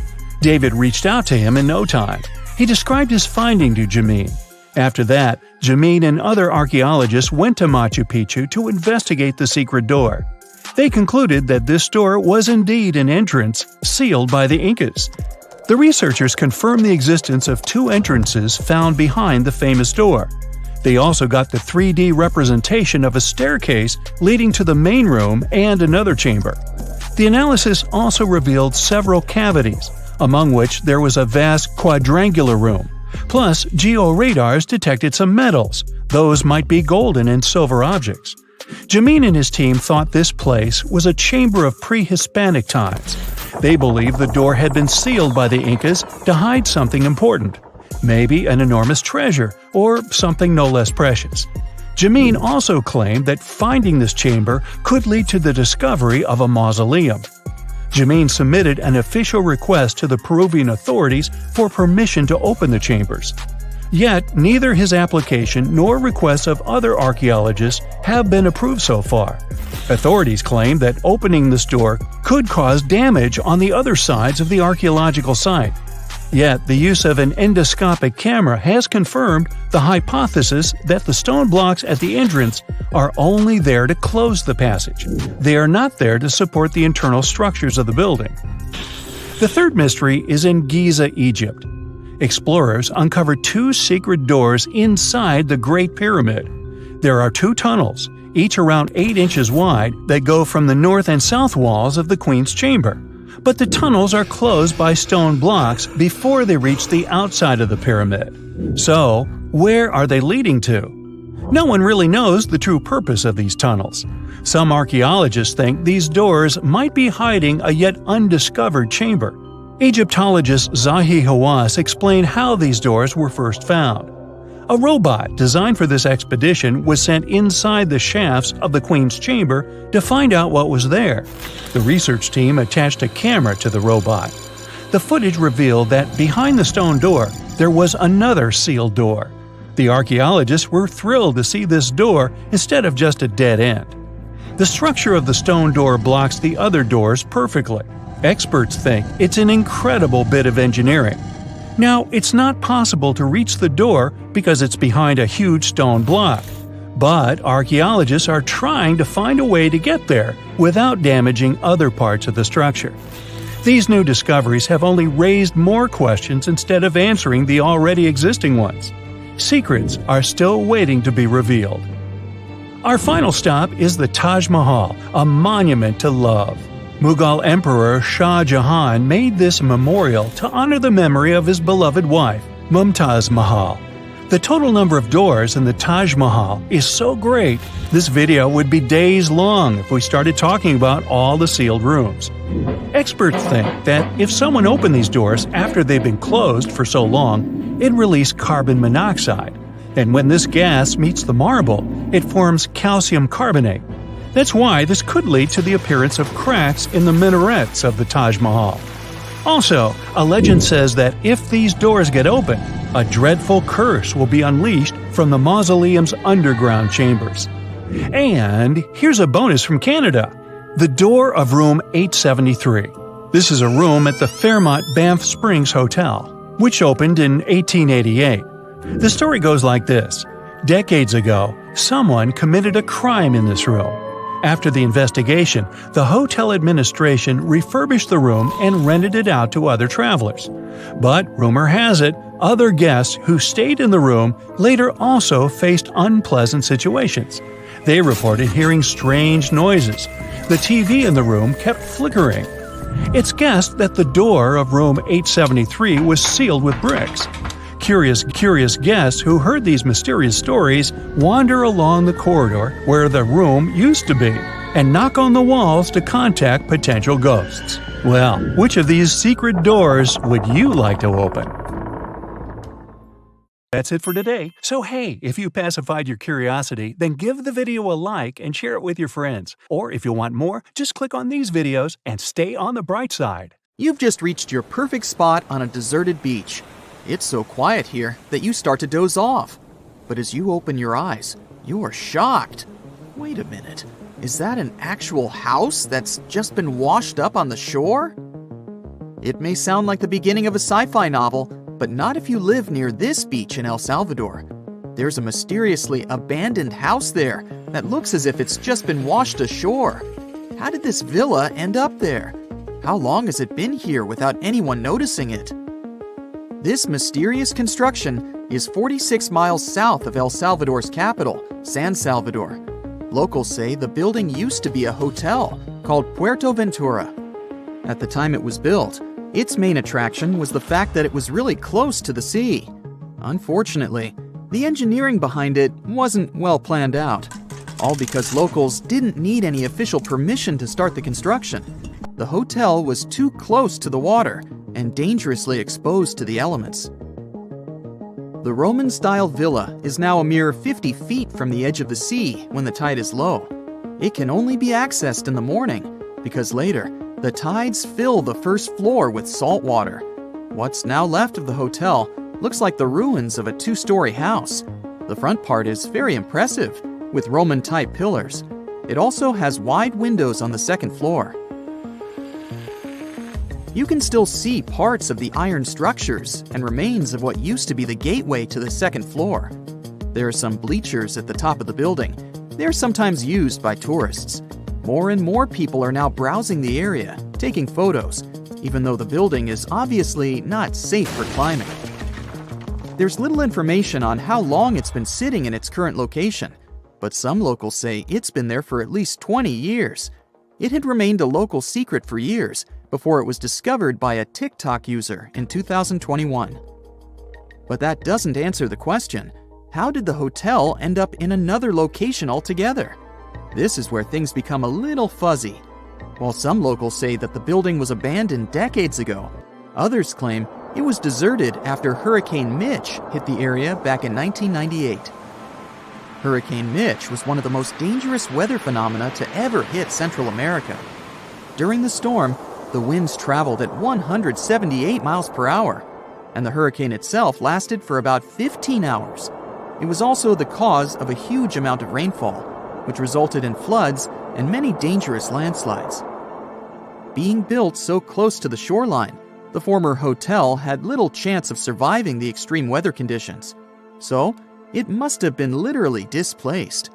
David reached out to him in no time. He described his finding to Jameen. After that, Jameen and other archaeologists went to Machu Picchu to investigate the secret door. They concluded that this door was indeed an entrance sealed by the Incas. The researchers confirmed the existence of 2 entrances found behind the famous door. They also got the 3D representation of a staircase leading to the main room and another chamber. The analysis also revealed several cavities, among which there was a vast quadrangular room. Plus, georadars detected some metals. Those might be golden and silver objects. Jameen and his team thought this place was a chamber of pre-Hispanic times. They believed the door had been sealed by the Incas to hide something important. Maybe an enormous treasure, or something no less precious. Jameen also claimed that finding this chamber could lead to the discovery of a mausoleum. Jameen submitted an official request to the Peruvian authorities for permission to open the chambers. Yet, neither his application nor requests of other archaeologists have been approved so far. Authorities claim that opening this door could cause damage on the other sides of the archaeological site. Yet, the use of an endoscopic camera has confirmed the hypothesis that the stone blocks at the entrance are only there to close the passage. They are not there to support the internal structures of the building. The third mystery is in Giza, Egypt. explorers uncovered 2 secret doors inside the Great Pyramid. There are 2 tunnels, each around 8 inches wide, that go from the north and south walls of the Queen's Chamber. But the tunnels are closed by stone blocks before they reach the outside of the pyramid. So, where are they leading to? No one really knows the true purpose of these tunnels. Some archaeologists think these doors might be hiding a yet undiscovered chamber. Egyptologist Zahi Hawass explained how these doors were first found. A robot designed for this expedition was sent inside the shafts of the Queen's Chamber to find out what was there. The research team attached a camera to the robot. The footage revealed that behind the stone door, there was another sealed door. The archaeologists were thrilled to see this door instead of just a dead end. The structure of the stone door blocks the other doors perfectly. Experts think it's an incredible bit of engineering. Now, it's not possible to reach the door because it's behind a huge stone block. But archaeologists are trying to find a way to get there without damaging other parts of the structure. These new discoveries have only raised more questions instead of answering the already existing ones. Secrets are still waiting to be revealed. Our final stop is the Taj Mahal, a monument to love. Mughal Emperor Shah Jahan made this memorial to honor the memory of his beloved wife, Mumtaz Mahal. The total number of doors in the Taj Mahal is so great, this video would be days long if we started talking about all the sealed rooms. Experts think that if someone opened these doors after they've been closed for so long, it released carbon monoxide, and when this gas meets the marble, it forms calcium carbonate. That's why this could lead to the appearance of cracks in the minarets of the Taj Mahal. Also, a legend says that if these doors get open, a dreadful curse will be unleashed from the mausoleum's underground chambers. And here's a bonus from Canada: the door of room 873. This is a room at the Fairmont Banff Springs Hotel, which opened in 1888. The story goes like this. Decades ago, someone committed a crime in this room. After the investigation, the hotel administration refurbished the room and rented it out to other travelers. But rumor has it, other guests who stayed in the room later also faced unpleasant situations. They reported hearing strange noises. The TV in the room kept flickering. It's guessed that the door of room 873 was sealed with bricks. Curious guests who heard these mysterious stories wander along the corridor where the room used to be and knock on the walls to contact potential ghosts. Well, which of these secret doors would you like to open? That's it for today. So hey, if you pacified your curiosity, then give the video a like and share it with your friends. Or if you want more, just click on these videos and stay on the bright side. You've just reached your perfect spot on a deserted beach. It's so quiet here that you start to doze off. But as you open your eyes, you are shocked. Wait a minute, is that an actual house that's just been washed up on the shore? It may sound like the beginning of a sci-fi novel, but not if you live near this beach in El Salvador. There's a mysteriously abandoned house there that looks as if it's just been washed ashore. How did this villa end up there? How long has it been here without anyone noticing it? This mysterious construction is 46 miles south of El Salvador's capital, San Salvador. Locals say the building used to be a hotel called Puerto Ventura. At the time it was built, its main attraction was the fact that it was really close to the sea. Unfortunately, the engineering behind it wasn't well planned out, all because locals didn't need any official permission to start the construction. The hotel was too close to the water and dangerously exposed to the elements. The Roman-style villa is now a mere 50 feet from the edge of the sea when the tide is low. It can only be accessed in the morning because later, the tides fill the first floor with salt water. What's now left of the hotel looks like the ruins of a 2-story house. The front part is very impressive, with Roman-type pillars. It also has wide windows on the second floor. You can still see parts of the iron structures and remains of what used to be the gateway to the second floor. There are some bleachers at the top of the building. They're sometimes used by tourists. More and more people are now browsing the area, taking photos, even though the building is obviously not safe for climbing. There's little information on how long it's been sitting in its current location, but some locals say it's been there for at least 20 years. It had remained a local secret for years before it was discovered by a TikTok user in 2021. But that doesn't answer the question. How did the hotel end up in another location altogether? This is where things become a little fuzzy. While some locals say that the building was abandoned decades ago, others claim it was deserted after Hurricane Mitch hit the area back in 1998. Hurricane Mitch was one of the most dangerous weather phenomena to ever hit Central America. During the storm, the winds traveled at 178 miles per hour, and the hurricane itself lasted for about 15 hours. It was also the cause of a huge amount of rainfall, which resulted in floods and many dangerous landslides. Being built so close to the shoreline, the former hotel had little chance of surviving the extreme weather conditions, so it must have been literally displaced.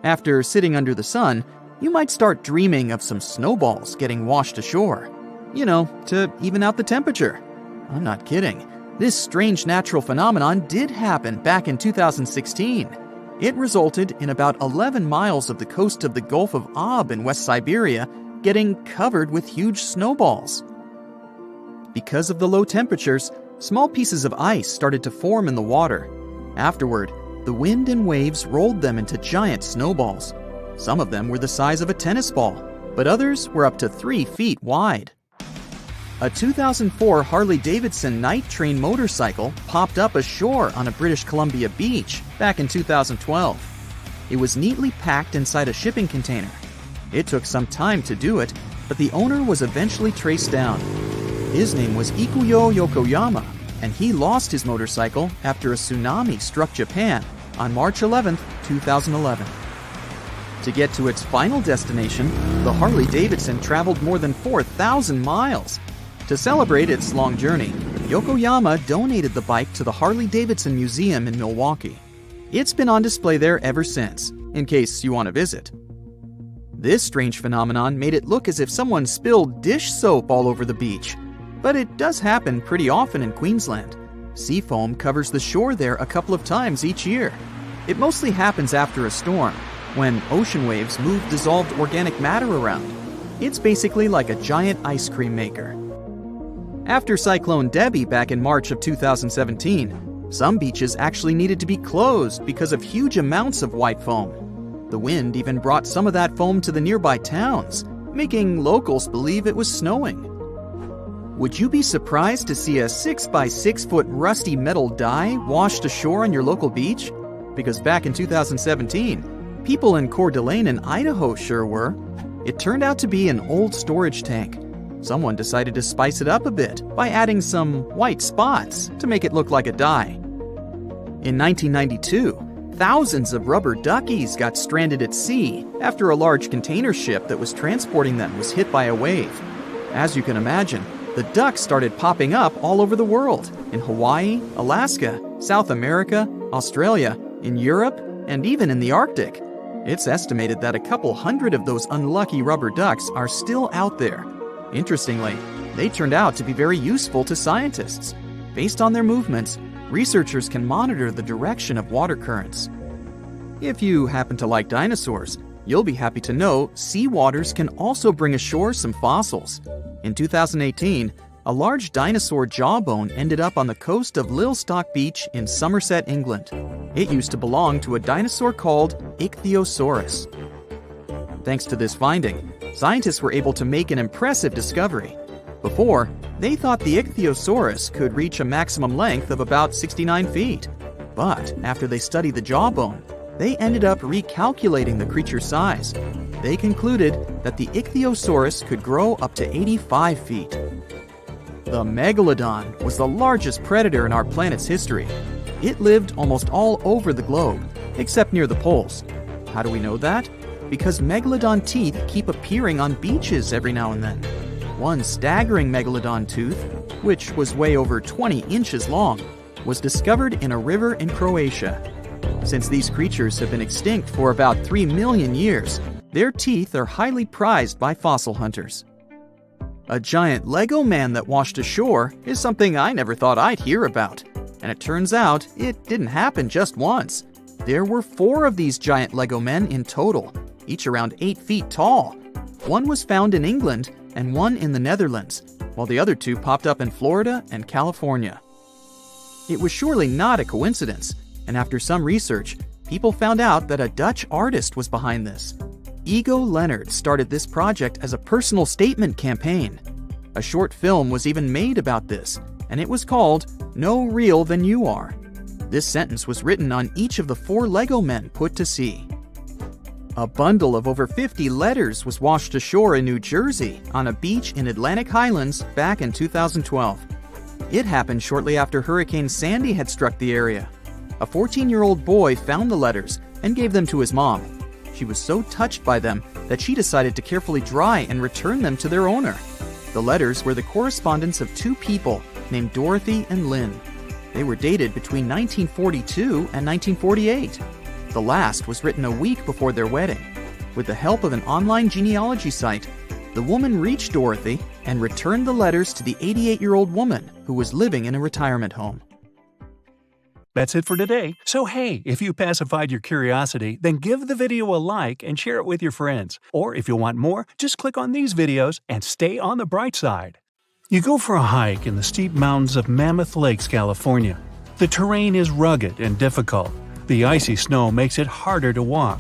After sitting under the sun, you might start dreaming of some snowballs getting washed ashore. To even out the temperature. I'm not kidding. This strange natural phenomenon did happen back in 2016. It resulted in about 11 miles of the coast of the Gulf of Aab in West Siberia getting covered with huge snowballs. Because of the low temperatures, small pieces of ice started to form in the water. Afterward, the wind and waves rolled them into giant snowballs. Some of them were the size of a tennis ball, but others were up to 3 feet wide. A 2004 Harley-Davidson night train motorcycle popped up ashore on a British Columbia beach back in 2012. It was neatly packed inside a shipping container. It took some time to do it, but the owner was eventually traced down. His name was Ikuyo Yokoyama, and he lost his motorcycle after a tsunami struck Japan on March 11, 2011. To get to its final destination, the Harley-Davidson traveled more than 4,000 miles. To celebrate its long journey, Yokoyama donated the bike to the Harley-Davidson Museum in Milwaukee. It's been on display there ever since, in case you want to visit. This strange phenomenon made it look as if someone spilled dish soap all over the beach. But it does happen pretty often in Queensland. Sea foam covers the shore there a couple of times each year. It mostly happens after a storm, when ocean waves move dissolved organic matter around. It's basically like a giant ice cream maker. After Cyclone Debbie back in March of 2017, some beaches actually needed to be closed because of huge amounts of white foam. The wind even brought some of that foam to the nearby towns, making locals believe it was snowing. Would you be surprised to see a 6 by 6 foot rusty metal die washed ashore on your local beach? Because back in 2017, people in Coeur d'Alene in Idaho sure were. It turned out to be an old storage tank. Someone decided to spice it up a bit by adding some white spots to make it look like a die. In 1992, thousands of rubber duckies got stranded at sea after a large container ship that was transporting them was hit by a wave. As you can imagine, the ducks started popping up all over the world, in Hawaii, Alaska, South America, Australia, in Europe, and even in the Arctic. It's estimated that a couple hundred of those unlucky rubber ducks are still out there. Interestingly, they turned out to be very useful to scientists. Based on their movements, researchers can monitor the direction of water currents. If you happen to like dinosaurs, you'll be happy to know sea waters can also bring ashore some fossils. In 2018, a large dinosaur jawbone ended up on the coast of Lilstock Beach in Somerset, England. It used to belong to a dinosaur called Ichthyosaurus. Thanks to this finding, scientists were able to make an impressive discovery. Before, they thought the Ichthyosaurus could reach a maximum length of about 69 feet. But after they studied the jawbone, they ended up recalculating the creature's size. They concluded that the Ichthyosaurus could grow up to 85 feet. The megalodon was the largest predator in our planet's history. It lived almost all over the globe, except near the poles. How do we know that? Because megalodon teeth keep appearing on beaches every now and then. One staggering megalodon tooth, which was way over 20 inches long, was discovered in a river in Croatia. Since these creatures have been extinct for about 3 million years, their teeth are highly prized by fossil hunters. A giant Lego man that washed ashore is something I never thought I'd hear about. And it turns out it didn't happen just once. There were 4 of these giant Lego men in total, each around 8 feet tall. One was found in England and one in the Netherlands, while the other 2 popped up in Florida and California. It was surely not a coincidence, and after some research, people found out that a Dutch artist was behind this. Ego Leonard started this project as a personal statement campaign. A short film was even made about this, and it was called No Real Than You Are. This sentence was written on each of the 4 Lego men put to sea. A bundle of over 50 letters was washed ashore in New Jersey on a beach in Atlantic Highlands back in 2012. It happened shortly after Hurricane Sandy had struck the area. A 14-year-old boy found the letters and gave them to his mom. She was so touched by them that she decided to carefully dry and return them to their owner. The letters were the correspondence of 2 people named Dorothy and Lynn. They were dated between 1942 and 1948. The last was written a week before their wedding. With the help of an online genealogy site, the woman reached Dorothy and returned the letters to the 88-year-old woman who was living in a retirement home. That's it for today. So hey, if you pacified your curiosity, then give the video a like and share it with your friends. Or if you want more, just click on these videos and stay on the bright side. You go for a hike in the steep mountains of Mammoth Lakes, California. The terrain is rugged and difficult. The icy snow makes it harder to walk.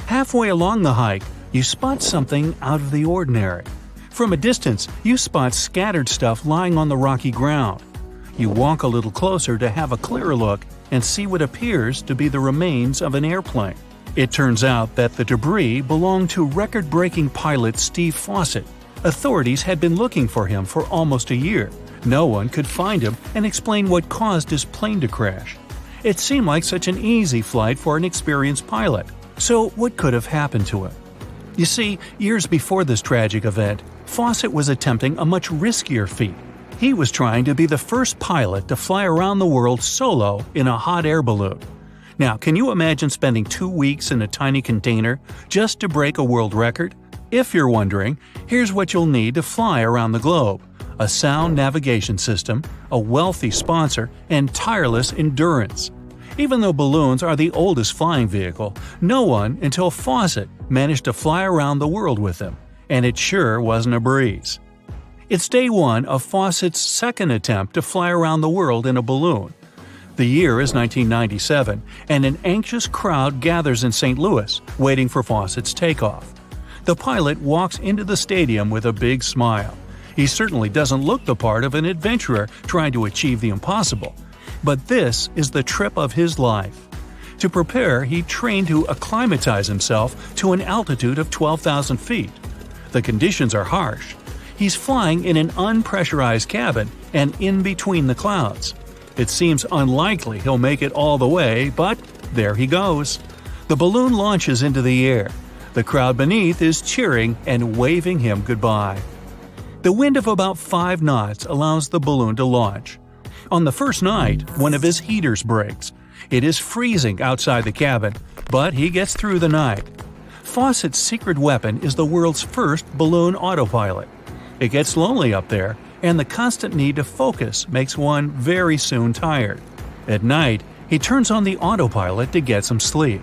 Halfway along the hike, you spot something out of the ordinary. From a distance, you spot scattered stuff lying on the rocky ground. You walk a little closer to have a clearer look and see what appears to be the remains of an airplane. It turns out that the debris belonged to record-breaking pilot Steve Fawcett. Authorities had been looking for him for almost a year. No one could find him and explain what caused his plane to crash. It seemed like such an easy flight for an experienced pilot. So what could have happened to him? You see, years before this tragic event, Fawcett was attempting a much riskier feat. He was trying to be the first pilot to fly around the world solo in a hot air balloon. Now, can you imagine spending 2 weeks in a tiny container just to break a world record? If you're wondering, here's what you'll need to fly around the globe: a sound navigation system, a wealthy sponsor, and tireless endurance. Even though balloons are the oldest flying vehicle, no one until Fawcett managed to fly around the world with them, and it sure wasn't a breeze. It's day 1 of Fawcett's second attempt to fly around the world in a balloon. The year is 1997, and an anxious crowd gathers in St. Louis, waiting for Fawcett's takeoff. The pilot walks into the stadium with a big smile. He certainly doesn't look the part of an adventurer trying to achieve the impossible. But this is the trip of his life. To prepare, he trained to acclimatize himself to an altitude of 12,000 feet. The conditions are harsh. He's flying in an unpressurized cabin and in between the clouds. It seems unlikely he'll make it all the way, but there he goes. The balloon launches into the air. The crowd beneath is cheering and waving him goodbye. The wind of about 5 knots allows the balloon to launch. On the first night, one of his heaters breaks. It is freezing outside the cabin, but he gets through the night. Fawcett's secret weapon is the world's first balloon autopilot. It gets lonely up there, and the constant need to focus makes one very soon tired. At night, he turns on the autopilot to get some sleep.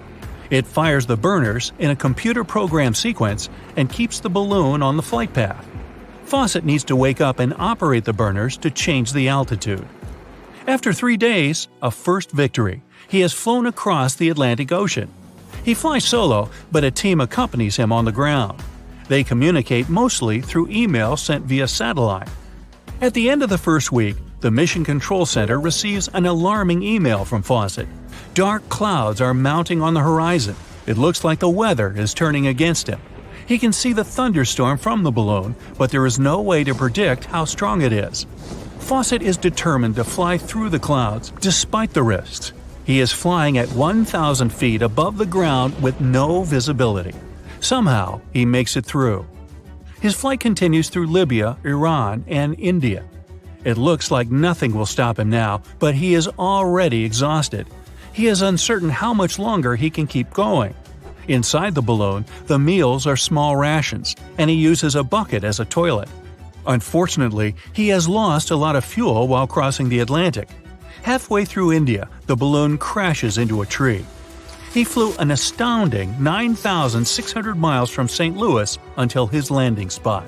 It fires the burners in a computer-programmed sequence and keeps the balloon on the flight path. Fawcett needs to wake up and operate the burners to change the altitude. After 3 days, a first victory, he has flown across the Atlantic Ocean. He flies solo, but a team accompanies him on the ground. They communicate mostly through email sent via satellite. At the end of the first week, the Mission Control Center receives an alarming email from Fawcett. Dark clouds are mounting on the horizon. It looks like the weather is turning against him. He can see the thunderstorm from the balloon, but there is no way to predict how strong it is. Fawcett is determined to fly through the clouds despite the risks. He is flying at 1,000 feet above the ground with no visibility. Somehow, he makes it through. His flight continues through Libya, Iran, and India. It looks like nothing will stop him now, but he is already exhausted. He is uncertain how much longer he can keep going. Inside the balloon, the meals are small rations, and he uses a bucket as a toilet. Unfortunately, he has lost a lot of fuel while crossing the Atlantic. Halfway through India, the balloon crashes into a tree. He flew an astounding 9,600 miles from St. Louis until his landing spot.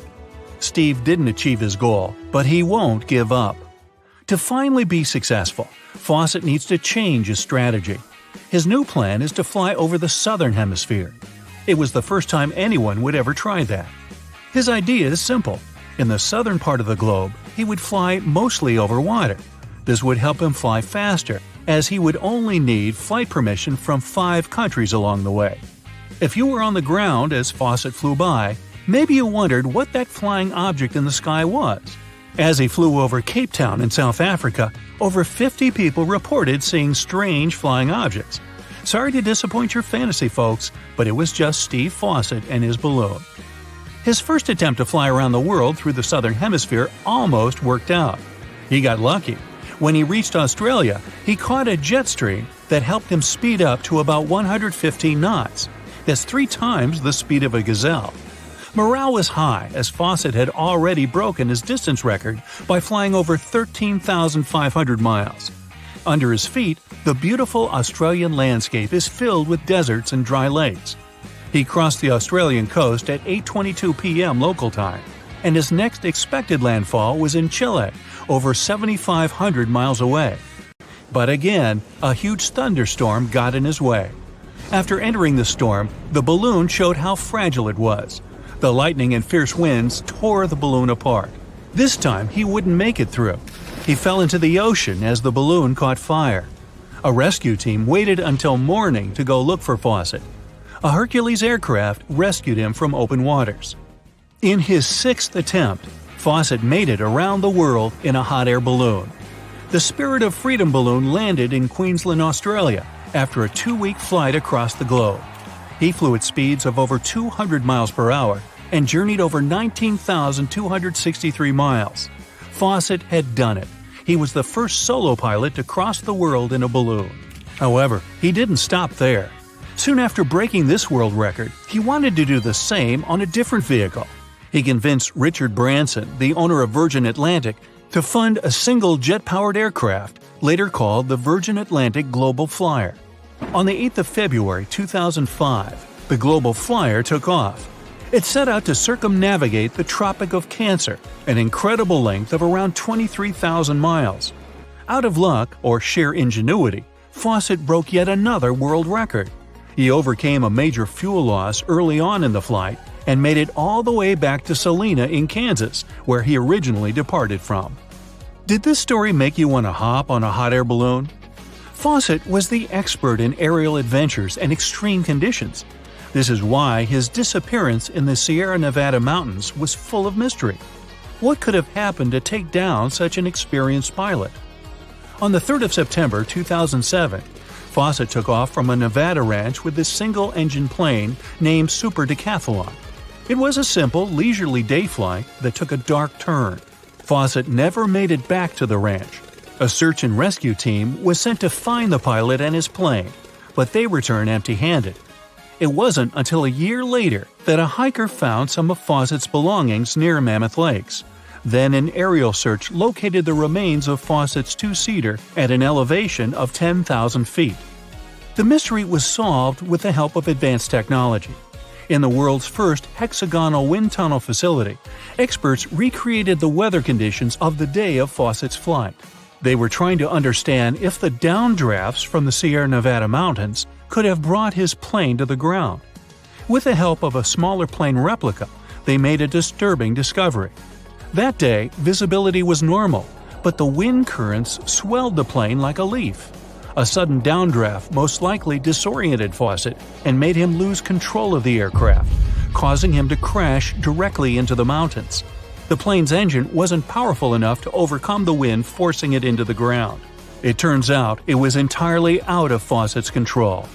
Steve didn't achieve his goal, but he won't give up. To finally be successful, Fawcett needs to change his strategy. His new plan is to fly over the southern hemisphere. It was the first time anyone would ever try that. His idea is simple. In the southern part of the globe, he would fly mostly over water. This would help him fly faster, as he would only need flight permission from 5 countries along the way. If you were on the ground as Fawcett flew by, maybe you wondered what that flying object in the sky was. As he flew over Cape Town in South Africa, over 50 people reported seeing strange flying objects. Sorry to disappoint your fantasy folks, but it was just Steve Fawcett and his balloon. His first attempt to fly around the world through the southern hemisphere almost worked out. He got lucky. When he reached Australia, he caught a jet stream that helped him speed up to about 115 knots. That's 3 times the speed of a gazelle. Morale was high as Fawcett had already broken his distance record by flying over 13,500 miles. Under his feet, the beautiful Australian landscape is filled with deserts and dry lakes. He crossed the Australian coast at 8:22 p.m. local time, and his next expected landfall was in Chile, over 7,500 miles away. But again, a huge thunderstorm got in his way. After entering the storm, the balloon showed how fragile it was. The lightning and fierce winds tore the balloon apart. This time, he wouldn't make it through. He fell into the ocean as the balloon caught fire. A rescue team waited until morning to go look for Fawcett. A Hercules aircraft rescued him from open waters. In his 6th attempt, Fawcett made it around the world in a hot air balloon. The Spirit of Freedom balloon landed in Queensland, Australia, after a 2-week flight across the globe. He flew at speeds of over 200 miles per hour and journeyed over 19,263 miles. Fawcett had done it. He was the first solo pilot to cross the world in a balloon. However, he didn't stop there. Soon after breaking this world record, he wanted to do the same on a different vehicle. He convinced Richard Branson, the owner of Virgin Atlantic, to fund a single jet-powered aircraft, later called the Virgin Atlantic Global Flyer. On the 8th of February 2005, the Global Flyer took off. It set out to circumnavigate the Tropic of Cancer, an incredible length of around 23,000 miles. Out of luck, or sheer ingenuity, Fawcett broke yet another world record. He overcame a major fuel loss early on in the flight and made it all the way back to Salina in Kansas, where he originally departed from. Did this story make you want to hop on a hot air balloon? Fawcett was the expert in aerial adventures and extreme conditions. This is why his disappearance in the Sierra Nevada mountains was full of mystery. What could have happened to take down such an experienced pilot? On the 3rd of September 2007, Fawcett took off from a Nevada ranch with this single-engine plane named Super Decathlon. It was a simple, leisurely day flight that took a dark turn. Fawcett never made it back to the ranch. A search and rescue team was sent to find the pilot and his plane, but they returned empty-handed. It wasn't until a year later that a hiker found some of Fawcett's belongings near Mammoth Lakes. Then an aerial search located the remains of Fawcett's 2-seater at an elevation of 10,000 feet. The mystery was solved with the help of advanced technology. In the world's first hexagonal wind tunnel facility, experts recreated the weather conditions of the day of Fawcett's flight. They were trying to understand if the downdrafts from the Sierra Nevada mountains could have brought his plane to the ground. With the help of a smaller plane replica, they made a disturbing discovery. That day, visibility was normal, but the wind currents swelled the plane like a leaf. A sudden downdraft most likely disoriented Fawcett and made him lose control of the aircraft, causing him to crash directly into the mountains. The plane's engine wasn't powerful enough to overcome the wind forcing it into the ground. It turns out it was entirely out of Fawcett's control.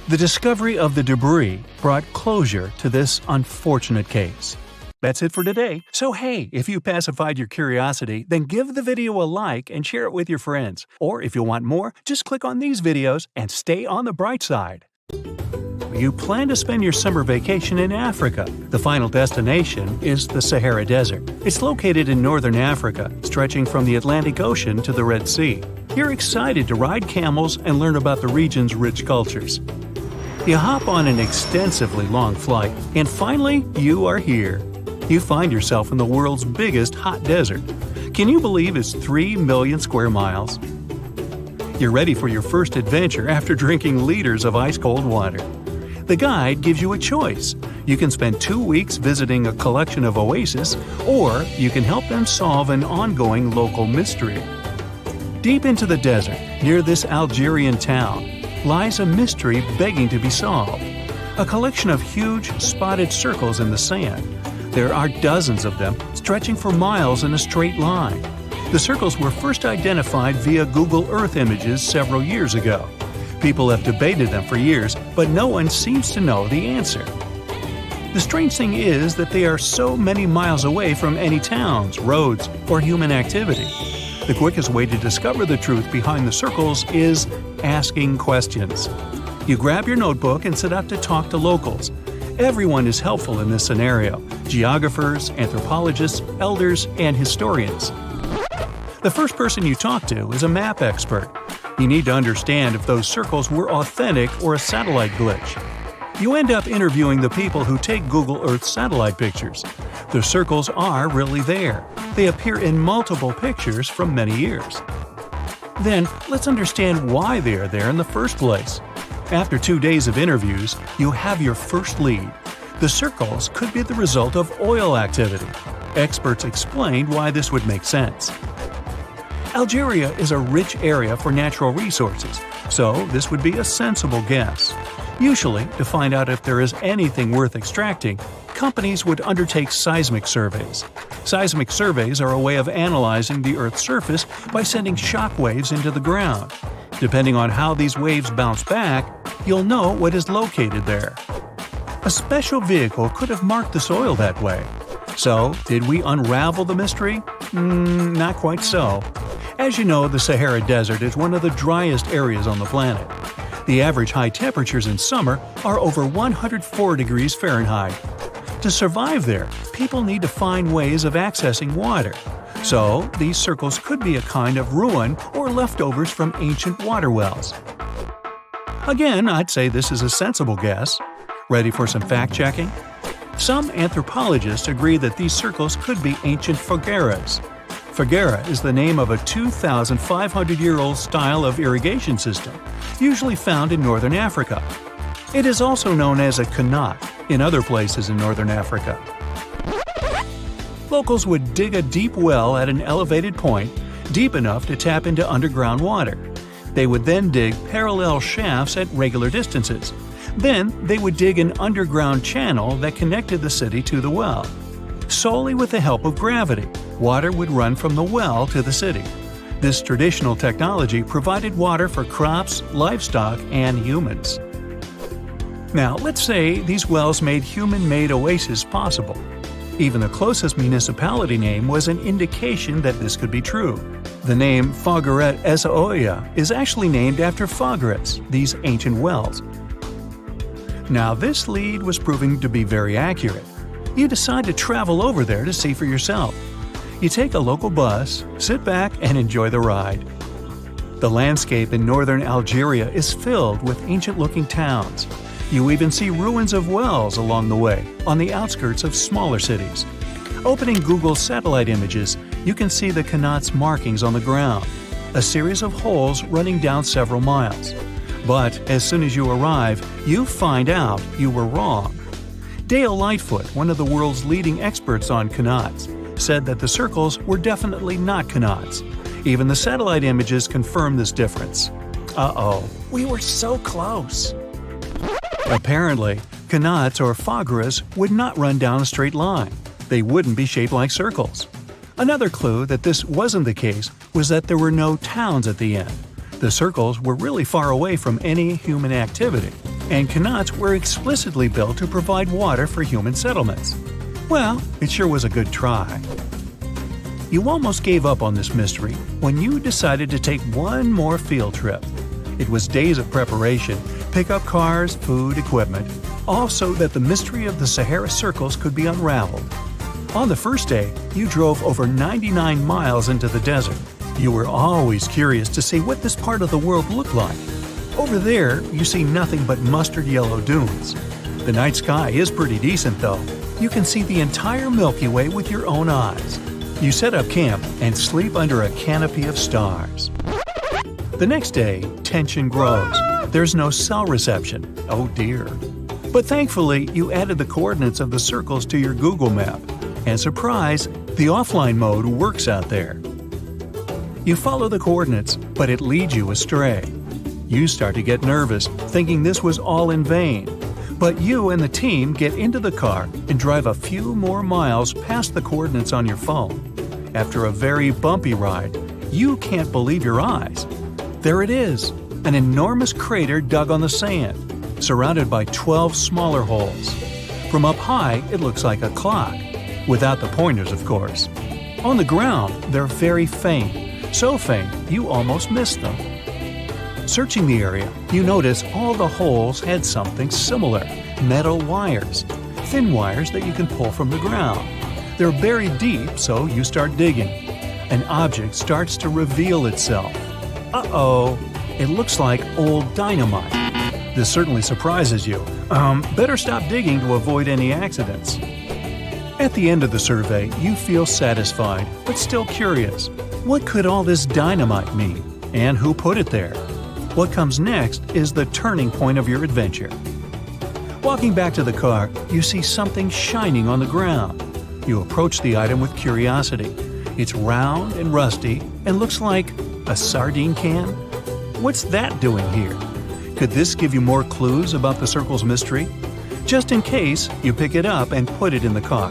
The discovery of the debris brought closure to this unfortunate case. That's it for today. So hey, if you pacified your curiosity, then give the video a like and share it with your friends. Or if you want more, just click on these videos and stay on the bright side. You plan to spend your summer vacation in Africa. The final destination is the Sahara Desert. It's located in northern Africa, stretching from the Atlantic Ocean to the Red Sea. You're excited to ride camels and learn about the region's rich cultures. You hop on an extensively long flight, and finally, you are here. You find yourself in the world's biggest hot desert. Can you believe it's 3 million square miles? You're ready for your first adventure after drinking liters of ice-cold water. The guide gives you a choice. You can spend 2 weeks visiting a collection of oases, or you can help them solve an ongoing local mystery. Deep into the desert, near this Algerian town, lies a mystery begging to be solved. A collection of huge, spotted circles in the sand. There are dozens of them, stretching for miles in a straight line. The circles were first identified via Google Earth images several years ago. People have debated them for years, but no one seems to know the answer. The strange thing is that they are so many miles away from any towns, roads, or human activity. The quickest way to discover the truth behind the circles is asking questions. You grab your notebook and set out to talk to locals. Everyone is helpful in this scenario: geographers, anthropologists, elders, and historians. The first person you talk to is a map expert. You need to understand if those circles were authentic or a satellite glitch. You end up interviewing the people who take Google Earth satellite pictures. The circles are really there. They appear in multiple pictures from many years. Then, let's understand why they are there in the first place. After 2 days of interviews, you have your first lead. The circles could be the result of oil activity. Experts explained why this would make sense. Algeria is a rich area for natural resources, so this would be a sensible guess. Usually, to find out if there is anything worth extracting, companies would undertake seismic surveys. Seismic surveys are a way of analyzing the Earth's surface by sending shock waves into the ground. Depending on how these waves bounce back, you'll know what is located there. A special vehicle could have marked the soil that way. So, did we unravel the mystery? Not quite so. As you know, the Sahara Desert is one of the driest areas on the planet. The average high temperatures in summer are over 104 degrees Fahrenheit. To survive there, people need to find ways of accessing water. So, these circles could be a kind of ruin or leftovers from ancient water wells. Again, I'd say this is a sensible guess. Ready for some fact-checking? Some anthropologists agree that these circles could be ancient fogueras. Foguera is the name of a 2,500-year-old style of irrigation system, usually found in northern Africa. It is also known as a qanat in other places in northern Africa. Locals would dig a deep well at an elevated point, deep enough to tap into underground water. They would then dig parallel shafts at regular distances. Then they would dig an underground channel that connected the city to the well. Solely with the help of gravity, water would run from the well to the city. This traditional technology provided water for crops, livestock, and humans. Now, let's say these wells made human-made oases possible. Even the closest municipality name was an indication that this could be true. The name Fawcett es Hoia is actually named after Fawcett, these ancient wells. Now, this lead was proving to be very accurate. You decide to travel over there to see for yourself. You take a local bus, sit back, and enjoy the ride. The landscape in northern Algeria is filled with ancient-looking towns. You even see ruins of wells along the way, on the outskirts of smaller cities. Opening Google's satellite images, you can see the qanat's markings on the ground, a series of holes running down several miles. But as soon as you arrive, you find out you were wrong. Dale Lightfoot, one of the world's leading experts on qanats, said that the circles were definitely not qanats. Even the satellite images confirm this difference. Uh-oh, we were so close. Apparently, qanats or fawgeras would not run down a straight line. They wouldn't be shaped like circles. Another clue that this wasn't the case was that there were no towns at the end. The circles were really far away from any human activity, and qanats were explicitly built to provide water for human settlements. Well, it sure was a good try. You almost gave up on this mystery when you decided to take one more field trip. It was days of preparation, pick up cars, food, equipment, all so that the mystery of the Sahara circles could be unraveled. On the first day, you drove over 99 miles into the desert. You were always curious to see what this part of the world looked like. Over there, you see nothing but mustard yellow dunes. The night sky is pretty decent though. You can see the entire Milky Way with your own eyes. You set up camp and sleep under a canopy of stars. The next day, tension grows. There's no cell reception. Oh dear. But thankfully, you added the coordinates of the circles to your Google map. And surprise, the offline mode works out there. You follow the coordinates, but it leads you astray. You start to get nervous, thinking this was all in vain. But you and the team get into the car and drive a few more miles past the coordinates on your phone. After a very bumpy ride, you can't believe your eyes. There it is, an enormous crater dug on the sand, surrounded by 12 smaller holes. From up high, it looks like a clock, without the pointers, of course. On the ground, they're very faint, so faint you almost miss them. Searching the area, you notice all the holes had something similar, metal wires, thin wires that you can pull from the ground. They're buried deep, so you start digging. An object starts to reveal itself. Uh-oh, it looks like old dynamite. This certainly surprises you. Better stop digging to avoid any accidents. At the end of the survey, you feel satisfied, but still curious. What could all this dynamite mean? And who put it there? What comes next is the turning point of your adventure. Walking back to the car, you see something shining on the ground. You approach the item with curiosity. It's round and rusty and looks like a sardine can. What's that doing here? Could this give you more clues about the circle's mystery? Just in case, you pick it up and put it in the car.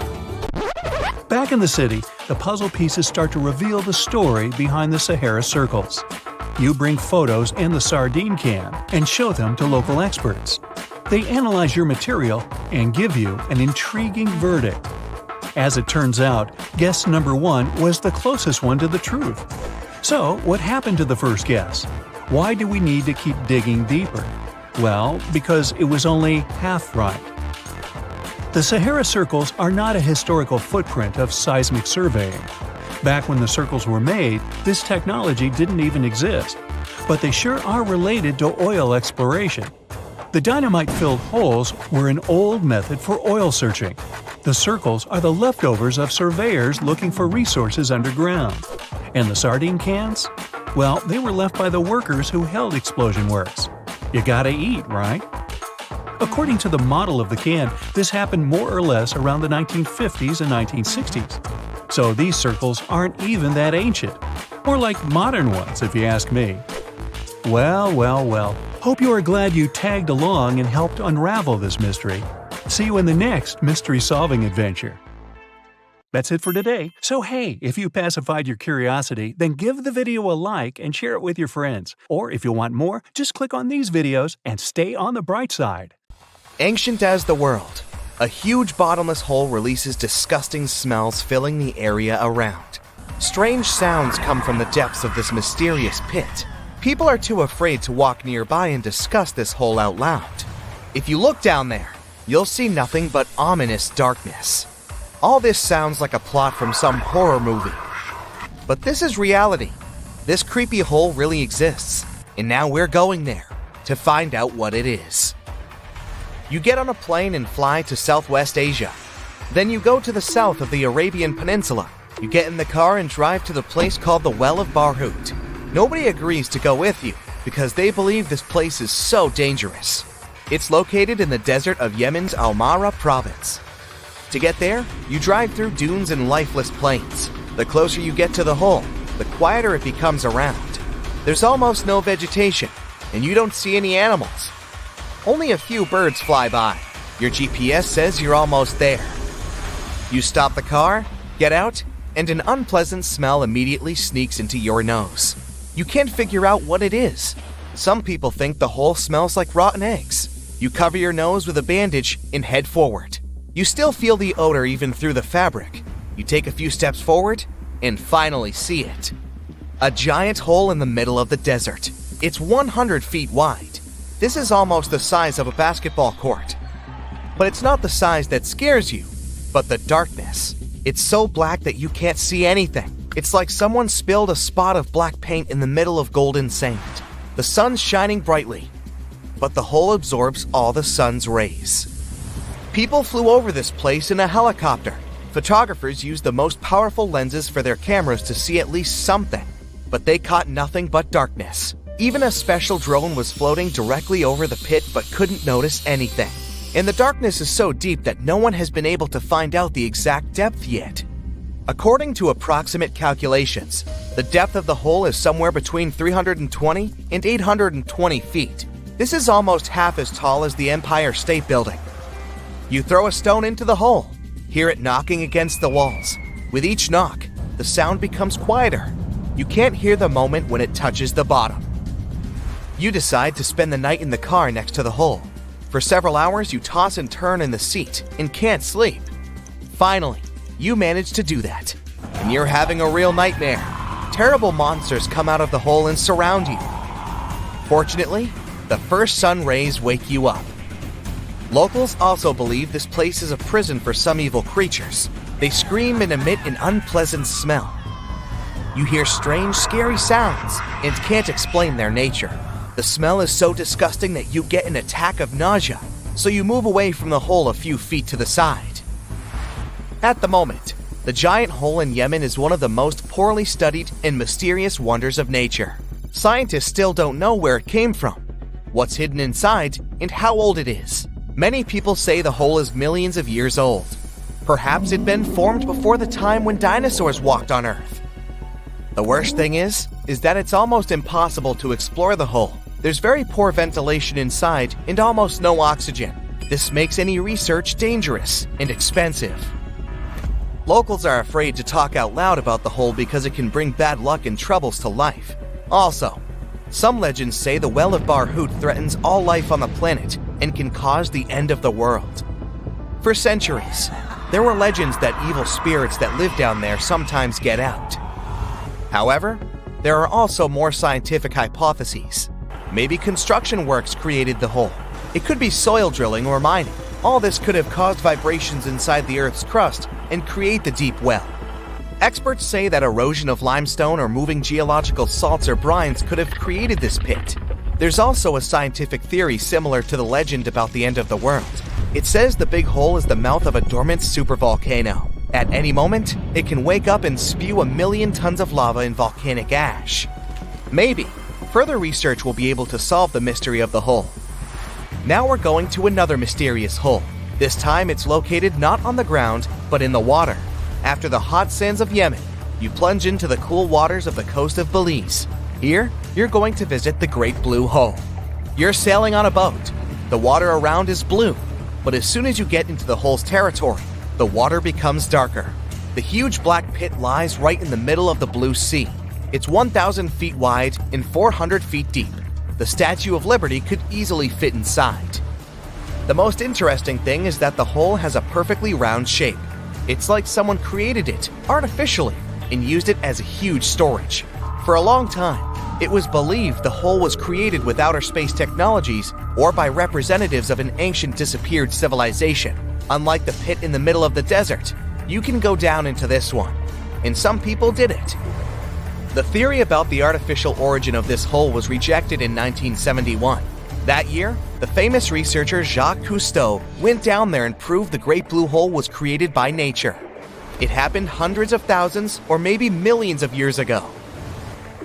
Back in the city, the puzzle pieces start to reveal the story behind the Sahara circles. You bring photos and the sardine can and show them to local experts. They analyze your material and give you an intriguing verdict. As it turns out, guess number 1 was the closest one to the truth. So, what happened to the first guess? Why do we need to keep digging deeper? Well, because it was only half right. The Sahara circles are not a historical footprint of seismic surveying. Back when the circles were made, this technology didn't even exist. But they sure are related to oil exploration. The dynamite-filled holes were an old method for oil searching. The circles are the leftovers of surveyors looking for resources underground. And the sardine cans? Well, they were left by the workers who held explosion works. You gotta eat, right? According to the model of the can, this happened more or less around the 1950s and 1960s. So these circles aren't even that ancient. More like modern ones, if you ask me. Well. Hope you are glad you tagged along and helped unravel this mystery. See you in the next mystery-solving adventure. That's it for today. So hey, if you pacified your curiosity, then give the video a like and share it with your friends. Or if you want more, just click on these videos and stay on the bright side. Ancient as the world, a huge bottomless hole releases disgusting smells filling the area around. Strange sounds come from the depths of this mysterious pit. People are too afraid to walk nearby and discuss this hole out loud. If you look down there, you'll see nothing but ominous darkness. All this sounds like a plot from some horror movie. But this is reality. This creepy hole really exists, and now we're going there to find out what it is. You get on a plane and fly to Southwest Asia. Then you go to the south of the Arabian Peninsula. You get in the car and drive to the place called the Well of Barhout. Nobody agrees to go with you because they believe this place is so dangerous. It's located in the desert of Yemen's Al-Mara province. To get there, you drive through dunes and lifeless plains. The closer you get to the hole, the quieter it becomes around. There's almost no vegetation, and you don't see any animals. Only a few birds fly by. Your GPS says you're almost there. You stop the car, get out, and an unpleasant smell immediately sneaks into your nose. You can't figure out what it is. Some people think the hole smells like rotten eggs. You cover your nose with a bandage and head forward. You still feel the odor even through the fabric. You take a few steps forward and finally see it. A giant hole in the middle of the desert. It's 100 feet wide. This is almost the size of a basketball court. But it's not the size that scares you, but the darkness. It's so black that you can't see anything. It's like someone spilled a spot of black paint in the middle of golden sand. The sun's shining brightly, but the hole absorbs all the sun's rays. People flew over this place in a helicopter. Photographers used the most powerful lenses for their cameras to see at least something, but they caught nothing but darkness. Even a special drone was floating directly over the pit but couldn't notice anything. And the darkness is so deep that no one has been able to find out the exact depth yet. According to approximate calculations, the depth of the hole is somewhere between 320 and 820 feet. This is almost half as tall as the Empire State Building. You throw a stone into the hole, hear it knocking against the walls. With each knock, the sound becomes quieter. You can't hear the moment when it touches the bottom. You decide to spend the night in the car next to the hole. For several hours, you toss and turn in the seat and can't sleep. Finally, you manage to do that, and you're having a real nightmare. Terrible monsters come out of the hole and surround you. Fortunately, the first sun rays wake you up. Locals also believe this place is a prison for some evil creatures. They scream and emit an unpleasant smell. You hear strange, scary sounds and can't explain their nature. The smell is so disgusting that you get an attack of nausea, so you move away from the hole a few feet to the side. At the moment, the giant hole in Yemen is one of the most poorly studied and mysterious wonders of nature. Scientists still don't know where it came from, what's hidden inside, and how old it is. Many people say the hole is millions of years old. Perhaps it'd been formed before the time when dinosaurs walked on Earth. The worst thing is that it's almost impossible to explore the hole. There's very poor ventilation inside and almost no oxygen. This makes any research dangerous and expensive. Locals are afraid to talk out loud about the hole because it can bring bad luck and troubles to life. Also, some legends say the well of Barhut threatens all life on the planet and can cause the end of the world. For centuries, there were legends that evil spirits that live down there sometimes get out. However, there are also more scientific hypotheses. Maybe construction works created the hole. It could be soil drilling or mining. All this could have caused vibrations inside the Earth's crust and create the deep well. Experts say that erosion of limestone or moving geological salts or brines could have created this pit. There's also a scientific theory similar to the legend about the end of the world. It says the big hole is the mouth of a dormant supervolcano. At any moment, it can wake up and spew 1 million tons of lava and volcanic ash. Maybe further research will be able to solve the mystery of the hole. Now we're going to another mysterious hole. This time it's located not on the ground, but in the water. After the hot sands of Yemen, you plunge into the cool waters of the coast of Belize. Here, you're going to visit the Great Blue Hole. You're sailing on a boat. The water around is blue, but as soon as you get into the hole's territory, the water becomes darker. The huge black pit lies right in the middle of the blue sea. It's 1,000 feet wide and 400 feet deep. The Statue of Liberty could easily fit inside. The most interesting thing is that the hole has a perfectly round shape. It's like someone created it artificially and used it as a huge storage. For a long time, it was believed the hole was created with outer space technologies or by representatives of an ancient disappeared civilization. Unlike the pit in the middle of the desert, you can go down into this one, and some people did it. The theory about the artificial origin of this hole was rejected in 1971. That year, the famous researcher Jacques Cousteau went down there and proved the Great Blue Hole was created by nature. It happened hundreds of thousands or maybe millions of years ago.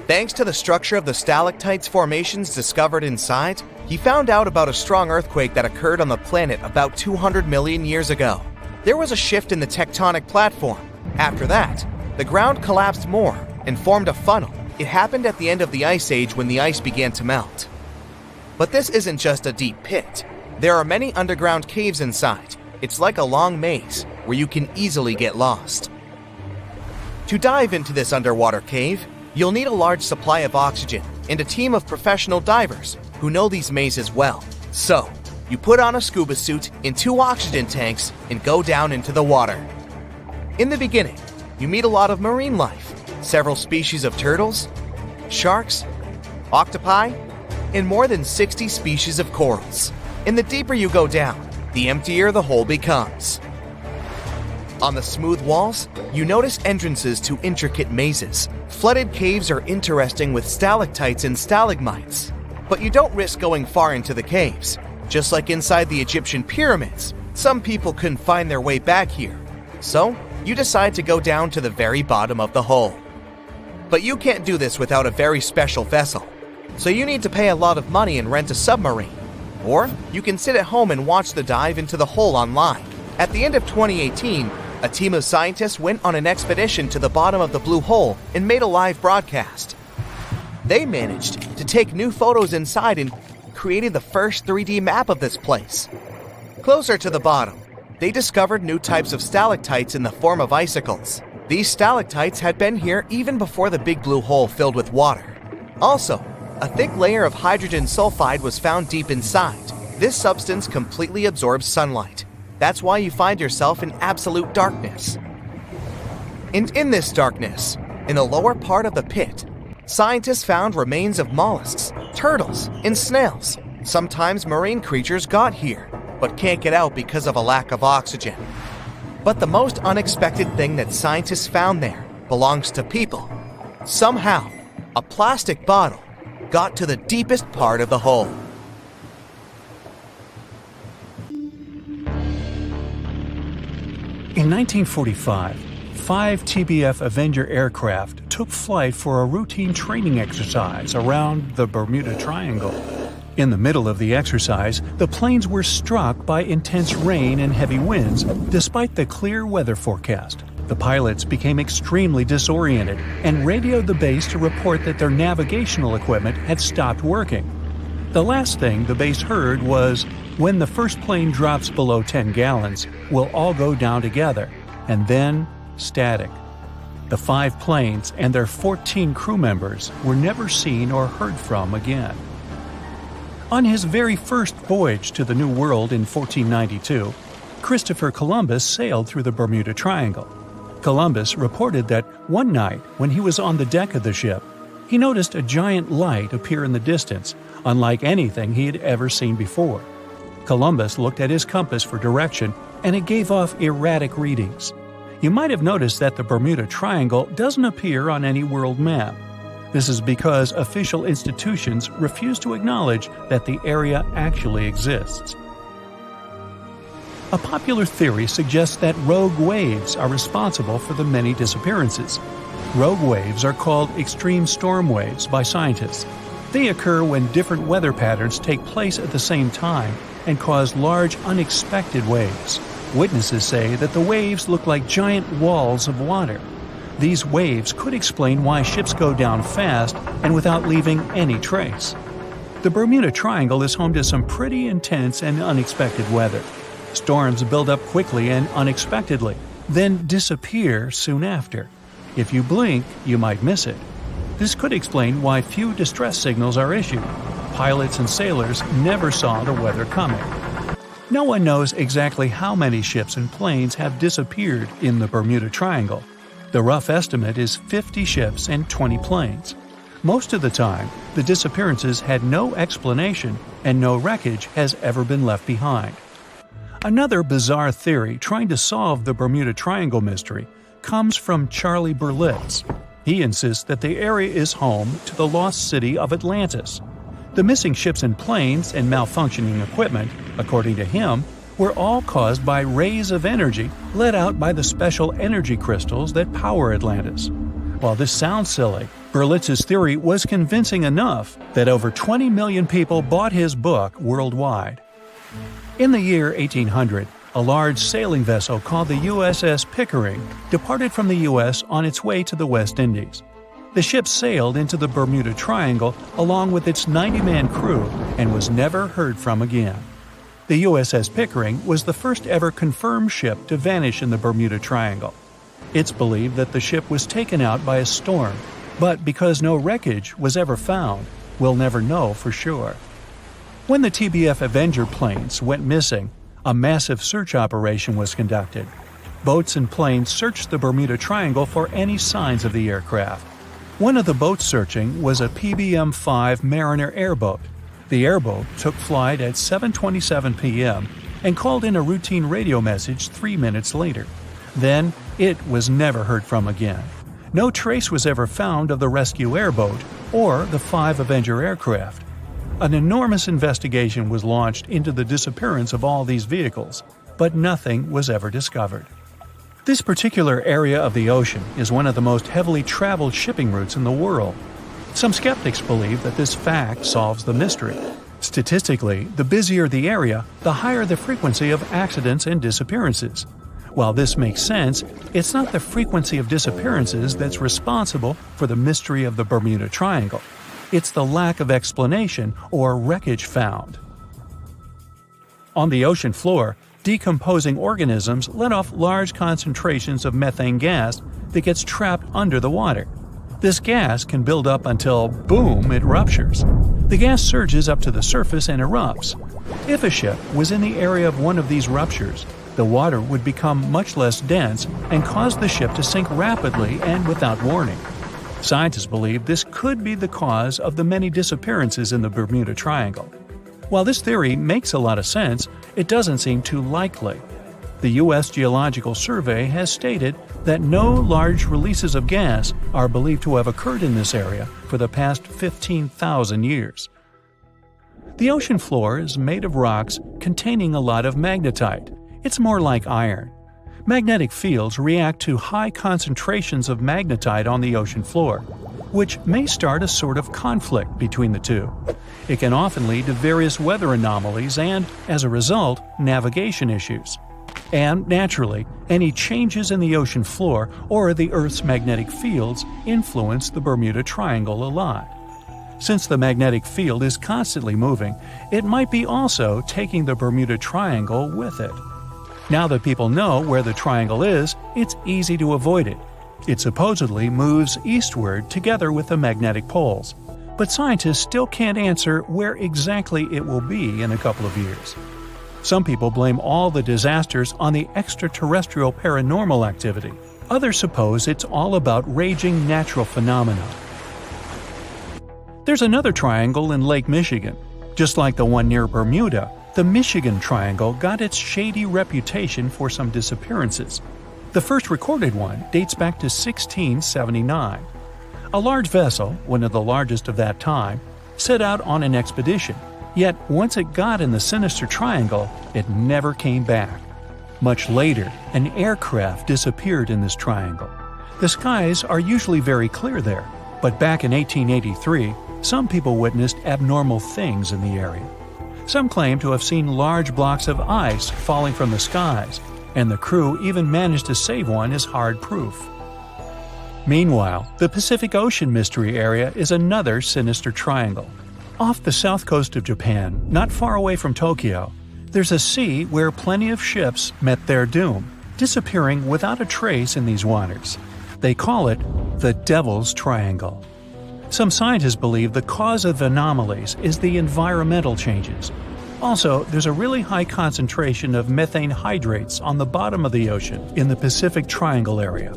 Thanks to the structure of the stalactites formations discovered inside, he found out about a strong earthquake that occurred on the planet about 200 million years ago. There was a shift in the tectonic platform. After that, the ground collapsed more and formed a funnel. It happened at the end of the Ice Age when the ice began to melt. But this isn't just a deep pit. There are many underground caves inside. It's like a long maze where you can easily get lost. To dive into this underwater cave, you'll need a large supply of oxygen and a team of professional divers who know these mazes well. So, you put on a scuba suit and 2 oxygen tanks and go down into the water. In the beginning, you meet a lot of marine life, several species of turtles, sharks, octopi, and more than 60 species of corals. And the deeper you go down, the emptier the hole becomes. On the smooth walls, you notice entrances to intricate mazes. Flooded caves are interesting with stalactites and stalagmites. But you don't risk going far into the caves. Just like inside the Egyptian pyramids, some people couldn't find their way back here. So, you decide to go down to the very bottom of the hole. But you can't do this without a very special vessel. So you need to pay a lot of money and rent a submarine. Or you can sit at home and watch the dive into the hole online. At the end of 2018, a team of scientists went on an expedition to the bottom of the blue hole and made a live broadcast. They managed to take new photos inside and created the first 3D map of this place. Closer to the bottom, they discovered new types of stalactites in the form of icicles. These stalactites had been here even before the big blue hole filled with water. Also, a thick layer of hydrogen sulfide was found deep inside. This substance completely absorbs sunlight. That's why you find yourself in absolute darkness. And in this darkness, in the lower part of the pit, scientists found remains of mollusks, turtles, and snails. Sometimes marine creatures got here, but can't get out because of a lack of oxygen. But the most unexpected thing that scientists found there belongs to people. Somehow, a plastic bottle got to the deepest part of the hole. In 1945, 5 TBF Avenger aircraft took flight for a routine training exercise around the Bermuda Triangle. In the middle of the exercise, the planes were struck by intense rain and heavy winds, despite the clear weather forecast. The pilots became extremely disoriented and radioed the base to report that their navigational equipment had stopped working. The last thing the base heard was, "When the first plane drops below 10 gallons, we'll all go down together," and then static. The 5 planes and their 14 crew members were never seen or heard from again. On his very first voyage to the New World in 1492, Christopher Columbus sailed through the Bermuda Triangle. Columbus reported that one night when he was on the deck of the ship, he noticed a giant light appear in the distance, unlike anything he had ever seen before. Columbus looked at his compass for direction, and it gave off erratic readings. You might have noticed that the Bermuda Triangle doesn't appear on any world map. This is because official institutions refuse to acknowledge that the area actually exists. A popular theory suggests that rogue waves are responsible for the many disappearances. Rogue waves are called extreme storm waves by scientists. They occur when different weather patterns take place at the same time and cause large, unexpected waves. Witnesses say that the waves look like giant walls of water. These waves could explain why ships go down fast and without leaving any trace. The Bermuda Triangle is home to some pretty intense and unexpected weather. Storms build up quickly and unexpectedly, then disappear soon after. If you blink, you might miss it. This could explain why few distress signals are issued. Pilots and sailors never saw the weather coming. No one knows exactly how many ships and planes have disappeared in the Bermuda Triangle. The rough estimate is 50 ships and 20 planes. Most of the time, the disappearances had no explanation and no wreckage has ever been left behind. Another bizarre theory trying to solve the Bermuda Triangle mystery comes from Charlie Berlitz. He insists that the area is home to the lost city of Atlantis. The missing ships and planes and malfunctioning equipment, according to him, were all caused by rays of energy let out by the special energy crystals that power Atlantis. While this sounds silly, Berlitz's theory was convincing enough that over 20 million people bought his book worldwide. In the year 1800, a large sailing vessel called the USS Pickering departed from the U.S. on its way to the West Indies. The ship sailed into the Bermuda Triangle along with its 90-man crew and was never heard from again. The USS Pickering was the first ever confirmed ship to vanish in the Bermuda Triangle. It's believed that the ship was taken out by a storm, but because no wreckage was ever found, we'll never know for sure. When the TBF Avenger planes went missing, a massive search operation was conducted. Boats and planes searched the Bermuda Triangle for any signs of the aircraft. One of the boats searching was a PBM-5 Mariner airboat. The airboat took flight at 7:27 p.m. and called in a routine radio message 3 minutes later. Then, it was never heard from again. No trace was ever found of the rescue airboat or the 5 Avenger aircraft. An enormous investigation was launched into the disappearance of all these vehicles, but nothing was ever discovered. This particular area of the ocean is one of the most heavily traveled shipping routes in the world. Some skeptics believe that this fact solves the mystery. Statistically, the busier the area, the higher the frequency of accidents and disappearances. While this makes sense, it's not the frequency of disappearances that's responsible for the mystery of the Bermuda Triangle. It's the lack of explanation or wreckage found. On the ocean floor, decomposing organisms let off large concentrations of methane gas that gets trapped under the water. This gas can build up until, boom, it ruptures. The gas surges up to the surface and erupts. If a ship was in the area of one of these ruptures, the water would become much less dense and cause the ship to sink rapidly and without warning. Scientists believe this could be the cause of the many disappearances in the Bermuda Triangle. While this theory makes a lot of sense, it doesn't seem too likely. The U.S. Geological Survey has stated that no large releases of gas are believed to have occurred in this area for the past 15,000 years. The ocean floor is made of rocks containing a lot of magnetite. It's more like iron. Magnetic fields react to high concentrations of magnetite on the ocean floor, which may start a sort of conflict between the two. It can often lead to various weather anomalies and, as a result, navigation issues. And, naturally, any changes in the ocean floor or the Earth's magnetic fields influence the Bermuda Triangle a lot. Since the magnetic field is constantly moving, it might be also taking the Bermuda Triangle with it. Now that people know where the triangle is, it's easy to avoid it. It supposedly moves eastward together with the magnetic poles, but scientists still can't answer where exactly it will be in a couple of years. Some people blame all the disasters on the extraterrestrial paranormal activity. Others suppose it's all about raging natural phenomena. There's another triangle in Lake Michigan. Just like the one near Bermuda, the Michigan Triangle got its shady reputation for some disappearances. The first recorded one dates back to 1679. A large vessel, one of the largest of that time, set out on an expedition, yet once it got in the sinister triangle, it never came back. Much later, an aircraft disappeared in this triangle. The skies are usually very clear there, but back in 1883, some people witnessed abnormal things in the area. Some claim to have seen large blocks of ice falling from the skies, and the crew even managed to save one as hard proof. Meanwhile, the Pacific Ocean Mystery Area is another sinister triangle. Off the south coast of Japan, not far away from Tokyo, there's a sea where plenty of ships met their doom, disappearing without a trace in these waters. They call it the Devil's Triangle. Some scientists believe the cause of anomalies is the environmental changes. Also, there's a really high concentration of methane hydrates on the bottom of the ocean in the Pacific Triangle area.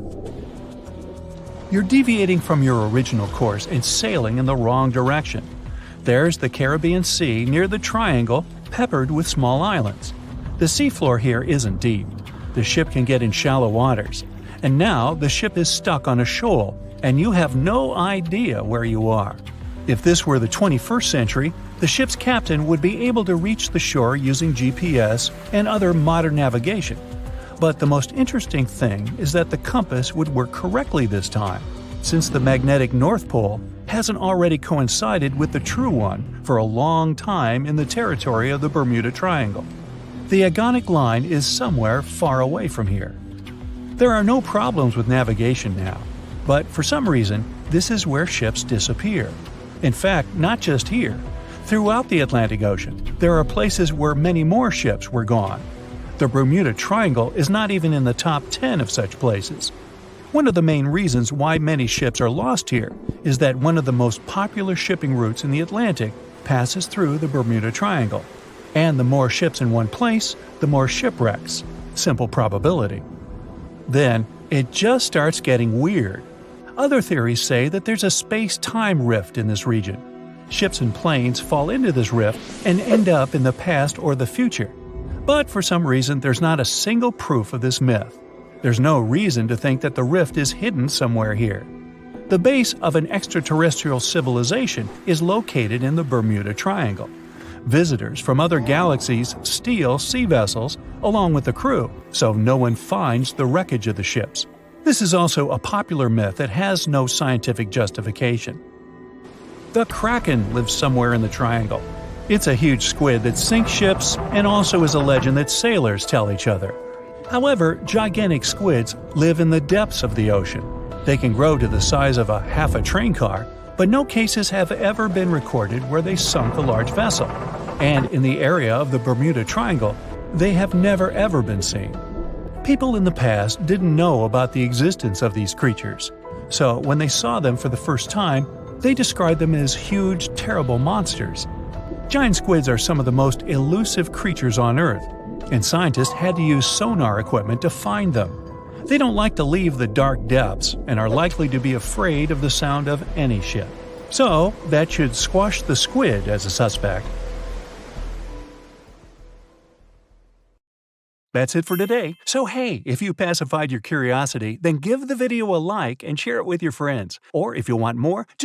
You're deviating from your original course and sailing in the wrong direction. There's the Caribbean Sea near the triangle, peppered with small islands. The seafloor here isn't deep. The ship can get in shallow waters. And now the ship is stuck on a shoal, and you have no idea where you are. If this were the 21st century, the ship's captain would be able to reach the shore using GPS and other modern navigation. But the most interesting thing is that the compass would work correctly this time, since the magnetic North Pole hasn't already coincided with the true one for a long time in the territory of the Bermuda Triangle. The agonic line is somewhere far away from here. There are no problems with navigation now, but for some reason, this is where ships disappear. In fact, not just here. Throughout the Atlantic Ocean, there are places where many more ships were gone. The Bermuda Triangle is not even in the top 10 of such places. One of the main reasons why many ships are lost here is that one of the most popular shipping routes in the Atlantic passes through the Bermuda Triangle. And the more ships in one place, the more shipwrecks. Simple probability. Then, it just starts getting weird. Other theories say that there's a space-time rift in this region. Ships and planes fall into this rift and end up in the past or the future. But for some reason, there's not a single proof of this myth. There's no reason to think that the rift is hidden somewhere here. The base of an extraterrestrial civilization is located in the Bermuda Triangle. Visitors from other galaxies steal sea vessels along with the crew, so no one finds the wreckage of the ships. This is also a popular myth that has no scientific justification. The Kraken lives somewhere in the triangle. It's a huge squid that sinks ships and also is a legend that sailors tell each other. However, gigantic squids live in the depths of the ocean. They can grow to the size of half a train car, but no cases have ever been recorded where they sunk a large vessel. And in the area of the Bermuda Triangle, they have never ever been seen. People in the past didn't know about the existence of these creatures, so when they saw them for the first time, they described them as huge, terrible monsters. Giant squids are some of the most elusive creatures on Earth, and scientists had to use sonar equipment to find them. They don't like to leave the dark depths and are likely to be afraid of the sound of any ship. So, that should squash the squid as a suspect. That's it for today. So hey, if you pacified your curiosity, then give the video a like and share it with your friends. Or if you want more, just